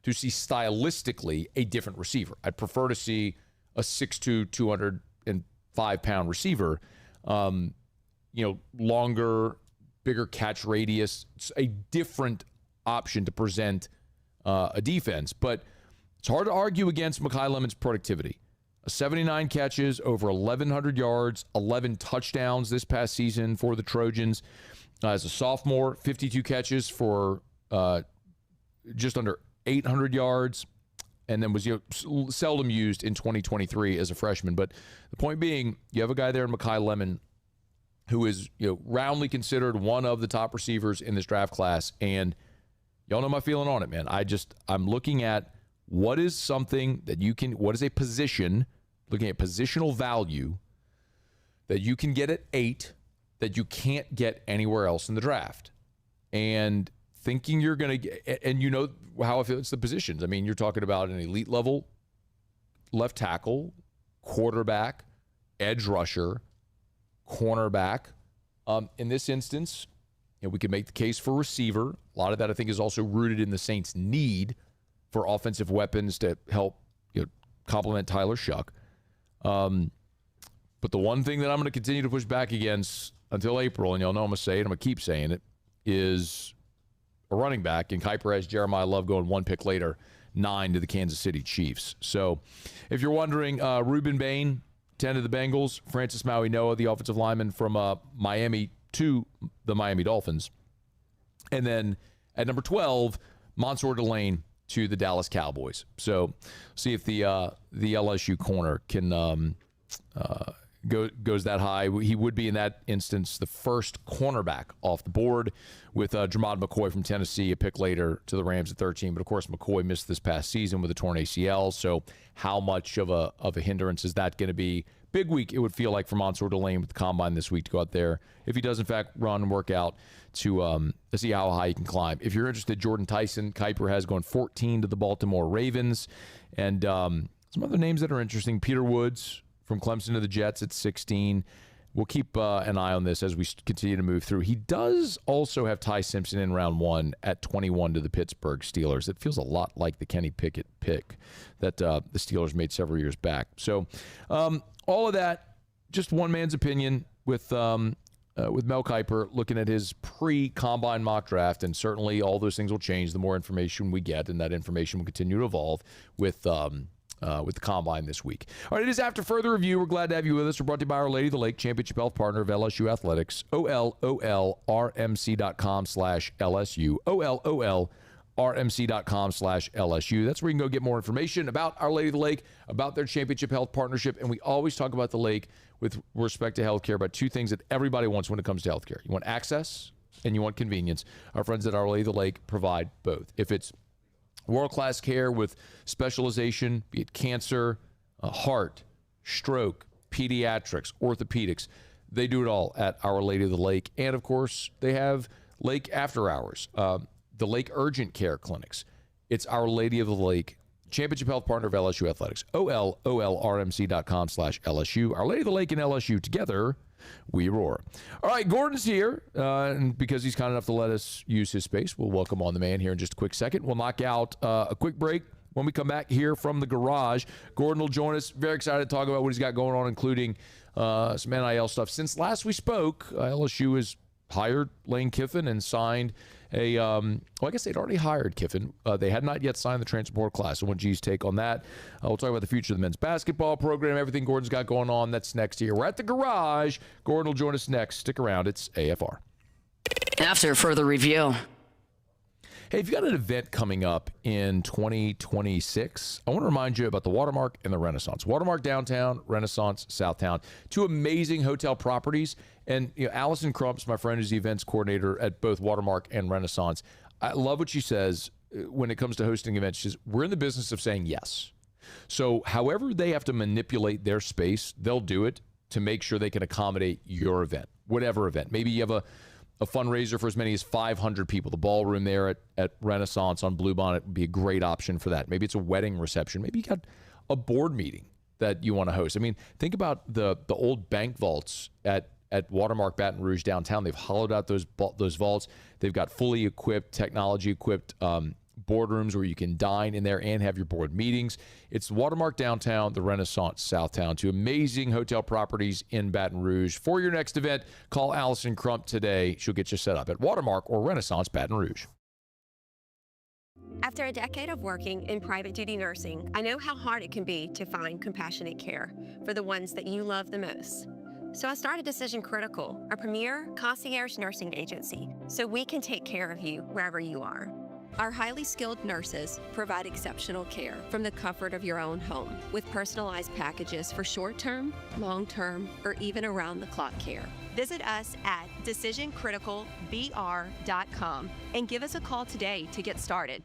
to see stylistically a different receiver. I'd prefer to see a 6'2", 205-pound receiver, longer, bigger catch radius. It's a different option to present a defense, but it's hard to argue against Mekhi Lemon's productivity. 79 catches, over 1,100 yards, 11 touchdowns this past season for the Trojans. As a sophomore, 52 catches for just under 800 yards, and then was seldom used in 2023 as a freshman. But the point being, you have a guy there in Mekhi Lemon who is roundly considered one of the top receivers in this draft class, and y'all know my feeling on it, man. I'm looking at what is something that what is a position, looking at positional value that you can get at 8 that you can't get anywhere else in the draft. And thinking you're going to get, and you know how I feel, it's the positions. I mean, you're talking about an elite level left tackle, quarterback, edge rusher, cornerback. In this instance, we could make the case for receiver. A lot of that, I think, is also rooted in the Saints' need for offensive weapons to help complement Tyler Shuck. But the one thing that I'm going to continue to push back against until April, and y'all know I'm going to say it, I'm going to keep saying it, is a running back. And Kiper has Jeremiah Love going 1 pick later, 9 to the Kansas City Chiefs. So if you're wondering, Reuben Bain, 10 to the Bengals, Francis Maui-Noah, the offensive lineman from Miami to the Miami Dolphins. And then at number 12, Mansour Delane to the Dallas Cowboys. So see if the LSU corner can goes that high. He would be, in that instance, the first cornerback off the board, with Jermod McCoy from Tennessee a pick later to the Rams at 13. But of course, McCoy missed this past season with a torn ACL. So how much of a hindrance is that going to be? Big week, it would feel like, for Mansour Delane with the Combine this week to go out there, if he does in fact run and work out, to see how high he can climb. If you're interested, Jordan Tyson, Kiper has going 14 to the Baltimore Ravens. And some other names that are interesting: Peter Woods from Clemson to the Jets at 16. We'll keep an eye on this as we continue to move through. He does also have Ty Simpson in round 1 at 21 to the Pittsburgh Steelers. It feels a lot like the Kenny Pickett pick that the Steelers made several years back. So all of that, just one man's opinion with Mel Kiper looking at his pre-combine mock draft, and certainly all those things will change the more information we get, and that information will continue to evolve with the Combine this week. All right, it is After Further Review. We're glad to have you with us. We're brought to you by Our Lady of the Lake, Championship Health Partner of LSU Athletics, OLOLRMC.com/LSU, rmc.com/LSU. That's where you can go get more information about Our Lady of the Lake, about their championship health partnership. And we always talk about the lake with respect to healthcare, about two things that everybody wants when it comes to healthcare. You want access and you want convenience. Our friends at Our Lady of the Lake provide both. If it's world-class care with specialization, be it cancer, heart, stroke, pediatrics, orthopedics, they do it all at Our Lady of the Lake. And, of course, they have Lake After Hours, the Lake Urgent Care Clinics. It's Our Lady of the Lake, championship health partner of LSU Athletics. OLOLRMC.com/LSU. Our Lady of the Lake and LSU, together, we roar. All right, Gordon's here, and because he's kind enough to let us use his space, we'll welcome on the man here in just a quick second. We'll knock out a quick break. When we come back here from the garage, Gordon will join us. Very excited to talk about what he's got going on, including some NIL stuff. Since last we spoke, LSU has hired Lane Kiffin and signed a, well, I guess they'd already hired Kiffin. They had not yet signed the transfer portal class. So I want G's take on that. We'll talk about the future of the men's basketball program, everything Gordon's got going on. That's next here. We're at the garage. Gordon will join us next. Stick around. It's AFR. After further review. Hey, if you got an event coming up in 2026, I want to remind you about the Watermark and the Renaissance. Watermark Downtown, Renaissance Southtown. Two amazing hotel properties. And Allison Crumps, my friend, is the events coordinator at both Watermark and Renaissance. I love what she says when it comes to hosting events. She says, we're in the business of saying yes. So however they have to manipulate their space, they'll do it to make sure they can accommodate your event, whatever event. Maybe you have a fundraiser for as many as 500 people. The ballroom there at Renaissance on Bluebonnet would be a great option for that. Maybe it's a wedding reception. Maybe you got a board meeting that you want to host. I mean, think about the old bank vaults at Watermark Baton Rouge downtown. They've hollowed out those vaults. They've got fully equipped, technology-equipped boardrooms where you can dine in there and have your board meetings. It's Watermark Downtown, the Renaissance Southtown. Two amazing hotel properties in Baton Rouge. For your next event, call Allison Crump today. She'll get you set up at Watermark or Renaissance Baton Rouge. After a decade of working in private duty nursing, I know how hard it can be to find compassionate care for the ones that you love the most. So I started Decision Critical, a premier concierge nursing agency, so we can take care of you wherever you are. Our highly skilled nurses provide exceptional care from the comfort of your own home with personalized packages for short-term, long-term, or even around-the-clock care. Visit us at decisioncriticalbr.com and give us a call today to get started.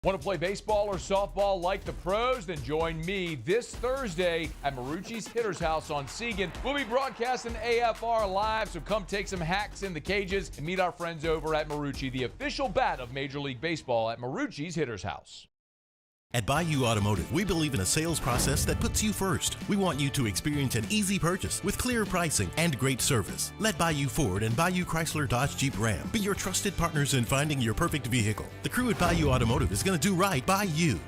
Want to play baseball or softball like the pros? Then join me this Thursday at Marucci's Hitter's House on Seagan. We'll be broadcasting AFR live, so come take some hacks in the cages and meet our friends over at Marucci, the official bat of Major League Baseball at Marucci's Hitter's House. At Bayou Automotive, we believe in a sales process that puts you first. We want you to experience an easy purchase with clear pricing and great service. Let Bayou Ford and Bayou Chrysler Dodge Jeep Ram be your trusted partners in finding your perfect vehicle. The crew at Bayou Automotive is going to do right by you.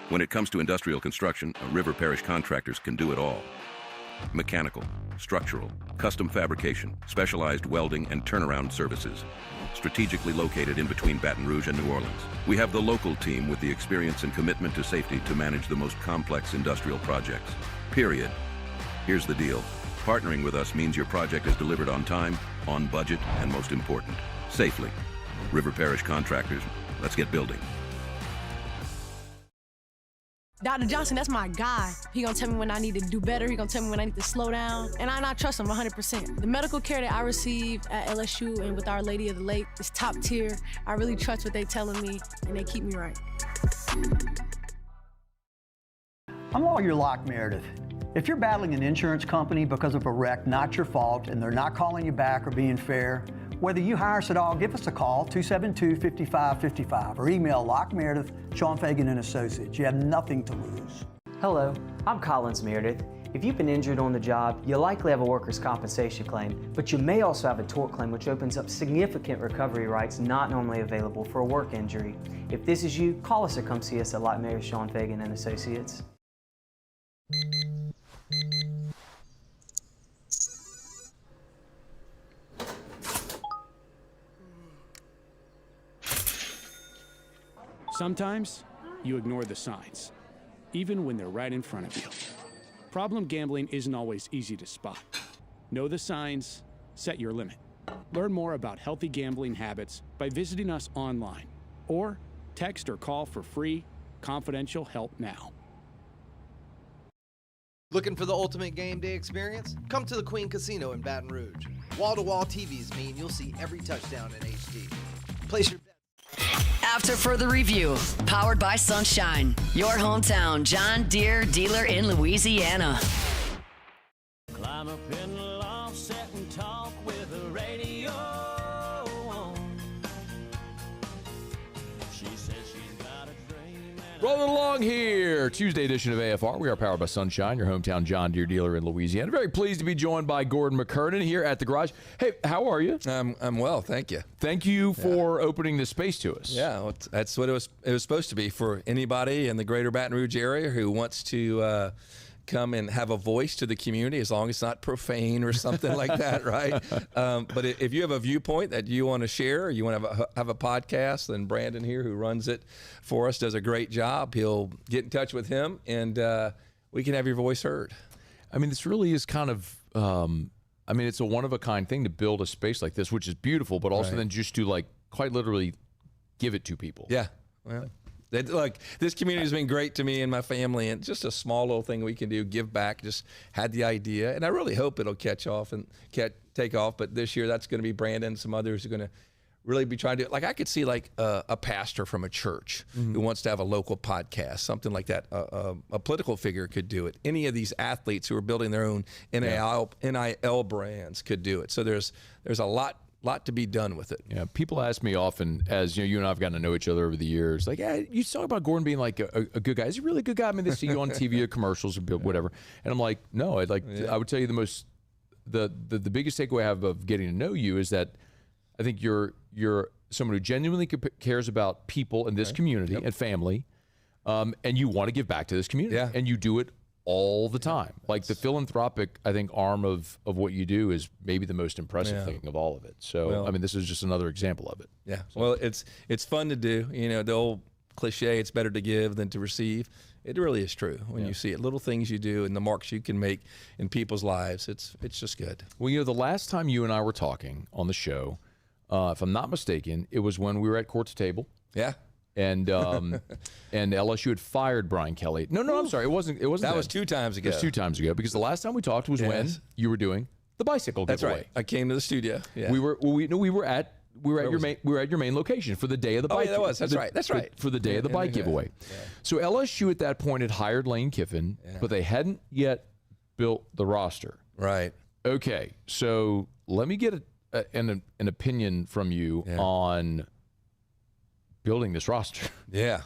When it comes to industrial construction, River Parish Contractors can do it all. Mechanical, structural, custom fabrication, specialized welding, and turnaround services. Strategically located in between Baton Rouge and New Orleans, we have the local team with the experience and commitment to safety to manage the most complex industrial projects. Period. Here's the deal. Partnering with us means your project is delivered on time, on budget, and most important, safely. River Parish Contractors, let's get building. Dr. Johnson, that's my guy. He gonna tell me when I need to do better. He gonna tell me when I need to slow down. And I trust him 100%. The medical care that I receive at LSU and with Our Lady of the Lake is top tier. I really trust what they telling me, and they keep me right. I'm Lawyer Locke Meredith. If you're battling an insurance company because of a wreck not your fault and they're not calling you back or being fair, whether you hire us at all, give us a call, 272-5555, or email LockeMeredith, Sean Fagan and Associates. You have nothing to lose. Hello, I'm Collins Meredith. If you've been injured on the job, you'll likely have a workers' compensation claim, but you may also have a tort claim, which opens up significant recovery rights not normally available for a work injury. If this is you, call us or come see us at Locke Meredith, Sean Fagan and Associates. Sometimes you ignore the signs, even when they're right in front of you. Problem gambling isn't always easy to spot. Know the signs, set your limit. Learn more about healthy gambling habits by visiting us online or text or call for free, confidential help now. Looking for the ultimate game day experience? Come to the Queen Casino in Baton Rouge. Wall-to-wall TVs mean you'll see every touchdown in HD. Place your bet. After further review, powered by Sunshine, your hometown John Deere dealer in Louisiana. Climb up in the loft, sit and talk with the radio on. She says she's got a dream. Rolling along here, Tuesday edition of AFR. We are powered by Sunshine, your hometown John Deere dealer in Louisiana. Very pleased to be joined by Gordon McKernan here at the garage. Hey, how are you? I'm well, thank you. Thank you for opening this space to us. Yeah, well, that's what it was supposed to be for anybody in the greater Baton Rouge area who wants to come and have a voice to the community, as long as it's not profane or something like that, right? But if you have a viewpoint that you want to share, or you want to have a podcast, then Brandon here, who runs it for us, does a great job. He'll get in touch with him, and we can have your voice heard. I mean, this really is kind of, it's a one-of-a-kind thing to build a space like this, which is beautiful, but also then just to, like, quite literally give it to people. Yeah, well. Look, this community has been great to me and my family, and just a small little thing we can do, give back. Just had the idea, and I really hope it'll take off. But this year, that's going to be Brandon, some others are going to really be trying to, like, I could see like a pastor from a church who wants to have a local podcast, something like that. A political figure could do it. Any of these athletes who are building their own NIL brands could do it. So there's a lot to be done with it. Yeah, people ask me often, as you and I have gotten to know each other over the years, like, hey, you talk about Gordon being like a good guy. Is he really a good guy? I mean, they see you on TV or commercials or whatever. And I'm like, no, I would tell you the biggest takeaway I have of getting to know you is that I think you're someone who genuinely cares about people in this community and family, and you want to give back to this community. Yeah. And you do it all the time. Like, the philanthropic, I think, arm of what you do is maybe the most impressive thing of all of it. So, this is just another example of it. Yeah. So. Well, it's fun to do. You know, the old cliche, it's better to give than to receive. It really is true when you see it. Little things you do and the marks you can make in people's lives, it's just good. Well, the last time you and I were talking on the show, if I'm not mistaken, it was when we were at Court's Table. Yeah. And LSU had fired Brian Kelly. No, I'm sorry. It wasn't. That then. Was 2 times ago. It was 2 times ago, because the last time we talked was when you were doing the bicycle giveaway. That's right. I came to the studio. Yeah. We were at your main location for the day of the bike. Oh, yeah, that was. That's right. For the day of the bike giveaway. Yeah. So LSU at that point had hired Lane Kiffin, but they hadn't yet built the roster. Right. Okay. So let me get an opinion from you on building this roster. Yeah.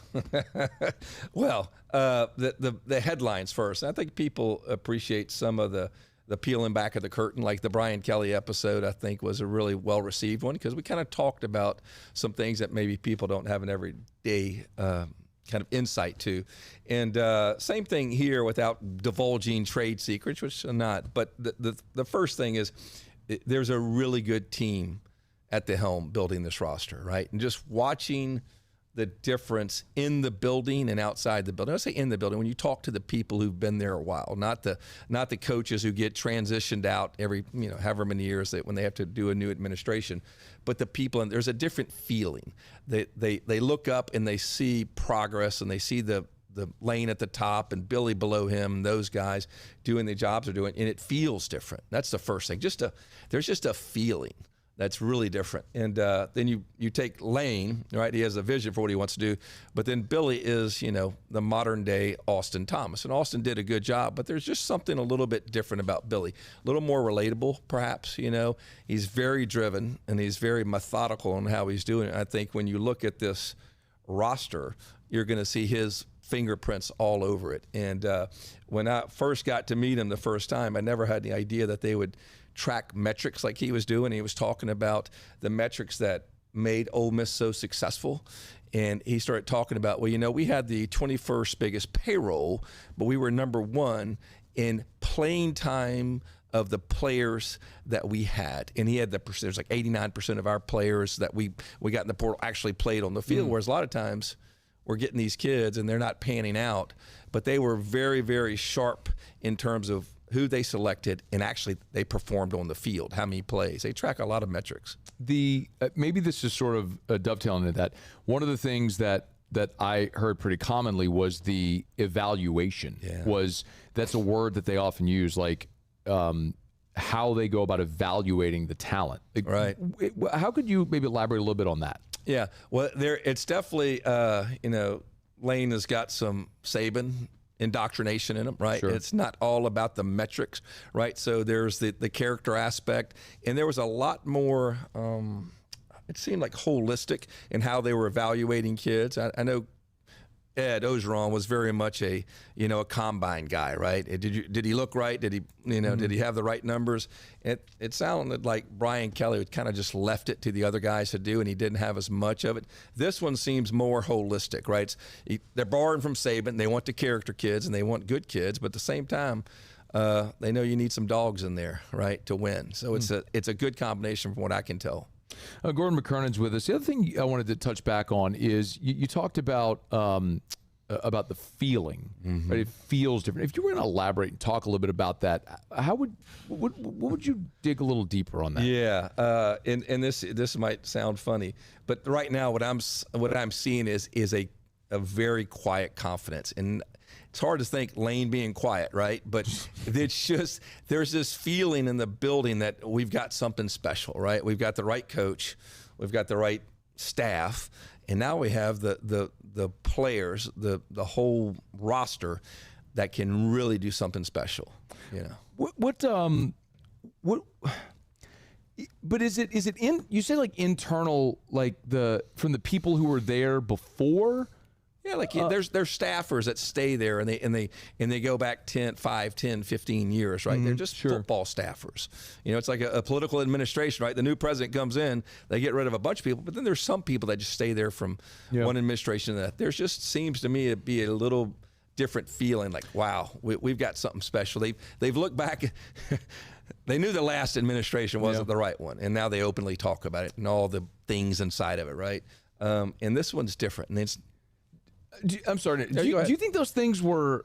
Well, the headlines first. I think people appreciate some of the peeling back of the curtain, like the Brian Kelly episode, I think was a really well-received one, because we kind of talked about some things that maybe people don't have an everyday kind of insight to. And same thing here, without divulging trade secrets, which are not. But the first thing is, there's a really good team at the helm building this roster, right? And just watching the difference in the building and outside the building. I say in the building, when you talk to the people who've been there a while, not the coaches who get transitioned out every, however many years that when they have to do a new administration, but the people, and there's a different feeling. They look up and they see progress, and they see the Lane at the top and Billy below him, and those guys doing the jobs they're doing, and it feels different. That's the first thing. There's just a feeling that's really different. And then you take Lane, right? He has a vision for what he wants to do. But then Billy is, the modern day Austin Thomas. And Austin did a good job, but there's just something a little bit different about Billy. A little more relatable, perhaps, He's very driven, and he's very methodical in how he's doing it. I think when you look at this roster, you're going to see his fingerprints all over it. And when I first got to meet him the first time, I never had the idea that they would track metrics like he was doing. He was talking about the metrics that made Ole Miss so successful. And he started talking about, we had the 21st biggest payroll, but we were number 1 in playing time of the players that we had. And he had there's like 89% of our players that we got in the portal actually played on the field, whereas a lot of times we're getting these kids and they're not panning out. But they were very, very sharp in terms of who they selected, and actually they performed on the field, how many plays. They track a lot of metrics. Maybe this is sort of dovetailing into that. One of the things that I heard pretty commonly was the evaluation. That's a word that they often use, like how they go about evaluating the talent. Right. How could you maybe elaborate a little bit on that? Yeah, well, it's definitely, Lane has got some Saban indoctrination in him, right? Sure. It's not all about the metrics, right? So there's the character aspect, and there was a lot more, it seemed like holistic in how they were evaluating kids. I know Ed Ogeron was very much a combine guy, right? Did he look right? Did he, did he have the right numbers? It sounded like Brian Kelly kind of just left it to the other guys to do, and he didn't have as much of it. This one seems more holistic, right? They're borrowing from Saban. They want the character kids, and they want good kids, but at the same time, they know you need some dogs in there, right, to win. So it's a good combination from what I can tell. Gordon McKernan's with us. The other thing I wanted to touch back on is you talked about the feeling. Right? It feels different. If you were going to elaborate and talk a little bit about that, what would you dig a little deeper on that? Yeah, and this might sound funny, but right now what I'm seeing is a very quiet confidence, and it's hard to think Lane being quiet, right? But it's just, there's this feeling in the building that we've got something special, right? We've got the right coach, we've got the right staff, and now we have the players, the whole roster that can really do something special, But is it in, you say like internal, like from the people who were there before? Yeah, like there's staffers that stay there and they go back 5, 10, 15 years, right? They're just football staffers. It's like a political administration, right? The new president comes in, they get rid of a bunch of people, but then there's some people that just stay there from one administration to that. There's just seems to me to be a little different feeling, like, wow, we've got something special. They've looked back. They knew the last administration wasn't the right one, and now they openly talk about it and all the things inside of it, right? And this one's different, and it's. I'm sorry. Do you think those things were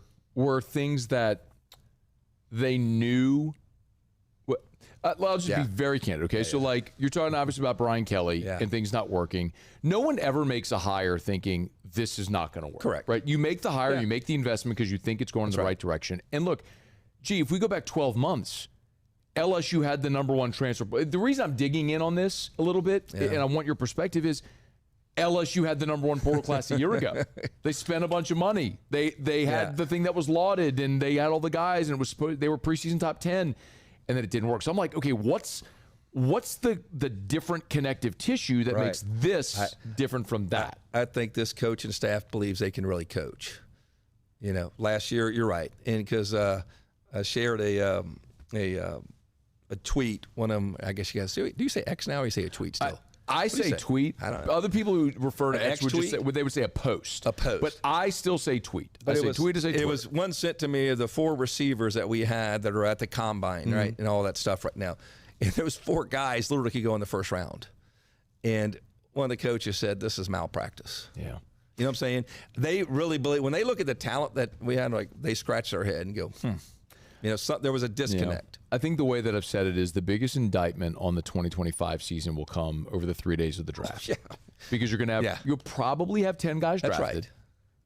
things that they knew? I'll just be very candid, okay? So, like, you're talking obviously about Brian Kelly and things not working. No one ever makes a hire thinking this is not going to work. Correct. Right? You make the hire, you make the investment because you think it's going in the right direction. And look, if we go back 12 months, LSU had the #1 transfer. The reason I'm digging in on this a little bit, and I want your perspective, is LSU had the #1 portal class a year ago. They spent a bunch of money. They had the thing that was lauded, and they had all the guys, and they were preseason top 10, and then it didn't work. So I'm like, okay, what's the different connective tissue that makes this different from that? I think this coaching staff believes they can really coach. Last year, you're right, and because I shared a tweet. One of them, I guess you guys do you say X now, or you say a tweet still? I say tweet. I don't know. Other people who refer to X would tweet? just say, they would say a post. A post. But I still say tweet. But tweet is a tweet. It was one sent to me of the 4 receivers that we had that are at the combine, right, and all that stuff right now. And there was 4 guys literally could go in the first round. And one of the coaches said, this is malpractice. Yeah. You know what I'm saying? They really believe, when they look at the talent that we had, like, they scratch their head and go, there was a disconnect. I think the way that I've said it is the biggest indictment on the 2025 season will come over the 3 days of the draft. Because you're going to have, you'll probably have 10 guys drafted. That's right.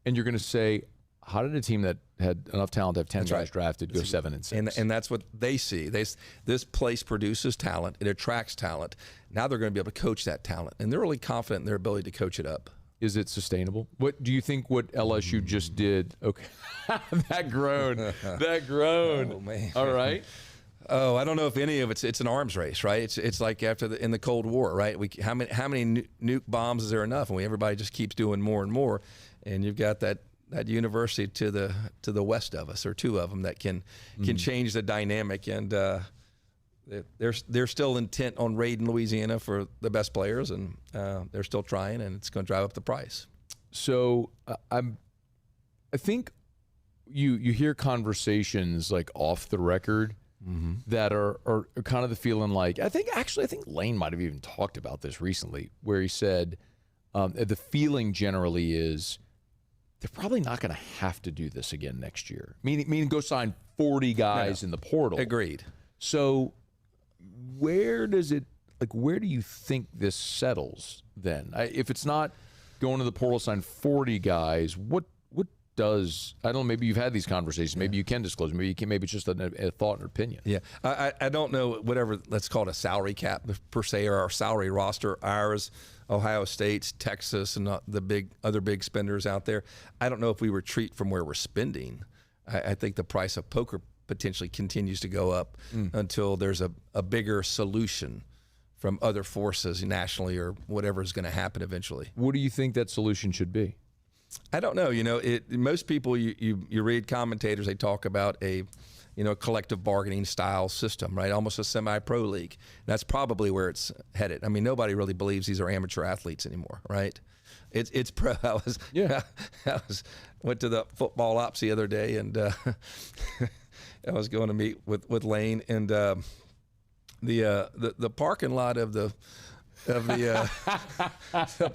And you're going to say, how did a team that had enough talent to have 10 guys drafted go 7 and 6? And that's what they see. This place produces talent. It attracts talent. Now they're going to be able to coach that talent. And they're really confident in their ability to coach it up. Is it sustainable? What do you think what LSU just did? Okay. That groan. Oh, man. All right. Oh, I don't know if any of it's an arms race, right? It's like in the Cold War, right? How many nuke bombs is there enough? And everybody just keeps doing more and more. And you've got that university to the west of us, or 2 of them, that can change the dynamic. And they're still intent on raiding Louisiana for the best players, and they're still trying, and it's going to drive up the price. So I think you hear conversations like off the record that are kind of the feeling like, I think Lane might have even talked about this recently, where he said the feeling generally is they're probably not going to have to do this again next year. Meaning go sign 40 guys in the portal. Agreed. So where do you think this settles then? If it's not going to the portal, sign 40 guys, what does, I don't know, maybe you've had these conversations, maybe you can disclose, maybe it's just a thought and opinion. Yeah, I don't know, whatever, let's call it a salary cap per se, or our salary roster, ours, Ohio State's, Texas, and the other big spenders out there. I don't know if we retreat from where we're spending. I think the price of poker potentially continues to go up until there's a bigger solution from other forces nationally or whatever is going to happen eventually. What do you think that solution should be? I don't know. Most people, you read commentators, they talk about a collective bargaining style system, right? Almost a semi-pro league. That's probably where it's headed. I mean, nobody really believes these are amateur athletes anymore, right? It's pro. I went to the football ops the other day, and I was going to meet with Lane, and the parking lot of the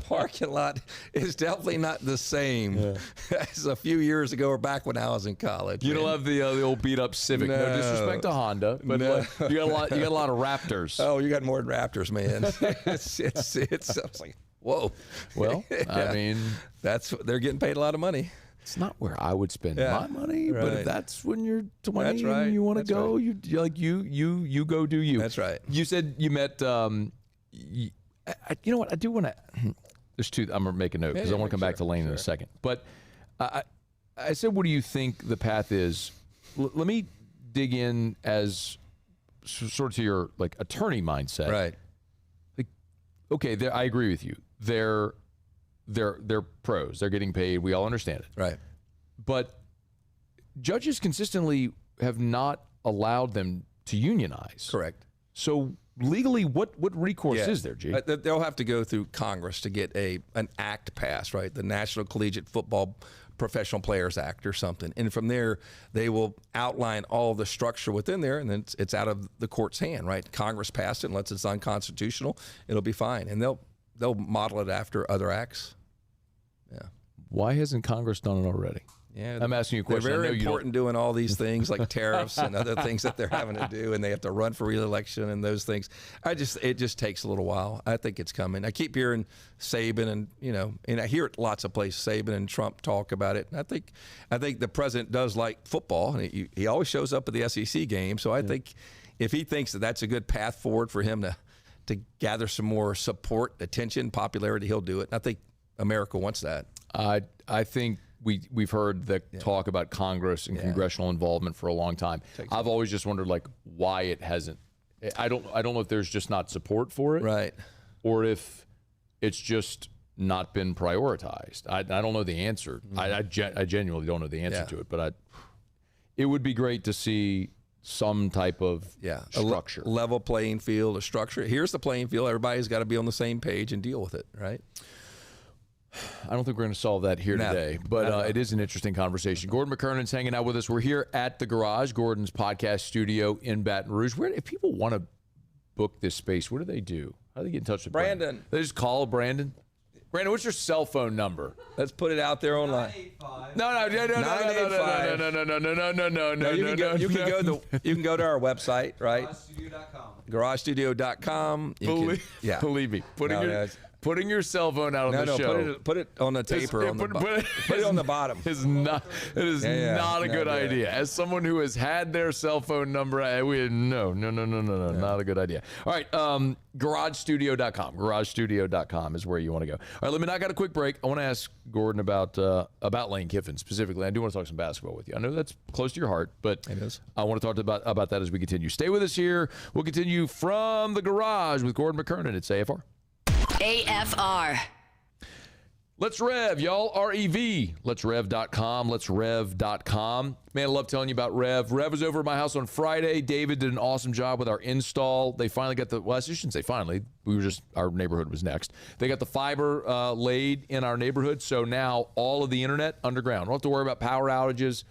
parking lot is definitely not the same as a few years ago or back when I was in college. You don't have the old beat up Civic. No disrespect to Honda, but you got a lot of Raptors. Oh, you got more than Raptors, man. it's I was like, whoa. Well, I mean, they're getting paid a lot of money. It's not where I would spend my money, right. but if that's when you're 20 that's right. and you want to go, right. you go do you. That's right. You said you met. You know what? I do want to. There's two. I'm gonna make a note because I want to come back to Lane in a second. But I said, what do you think the path is? Let me dig in as sort of to your attorney mindset. Right. Okay, I agree with you. They're pros. They're getting paid. We all understand it. Right. But judges consistently have not allowed them to unionize. Correct. So legally, what recourse is there, G? They'll have to go through Congress to get an act passed, right? The National Collegiate Football Professional Players Act or something. And from there, they will outline all the structure within there, and then it's out of the court's hand, right? Congress passed it, unless it's unconstitutional, it'll be fine. And they'll model it after other acts. Yeah. Why hasn't Congress done it already? Yeah, I'm asking you a question. They're very important doing all these things like tariffs and other things that they're having to do, and they have to run for re-election and those things. It just takes a little while. I think it's coming. I keep hearing Saban and I hear it lots of places. Saban and Trump talk about it. And I think the president does like football, and he always shows up at the SEC game. So I think if he thinks that that's a good path forward for him to gather some more support, attention, popularity, he'll do it. And I think America wants that. I think. We've heard the talk about Congress and congressional involvement for a long time. I've always just wondered why it hasn't. I don't know if there's just not support for it, right, or if it's just not been prioritized. I don't know the answer. I genuinely don't know the answer to it. But it would be great to see some type of structure, a level playing field, a structure. Here's the playing field. Everybody's got to be on the same page and deal with it, right? I don't think we're going to solve that here today, but it is an interesting conversation. Gordon McKernan's hanging out with us. We're here at the Garage, Gordon's podcast studio in Baton Rouge. If people want to book this space, what do they do? How do they get in touch with Brandon? They just call Brandon. Brandon, what's your cell phone number? Let's put it out there online. No. You can go to our website, right? GarageStudio.com. Believe me, putting your cell phone out on the show. Put it on the tape or put it on the bottom. It is not a good idea. As someone who has had their cell phone number, no, not a good idea. All right, GarageStudio.com. GarageStudio.com is where you want to go. All right, let me knock out a quick break. I want to ask Gordon about Lane Kiffin specifically. I do want to talk some basketball with you. I know that's close to your heart, but it is. I want to talk about that as we continue. Stay with us here. We'll continue from the Garage with Gordon McKernan at AFR. AFR. Let's Rev, y'all. REV. Let's Rev.com. Let's Rev.com. Man, I love telling you about Rev. Rev was over at my house on Friday. David did an awesome job with our install. They finally got I shouldn't say finally. Our neighborhood was next. They got the fiber laid in our neighborhood. So now all of the internet underground. Don't have to worry about power outages,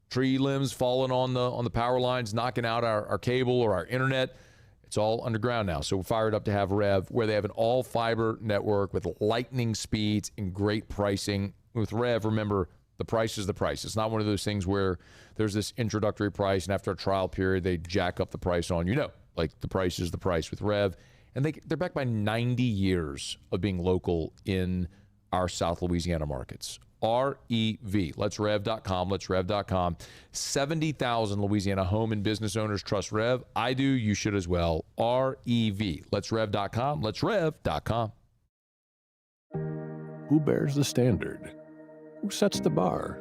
tree limbs falling on the power lines, knocking out our cable or our internet. It's all underground now, so we're fired up to have Rev, where they have an all-fiber network with lightning speeds and great pricing. With Rev, remember, The price is the price. It's not one of those things where there's this introductory price, and after a trial period, they jack up the price on you. No, like the price is the price with Rev. And they're backed by 90 years of being local in our South Louisiana markets. REV. Let'sRev.com. Let'sRev.com. 70,000 Louisiana home and business owners trust Rev. I do. You should as well. REV. Let'sRev.com. Let'sRev.com. Who bears the standard? Who sets the bar?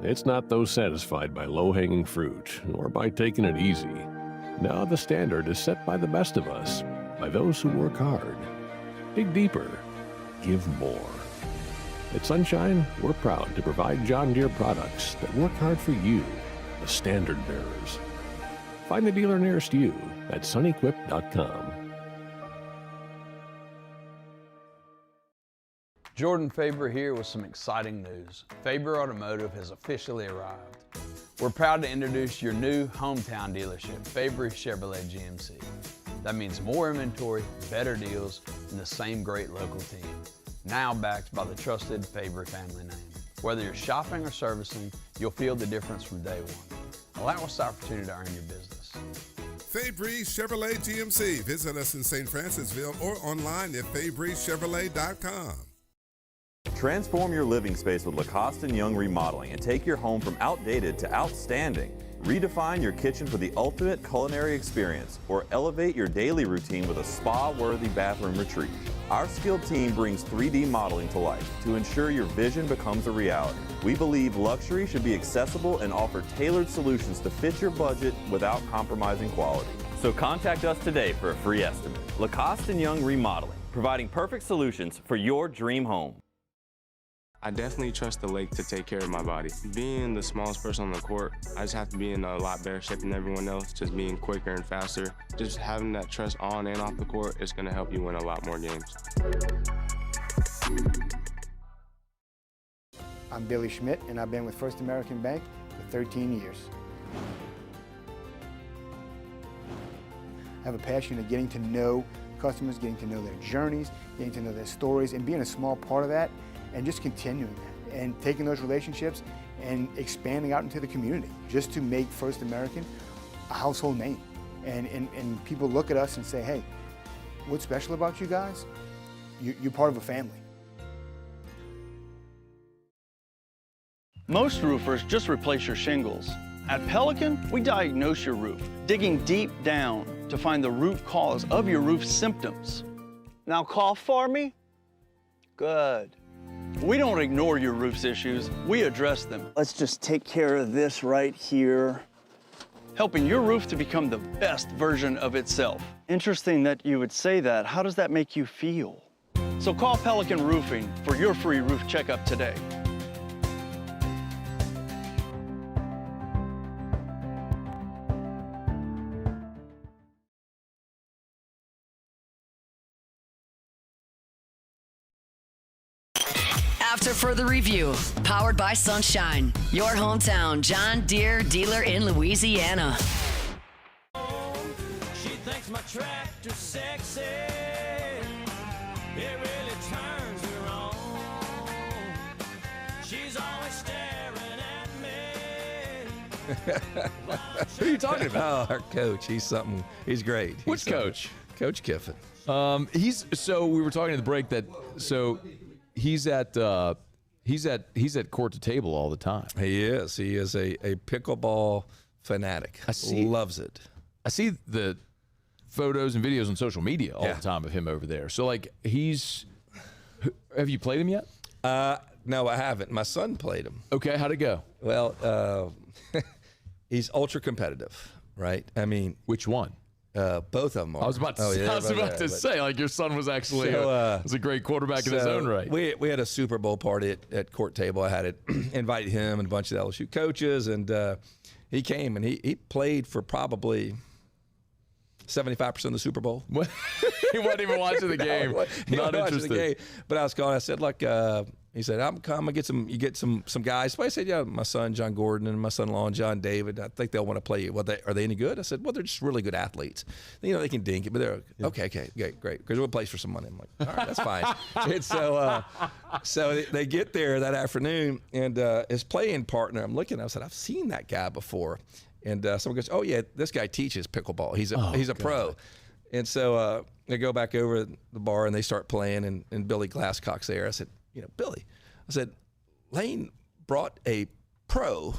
It's not those satisfied by low-hanging fruit or by taking it easy. No, the standard is set by the best of us, by those who work hard. Dig deeper. Give more. At Sunshine, we're proud to provide John Deere products that work hard for you, the standard bearers. Find the dealer nearest you at sunequip.com. Jordan Faber here with some exciting news. Faber Automotive has officially arrived. We're proud to introduce your new hometown dealership, Faber Chevrolet GMC. That means more inventory, better deals, and the same great local team. Now backed by the trusted Faber family name. Whether you're shopping or servicing, you'll feel the difference from day one. Allow us the opportunity to earn your business. Fabry Chevrolet GMC. Visit us in St. Francisville or online at FabryChevrolet.com. Transform your living space with Lacoste & Young Remodeling and take your home from outdated to outstanding. Redefine your kitchen for the ultimate culinary experience or elevate your daily routine with a spa-worthy bathroom retreat. Our skilled team brings 3D modeling to life to ensure your vision becomes a reality. We believe luxury should be accessible and offer tailored solutions to fit your budget without compromising quality. So contact us today for a free estimate. Lacoste & Young Remodeling, providing perfect solutions for your dream home. I definitely trust the lake to take care of my body. Being the smallest person on the court, I just have to be in a lot better shape than everyone else, just being quicker and faster. Just having that trust on and off the court is going to help you win a lot more games. I'm Billy Schmidt, and I've been with First American Bank for 13 years. I have a passion of getting to know customers, getting to know their journeys, getting to know their stories, and being a small part of that, and just continuing that, and taking those relationships and expanding out into the community, just to make First American a household name. And people look at us and say, hey, what's special about you guys? You're part of a family. Most roofers just replace your shingles. At Pelican, we diagnose your roof, digging deep down to find the root cause of your roof symptoms. Now cough for me? Good. We don't ignore your roof's issues, we address them. Let's just take care of this right here. Helping your roof to become the best version of itself. Interesting that you would say that. How does that make you feel? So call Pelican Roofing for your free roof checkup today. After further review, powered by Sunshine, your hometown John Deere dealer in Louisiana. She thinks my tractor's sexy. It really turns her on. She's always staring at me. Who are you talking about? Oh, our coach. He's something. He's great. Which coach? Coach Kiffin. So we were talking at the break that he's at court to table all the time. He is. He is a pickleball fanatic. Loves it. I see the photos and videos on social media all the time of him over there. So have you played him yet? No, I haven't. My son played him. Okay, how'd it go? Well, he's ultra competitive, right? I mean, which one? Both of them are. I was about to say, like, your son was actually was a great quarterback in his own right. We had a Super Bowl party at court table. I had it invited him and a bunch of the LSU coaches, and he came and he played for probably 75% of the Super Bowl. He wasn't even watching the game. Not interested. But I was calling. I said, look, He said, I'm coming, you get some guys. So I said, yeah, my son, John Gordon, and my son-in-law, and John David. I think they'll want to play you. Well, are they any good? I said, well, they're just really good athletes. You know, they can dink it, but they're okay, great. Because we'll play for some money. I'm like, all right, that's fine. And so they get there that afternoon, and his playing partner, I'm looking, I said, I've seen that guy before. And someone goes, oh, yeah, this guy teaches pickleball. He's a pro. And so they go back over the bar, and they start playing, and Billy Glasscock's there. I said, Billy, I said, Lane brought a pro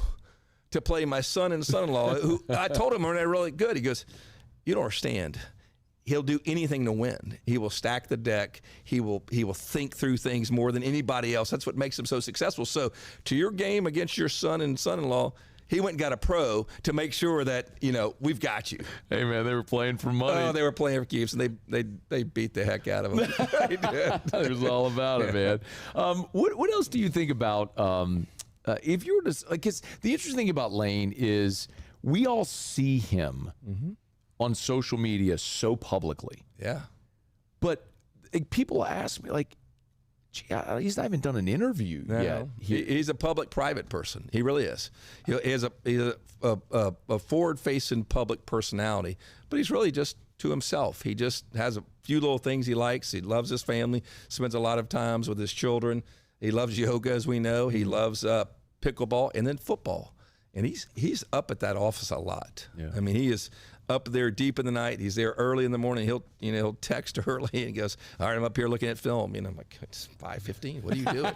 to play my son and son-in-law, who I told him they're really good. He goes, you don't understand. He'll do anything to win. He will stack the deck. He will think through things more than anybody else. That's what makes him so successful. So to your game against your son and son-in-law, he went and got a pro to make sure that, we've got you. Hey, man, they were playing for money. Oh, they were playing for keeps, and they beat the heck out of him. They did. It was all about it, man. What else do you think about if you were to, because the interesting thing about Lane is we all see him on social media so publicly. Yeah. But people ask me, like, gee, he's not even done an interview yet. He's a public-private person. He really is. He has a forward-facing public personality, but he's really just to himself. He just has a few little things he likes. He loves his family, spends a lot of times with his children. He loves yoga, as we know. He loves pickleball and then football. And he's up at that office a lot. Yeah. I mean, he is up there deep in the night. He's there early in the morning. He'll text early and he goes, all right, I'm up here looking at film. I'm like, it's 5:15. What are you doing?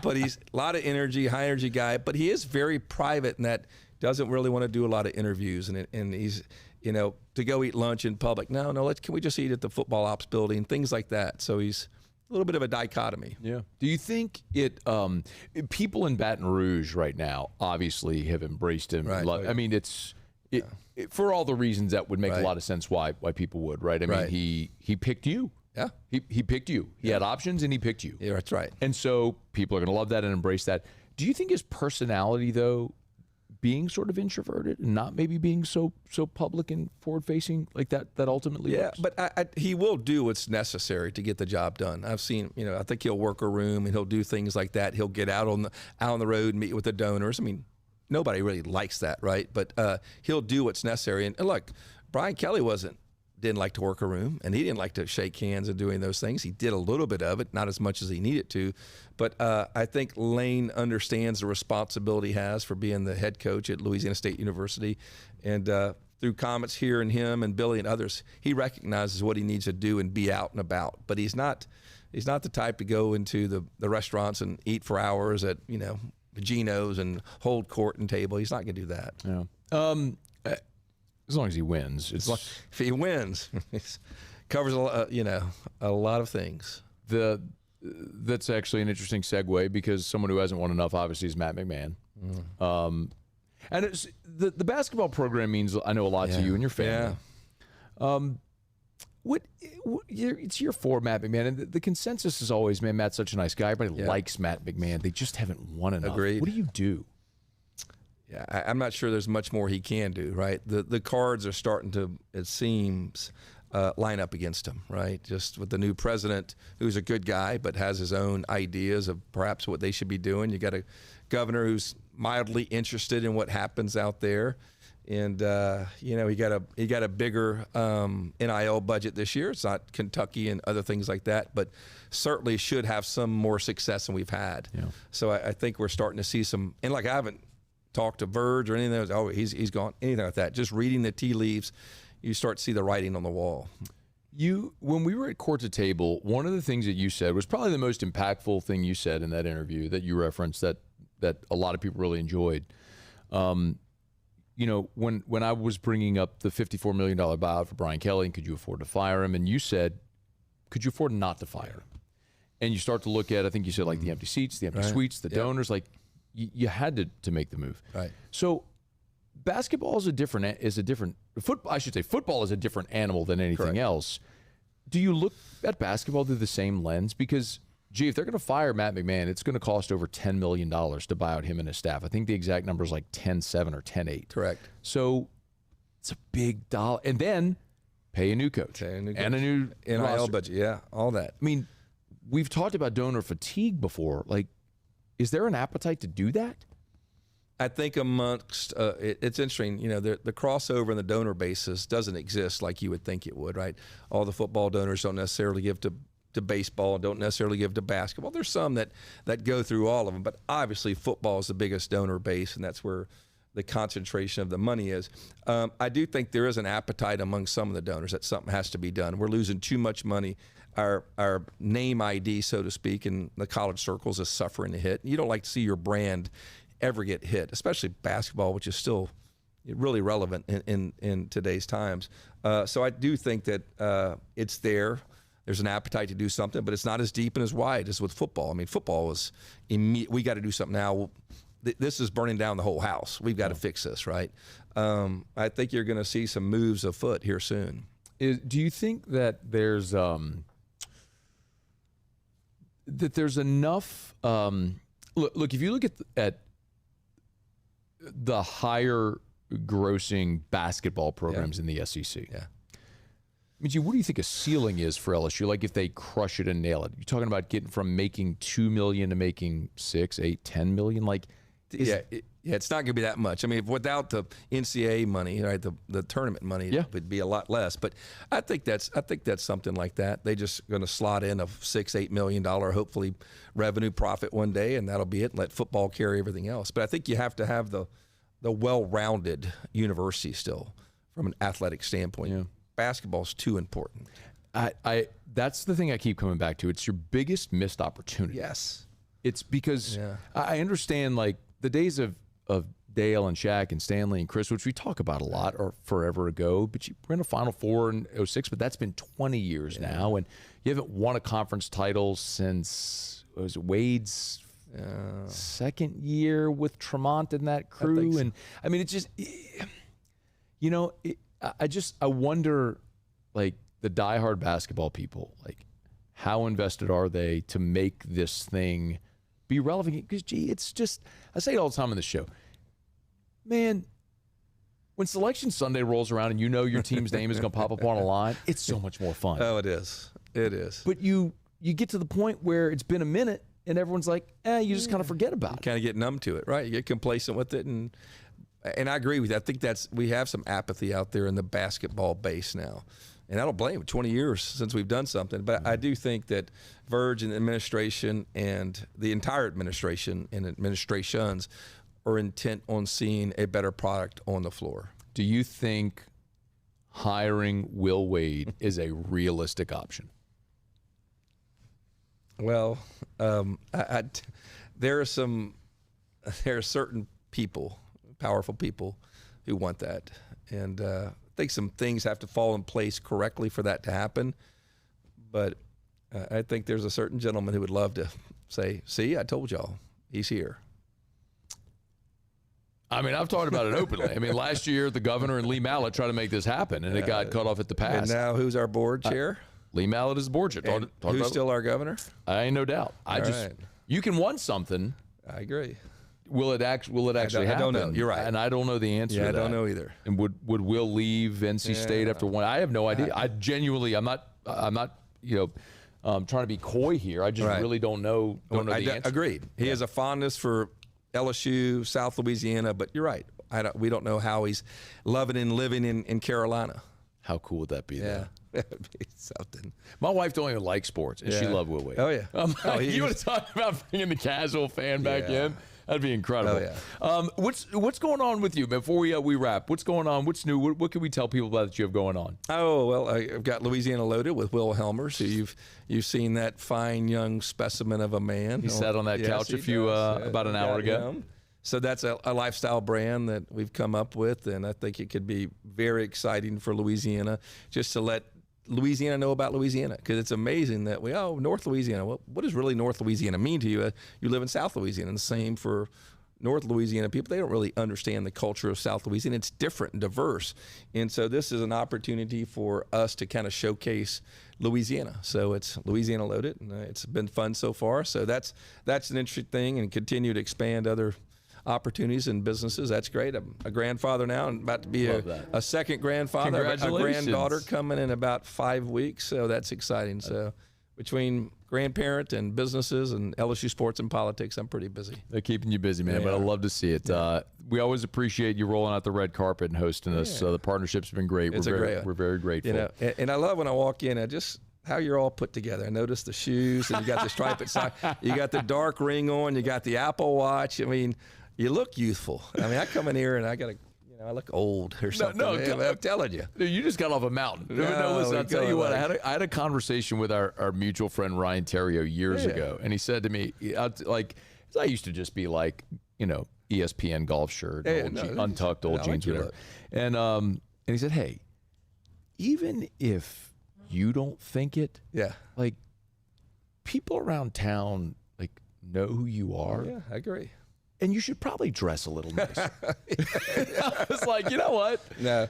But he's a lot of energy, high energy guy. But he is very private in that doesn't really want to do a lot of interviews. And he's, to go eat lunch in public. No, can we just eat at the football ops building? Things like that. So he's a little bit of a dichotomy. Yeah. Do you think people in Baton Rouge right now obviously have embraced him? Right. I mean, for all the reasons that would make a lot of sense why people would, right? I mean, he picked you. Yeah. He picked you. He had options and he picked you. Yeah, that's right. And so people are going to love that and embrace that. Do you think his personality, though, being sort of introverted and not maybe being so public and forward-facing like that ultimately works? But he will do what's necessary to get the job done. I've seen, I think he'll work a room and he'll do things like that. He'll get out on the road and meet with the donors. I mean, nobody really likes that, right? But he'll do what's necessary. And look, Brian Kelly didn't like to work a room, and he didn't like to shake hands and doing those things. He did a little bit of it, not as much as he needed to. But I think Lane understands the responsibility he has for being the head coach at Louisiana State University. And through comments here and him and Billy and others, he recognizes what he needs to do and be out and about. But he's not the type to go into the restaurants and eat for hours at, Geno's and hold court and table. He's not going to do that. Yeah. As long as he wins. If he wins, it covers a lot of things. That's actually an interesting segue because someone who hasn't won enough, obviously, is Matt McMahon. And it's, the basketball program means, I know, a lot to you and your family. It's year 4, Matt McMahon, and the consensus is always, man, Matt's such a nice guy. Everybody likes Matt McMahon. They just haven't won enough. Agreed. What do you do? Yeah, I'm not sure there's much more he can do, right? The cards are starting to, it seems, line up against him, right? Just with the new president, who's a good guy, but has his own ideas of perhaps what they should be doing. You got a governor who's mildly interested in what happens out there. And, he got a bigger NIL budget this year. It's not Kentucky and other things like that, but certainly should have some more success than we've had. Yeah. So I think we're starting to see some, and I haven't talked to Verge or anything else. Oh, he's gone. Anything like that. Just reading the tea leaves, you start to see the writing on the wall. When we were at Court to Table, one of the things that you said was probably the most impactful thing you said in that interview that you referenced that a lot of people really enjoyed. When I was bringing up the $54 million buyout for Brian Kelly, and could you afford to fire him? And you said, could you afford not to fire him? And you start to look at, I think you said, like the empty seats, the empty suites, the donors, like you had to make the move. Right. So basketball football is a different animal than anything else. Do you look at basketball through the same lens? Because, if they're going to fire Matt McMahon, it's going to cost over $10 million to buy out him and his staff. I think the exact number is like 10.7 or 10.8. Correct. So it's a big dollar. And then pay a new coach. And a new NIL roster. budget. Yeah, all that. I mean, we've talked about donor fatigue before. Like, is there an appetite to do that? I think amongst it's interesting, the crossover in the donor basis doesn't exist like you would think it would, right? All the football donors don't necessarily give to baseball, don't necessarily give to basketball. There's some that go through all of them, but obviously football is the biggest donor base, and that's where the concentration of the money is. I do think there is an appetite among some of the donors that something has to be done. We're losing too much money. Our name ID, so to speak, in the college circles is suffering a hit. You don't like to see your brand ever get hit, especially basketball, which is still really relevant in today's times. So I do think that it's there. There's an appetite to do something, but it's not as deep and as wide as with football. I mean, football is we got to do something now. This is burning down the whole house. We've got to fix this, right? I think you're going to see some moves afoot here soon. Do you think that there's enough? Look, if you look at the higher grossing basketball programs in the SEC, I mean, what do you think a ceiling is for LSU? Like, if they crush it and nail it, you're talking about getting from making $2 million to making $6, $8, $10 million. Like, it's not going to be that much. I mean, without the NCAA money, right, the tournament money, it would be a lot less. But I think that's something like that. They just going to slot in a $6-8 million, hopefully, revenue profit one day, and that'll be it. And let football carry everything else. But I think you have to have the well-rounded university still from an athletic standpoint. Yeah. Basketball's too important. That's the thing I keep coming back to. It's your biggest missed opportunity. Yes. It's because I understand, like, the days of Dale and Shaq and Stanley and Chris, which we talk about a lot, are forever ago. But you were in a Final Four in 06, but that's been 20 years now. And you haven't won a conference title since, was it Wade's second year with Tremont and that crew? So. And I mean, it's just, I wonder, like, the diehard basketball people, like, how invested are they to make this thing be relevant? Because, it's just, I say it all the time on the show, man, when Selection Sunday rolls around and your team's name is going to pop up on a line, it's so much more fun. Oh, it is. It is. But you get to the point where it's been a minute and everyone's like, you just kind of forget about it. Kind of get numb to it, right? You get complacent with it. And I agree with you. I think we have some apathy out there in the basketball base now. And I don't blame it. 20 years since we've done something. But I do think that Verge and the administration and the entire administration and administrations are intent on seeing a better product on the floor. Do you think hiring Will Wade is a realistic option? Well, there are certain people, powerful people, who want that. And I think some things have to fall in place correctly for that to happen. But I think there's a certain gentleman who would love to say, see, I told y'all, he's here. I mean, I've talked about it openly. I mean, last year, the governor and Lee Mallett tried to make this happen, and it got cut off at the pass. And now who's our board chair? Lee Mallett is the board chair. Who's still our governor? I ain't no doubt. You can want something. I agree. Will it actually happen? I don't know. You're right. And I don't know the answer to that. I don't know either. And would Will leave NC State after one? I have no idea. I genuinely, I'm not trying to be coy here. I just really don't know the answer. Agreed. He has a fondness for LSU, South Louisiana, but you're right. We don't know how he's loving and living in Carolina. How cool would that be? Yeah. That would be something. My wife don't even like sports, and she loved Will Wade. Oh, yeah. You want to talk about bringing the casual fan back in? That'd be incredible. Oh, yeah. What's going on with you before we wrap? What's going on? What's new? What can we tell people about that you have going on? Oh, well, I've got Louisiana Loaded with Will Hellmers. So you've seen that fine young specimen of a man. He sat on that couch about an hour ago. So that's a lifestyle brand that we've come up with, and I think it could be very exciting for Louisiana, just to let Louisiana know about Louisiana, because it's amazing that North Louisiana. Well, what does really North Louisiana mean to you? You live in South Louisiana, and the same for North Louisiana people. They don't really understand the culture of South Louisiana. It's different and diverse, and so this is an opportunity for us to kind of showcase Louisiana. So it's Louisiana Loaded, and it's been fun so far. So that's an interesting thing, and continue to expand other opportunities and businesses. That's great. I'm a grandfather now and about to be a second grandfather. A granddaughter coming in about 5 weeks, so that's exciting. So between grandparent and businesses and LSU sports and politics, I'm pretty busy. They're keeping you busy, man, but I love to see it. We always appreciate you rolling out the red carpet and hosting us. The partnership's been great. We're very grateful. You know, and I love when I walk in, how you're all put together. I noticed the shoes, and you got the striped side. You got the dark ring on. You got the Apple Watch. I mean, you look youthful. I mean, I come in here and I look old or something. No, I'm telling you. You just got off a mountain. No, listen, I'll tell you what. I had a conversation with our mutual friend Ryan Terrio years ago, and he said to me, I used to just be like, ESPN golf shirt, untucked old jeans, whatever. And he said, hey, even if you don't think it, like people around town know who you are. Yeah, I agree. And you should probably dress a little nicer. I was like, you know what? No.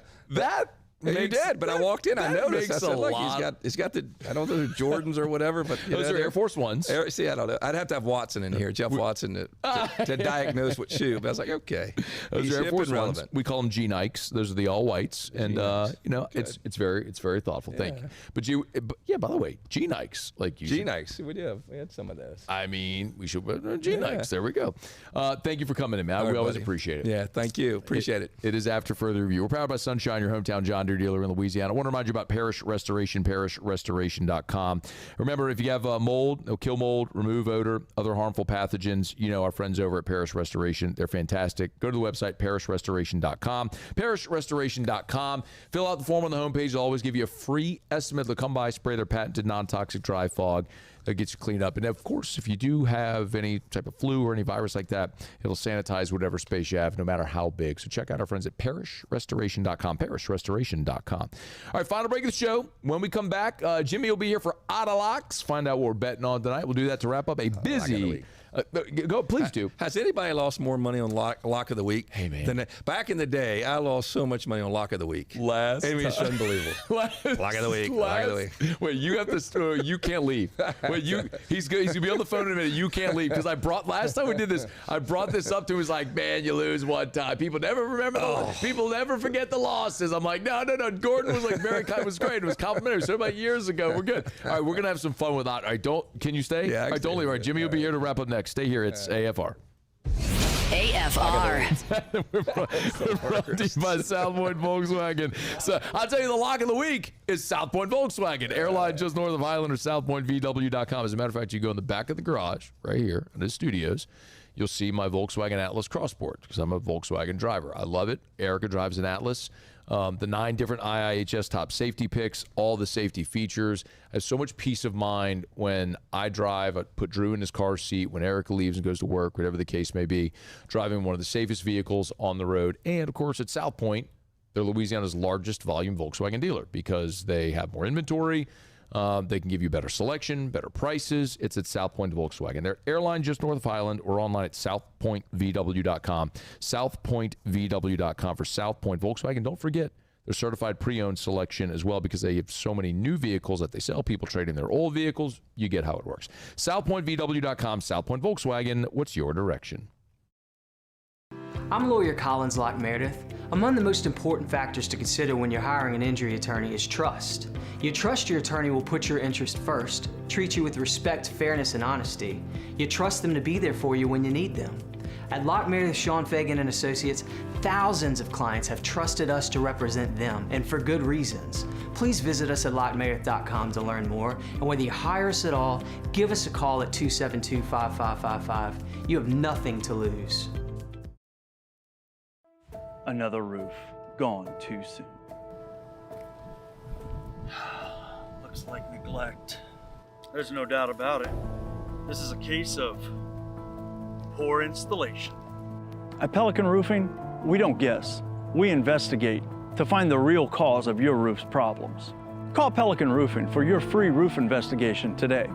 You did, but I walked in, I noticed. I said, look, he's got the, I don't know, the Jordans or whatever, but those are Air Force Ones. See, I don't know. I'd have to have Watson in here, Jeff Watson, to diagnose what shoe. But I was like, okay. Those are Air Force Ones. We call them G Nikes. Those are the all whites, and it's very thoughtful. Thank you. But by the way, G Nikes, G Nikes. We had some of those. I mean, we should G Nikes. There we go. Thank you for coming in, man. We always appreciate it. Yeah, thank you. Appreciate it. It is After Further Review. We're powered by Sunshine, your hometown John Deere dealer in Louisiana. I want to remind you about Parish Restoration, parishrestoration.com. Remember, if you have mold, they'll kill mold, remove odor, other harmful pathogens. Our friends over at Parish Restoration, they're fantastic. Go to the website, parishrestoration.com. Parishrestoration.com. Fill out the form on the homepage. They'll always give you a free estimate. They'll come by, spray their patented non-toxic dry fog. That gets you cleaned up. And of course, if you do have any type of flu or any virus like that, it'll sanitize whatever space you have, no matter how big. So check out our friends at parishrestoration.com, parishrestoration.com. All right, final break of the show. When we come back, Jimmy will be here for Otta Locks. Find out what we're betting on tonight. We'll do that to wrap up a busy... please do. Has anybody lost more money on lock of the week? Hey, man. Back in the day, I lost so much money on lock of the week. It's unbelievable. Lock of the week. Lock of the week. Wait, you have to. You can't leave. Wait, he's gonna be on the phone in a minute. You can't leave because last time we did this, I brought this up to him. He's like, man, you lose one time. People never remember. People never forget the losses. I'm like, no. Gordon was very kind. It was great. It was complimentary. So about years ago, we're good. All right, we're gonna have some fun with that. All right, can you stay? Yeah. All right, don't leave. All right, Jimmy will be here to wrap up next. Stay here. It's AFR. AFR. We're brought to you by South Point Volkswagen. So I'll tell you, the lock of the week is South Point Volkswagen. Airline just north of Highland or southpointvw.com. As a matter of fact, you go in the back of the garage right here in the studios. You'll see my Volkswagen Atlas Crossport because I'm a Volkswagen driver. I love it. Erica drives an Atlas. The 9 different IIHS top safety picks, all the safety features. I have so much peace of mind when I drive. I put Drew in his car seat when Erica leaves and goes to work, whatever the case may be, driving one of the safest vehicles on the road. And, of course, at South Point, they're Louisiana's largest volume Volkswagen dealer because they have more inventory. They can give you better selection, better prices. It's at South Point Volkswagen. They're airline just north of Highland or online at southpointvw.com. Southpointvw.com for South Point Volkswagen. Don't forget their certified pre-owned selection as well because they have so many new vehicles that they sell. People trading their old vehicles. You get how it works. Southpointvw.com, South Point Volkswagen. What's your direction? I'm lawyer Collins Locke Meredith. Among the most important factors to consider when you're hiring an injury attorney is trust. You trust your attorney will put your interest first, treat you with respect, fairness, and honesty. You trust them to be there for you when you need them. At Locke Meredith, Sean Fagan and Associates, thousands of clients have trusted us to represent them, and for good reasons. Please visit us at LockeMeredith.com to learn more, and whether you hire us at all, give us a call at 272-5555. You have nothing to lose. Another roof gone too soon. Looks like neglect. There's no doubt about it. This is a case of poor installation. At Pelican Roofing, we don't guess. We investigate to find the real cause of your roof's problems. Call Pelican Roofing for your free roof investigation today.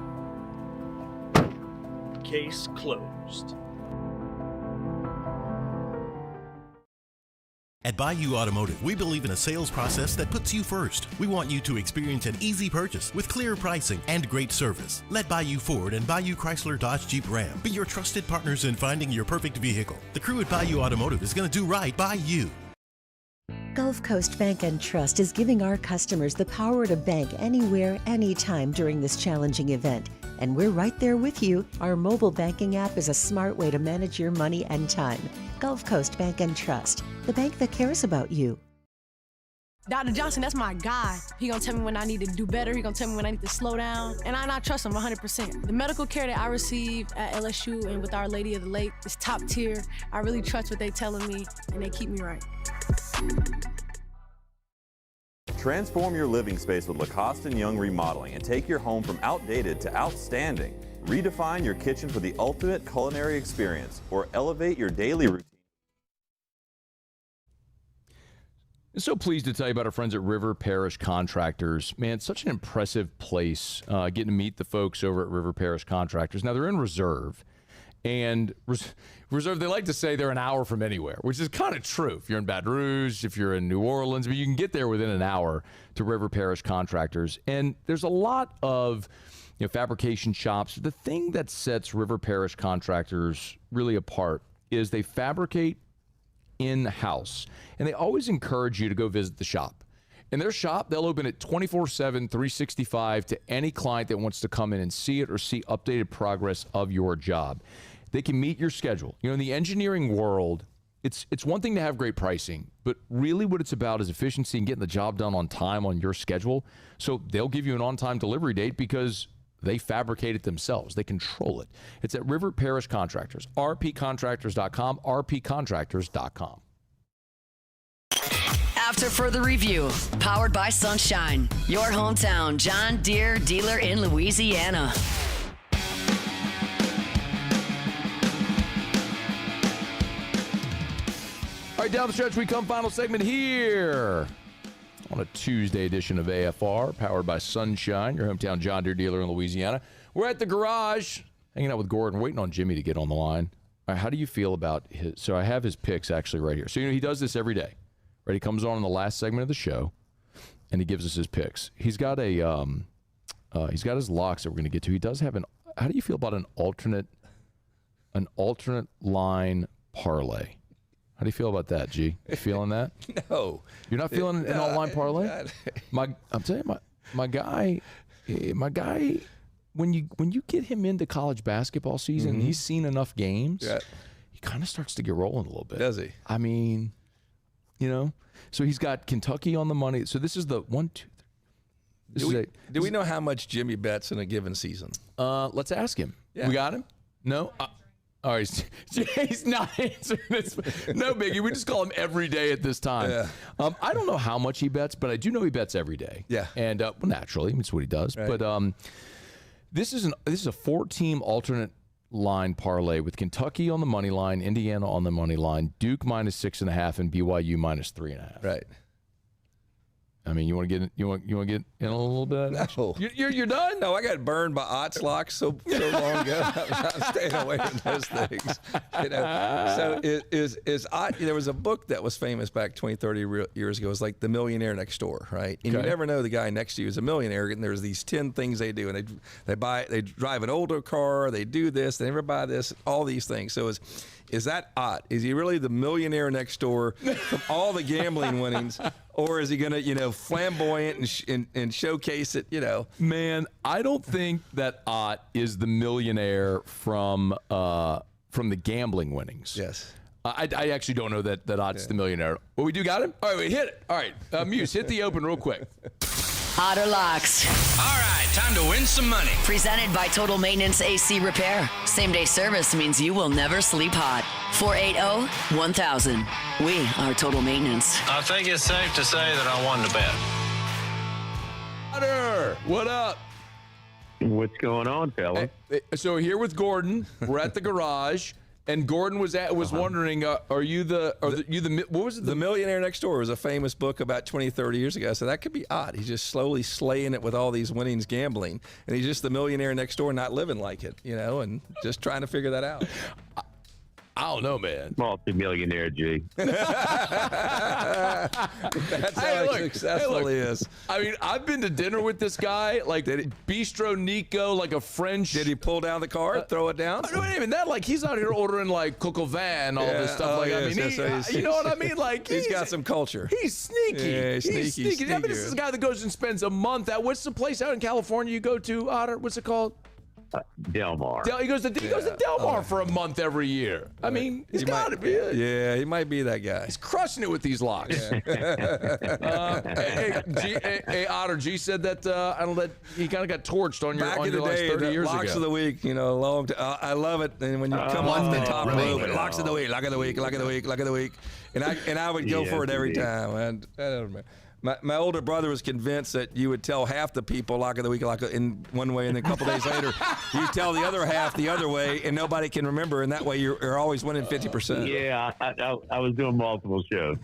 Case closed. At Bayou Automotive, we believe in a sales process that puts you first. We want you to experience an easy purchase with clear pricing and great service. Let Bayou Ford and Bayou Chrysler Dodge Jeep Ram be your trusted partners in finding your perfect vehicle. The crew at Bayou Automotive is going to do right by you. Gulf Coast Bank and Trust is giving our customers the power to bank anywhere, anytime during this challenging event. And we're right there with you. Our mobile banking app is a smart way to manage your money and time. Gulf Coast Bank and Trust, the bank that cares about you. Dr. Johnson, that's my guy. He gonna tell me when I need to do better. He gonna tell me when I need to slow down. And I trust him 100%. The medical care that I receive at LSU and with Our Lady of the Lake is top tier. I really trust what they telling me, and they keep me right. Transform your living space with Lacoste & Young Remodeling and take your home from outdated to outstanding. Redefine your kitchen for the ultimate culinary experience or elevate your daily routine. I'm so pleased to tell you about our friends at River Parish Contractors. Man, it's such an impressive place, getting to meet the folks over at River Parish Contractors. Now, they're in Reserve, and Reserve, they like to say they're an hour from anywhere, which is kind of true. If you're in Baton Rouge, if you're in New Orleans, but you can get there within an hour to River Parish Contractors. And there's a lot of fabrication shops. The thing that sets River Parish Contractors really apart is they fabricate in-house, and they always encourage you to go visit the shop. In their shop, they'll open it 24/7, 365 to any client that wants to come in and see it or see updated progress of your job. They can meet your schedule. In the engineering world, it's one thing to have great pricing, but really what it's about is efficiency and getting the job done on time on your schedule. So they'll give you an on-time delivery date because they fabricate it themselves. They control it. It's at River Parish Contractors, rpcontractors.com, rpcontractors.com. After further review, powered by Sunshine, your hometown John Deere dealer in Louisiana. All right, down the stretch we come. Final segment here on a Tuesday edition of AFR, powered by Sunshine, your hometown John Deere dealer in Louisiana. We're at the garage, hanging out with Gordon, waiting on Jimmy to get on the line. All right, how do you feel about his? So I have his picks actually right here. So he does this every day. Right, he comes on in the last segment of the show, and he gives us his picks. He's got his locks that we're going to get to. He does have an. How do you feel about an alternate line parlay? How do you feel about that, G? You feeling that? No. You're not feeling an alt line parlay? I'm telling you, my guy, when you get him into college basketball season, he's seen enough games. Yeah. He kind of starts to get rolling a little bit. Does he? I mean, so he's got Kentucky on the money. So this is the 1, 2, 3. Do we know how much Jimmy bets in a given season? Let's ask him. Yeah. We got him? No? All right, he's not answering this. No biggie. We just call him every day at this time. Yeah. I don't know how much he bets, but I do know he bets every day. Yeah. And well, naturally, it's what he does. Right. But this is a 4-team alternate line parlay with Kentucky on the money line, Indiana on the money line, Duke -6.5, and BYU -3.5. Right. I mean, you want to get in a little bit? No. You're done? No, I got burned by odds locks so long ago. I'm staying away from those things. So is odd. There was a book that was famous back 20, 30 years ago. It was like The Millionaire Next Door, right? And you never know the guy next to you is a millionaire. And there's these 10 things they do, and they drive an older car, they do this, they never buy this, all these things. So is that Ott? Is he really the millionaire next door from all the gambling winnings, or is he going to, flamboyant and showcase it? Man, I don't think that Ott is the millionaire from the gambling winnings. Yes. I actually don't know that Ott's the millionaire. Well, we do got him. All right, wait, hit it. All right, Muse, hit the open real quick. Ott or Locks. All right, time to win some money. Presented by Total Maintenance AC Repair. Same-day service means you will never sleep hot. 480-1000. We are Total Maintenance. I think it's safe to say that I won the bet. Otter, what up? What's going on, fella? So here with Gordon, we're at the garage. And Gordon was wondering, are you the what was it? The Millionaire Next Door was a famous book about 20, 30 years ago. So that could be Ott. He's just slowly slaying it with all these winnings gambling. And he's just the millionaire next door, not living like it, and just trying to figure that out. I don't know, man. Multi-millionaire, G. That's how successful he is. I mean, I've been to dinner with this guy, like Bistro Nico, like a French. Did he pull down the card, throw it down? Not even that. Like, he's out here ordering like coq au vin, all this stuff. I mean, you know what I mean? Like, he's got some culture. He's sneaky. Yeah, he's sneaky. I mean, this is a guy that goes and spends a month at, what's the place out in California you go to, Otter? What's it called? Del Mar. He goes to Del Mar for a month every year. I mean, he's got to be. Yeah, he might be that guy. He's crushing it with these locks. Hey, Otter, G said that he kind of got torched on your Back in the day, 30 years locks ago. of the week. You know, I love it. And when you come off the top rope, locks of the week, lock of the week, lock of the week, lock of the week, and I would go for it every time. And I don't know. My older brother was convinced that you would tell half the people lock of the week in one way, and then a couple days later you tell the other half the other way, and nobody can remember, and that way you're always winning 50%. Yeah, I was doing multiple shows.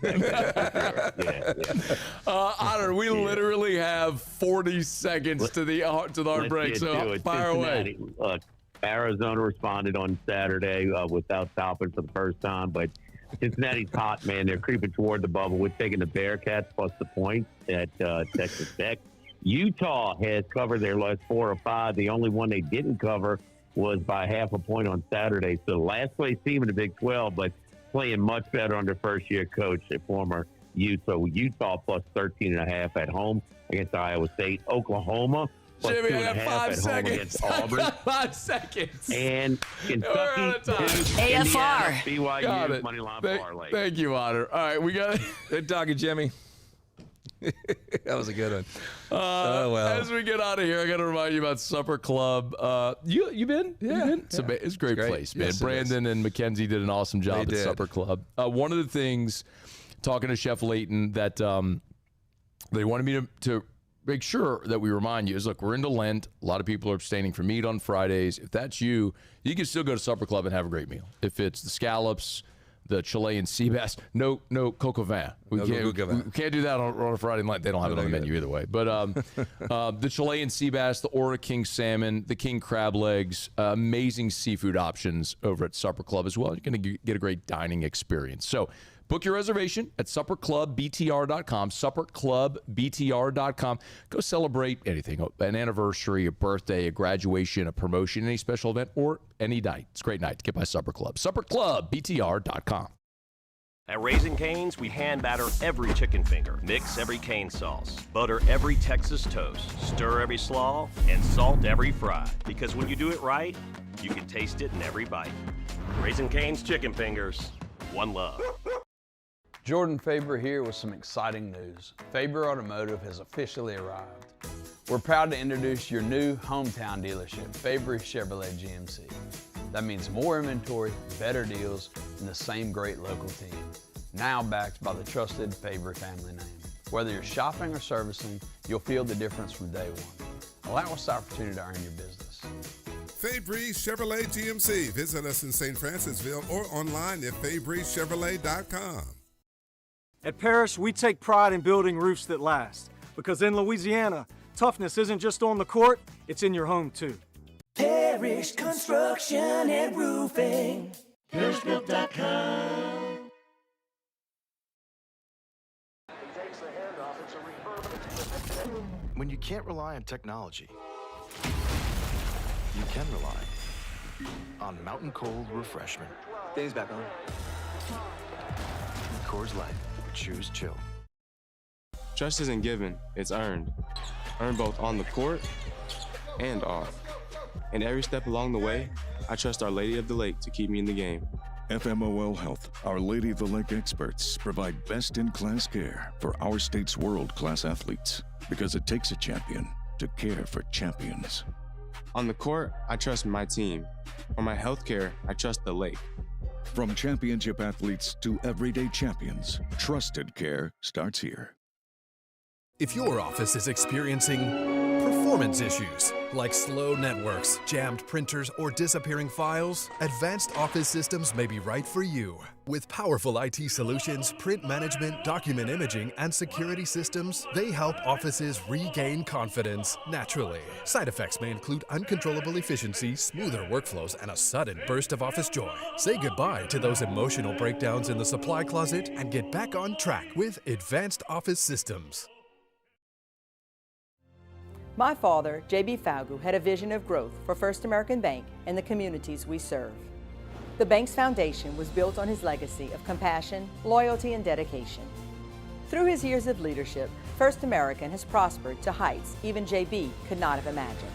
Otter, we literally have 40 seconds to our break, so fire away. Look, Arizona responded on Saturday without stopping for the first time, but Cincinnati's hot, man. They're creeping toward the bubble. We're taking the Bearcats plus the points at Texas Tech. Utah has covered their last 4 or 5. The only one they didn't cover was by half a point on Saturday. So last place team in the Big 12, but playing much better under first-year coach, a former Utah plus 13.5 at home against Iowa State. Oklahoma plus Jimmy, 2.5 I got 5 at seconds. home against Auburn. 5 seconds. And Kentucky, AFR. BYU, money line parlay. Thank you, Otter. All right, we got it. Good talking, Jimmy. That was a good one. Well. As we get out of here, I got to remind you about Supper Club. You been? Yeah. You been? It's a great place, man. Yes, Brandon and Mackenzie did an awesome job at Supper Club. One of the things, talking to Chef Layton, that they wanted me to make sure that we remind you is, look, we're into Lent. A lot of people are abstaining from meat on Fridays. If that's you, you can still go to Supper Club and have a great meal. If it's the scallops, the Chilean sea bass, no coq au vin. We can't do that on a Friday night. They don't have it on the menu either way. But the Chilean sea bass, the Ora King salmon, the king crab legs, amazing seafood options over at Supper Club as well. You're going to get a great dining experience. So book your reservation at supperclubbtr.com, supperclubbtr.com. Go celebrate anything, an anniversary, a birthday, a graduation, a promotion, any special event, or any night. It's a great night to get by Supper Club. Supperclubbtr.com. At Raising Cane's, we hand batter every chicken finger, mix every cane sauce, butter every Texas toast, stir every slaw, and salt every fry. Because when you do it right, you can taste it in every bite. Raising Cane's chicken fingers, one love. Jordan Faber here with some exciting news. Faber Automotive has officially arrived. We're proud to introduce your new hometown dealership, Faber Chevrolet GMC. That means more inventory, better deals, and the same great local team. Now backed by the trusted Faber family name. Whether you're shopping or servicing, you'll feel the difference from day one. Allow us the opportunity to earn your business. Fabry Chevrolet GMC. Visit us in St. Francisville or online at FabryChevrolet.com. At Parrish, we take pride in building roofs that last. Because in Louisiana, toughness isn't just on the court, it's in your home too. Parrish Construction and Roofing. ParrishBuilt.com. When you can't rely on technology, you can rely on Mountain Cold Refreshment. Dave's back on. Coors Light. Choose chill. Trust isn't given, it's earned. Earned both on the court and off. And every step along the way, I trust Our Lady of the Lake to keep me in the game. FMOL Health, Our Lady of the Lake experts provide best-in-class care for our state's world-class athletes because it takes a champion to care for champions. On the court, I trust my team. For my health care, I trust the lake. From championship athletes to everyday champions, trusted care starts here. If your office is experiencing performance Performance issues like slow networks, jammed printers, or disappearing files? Advanced Office Systems may be right for you. With powerful IT solutions, print management, document imaging, and security systems, they help offices regain confidence naturally. Side effects may include uncontrollable efficiency, smoother workflows, and a sudden burst of office joy. Say goodbye to those emotional breakdowns in the supply closet and get back on track with Advanced Office Systems. My father, J.B. Falgu, had a vision of growth for First American Bank and the communities we serve. The bank's foundation was built on his legacy of compassion, loyalty, and dedication. Through his years of leadership, First American has prospered to heights even J.B. could not have imagined.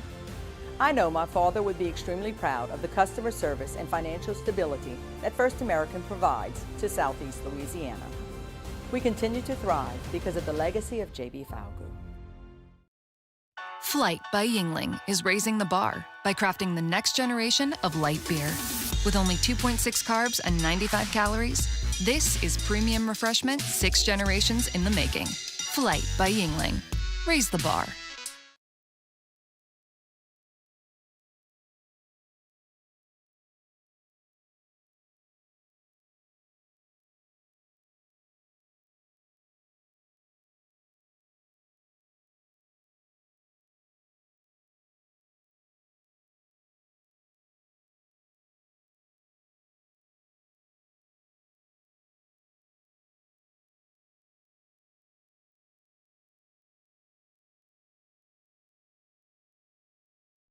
I know my father would be extremely proud of the customer service and financial stability that First American provides to Southeast Louisiana. We continue to thrive because of the legacy of J.B. Falgu. Flight by Yingling is raising the bar by crafting the next generation of light beer. With only 2.6 carbs and 95 calories, this is premium refreshment 6 generations in the making. Flight by Yingling. Raise the bar.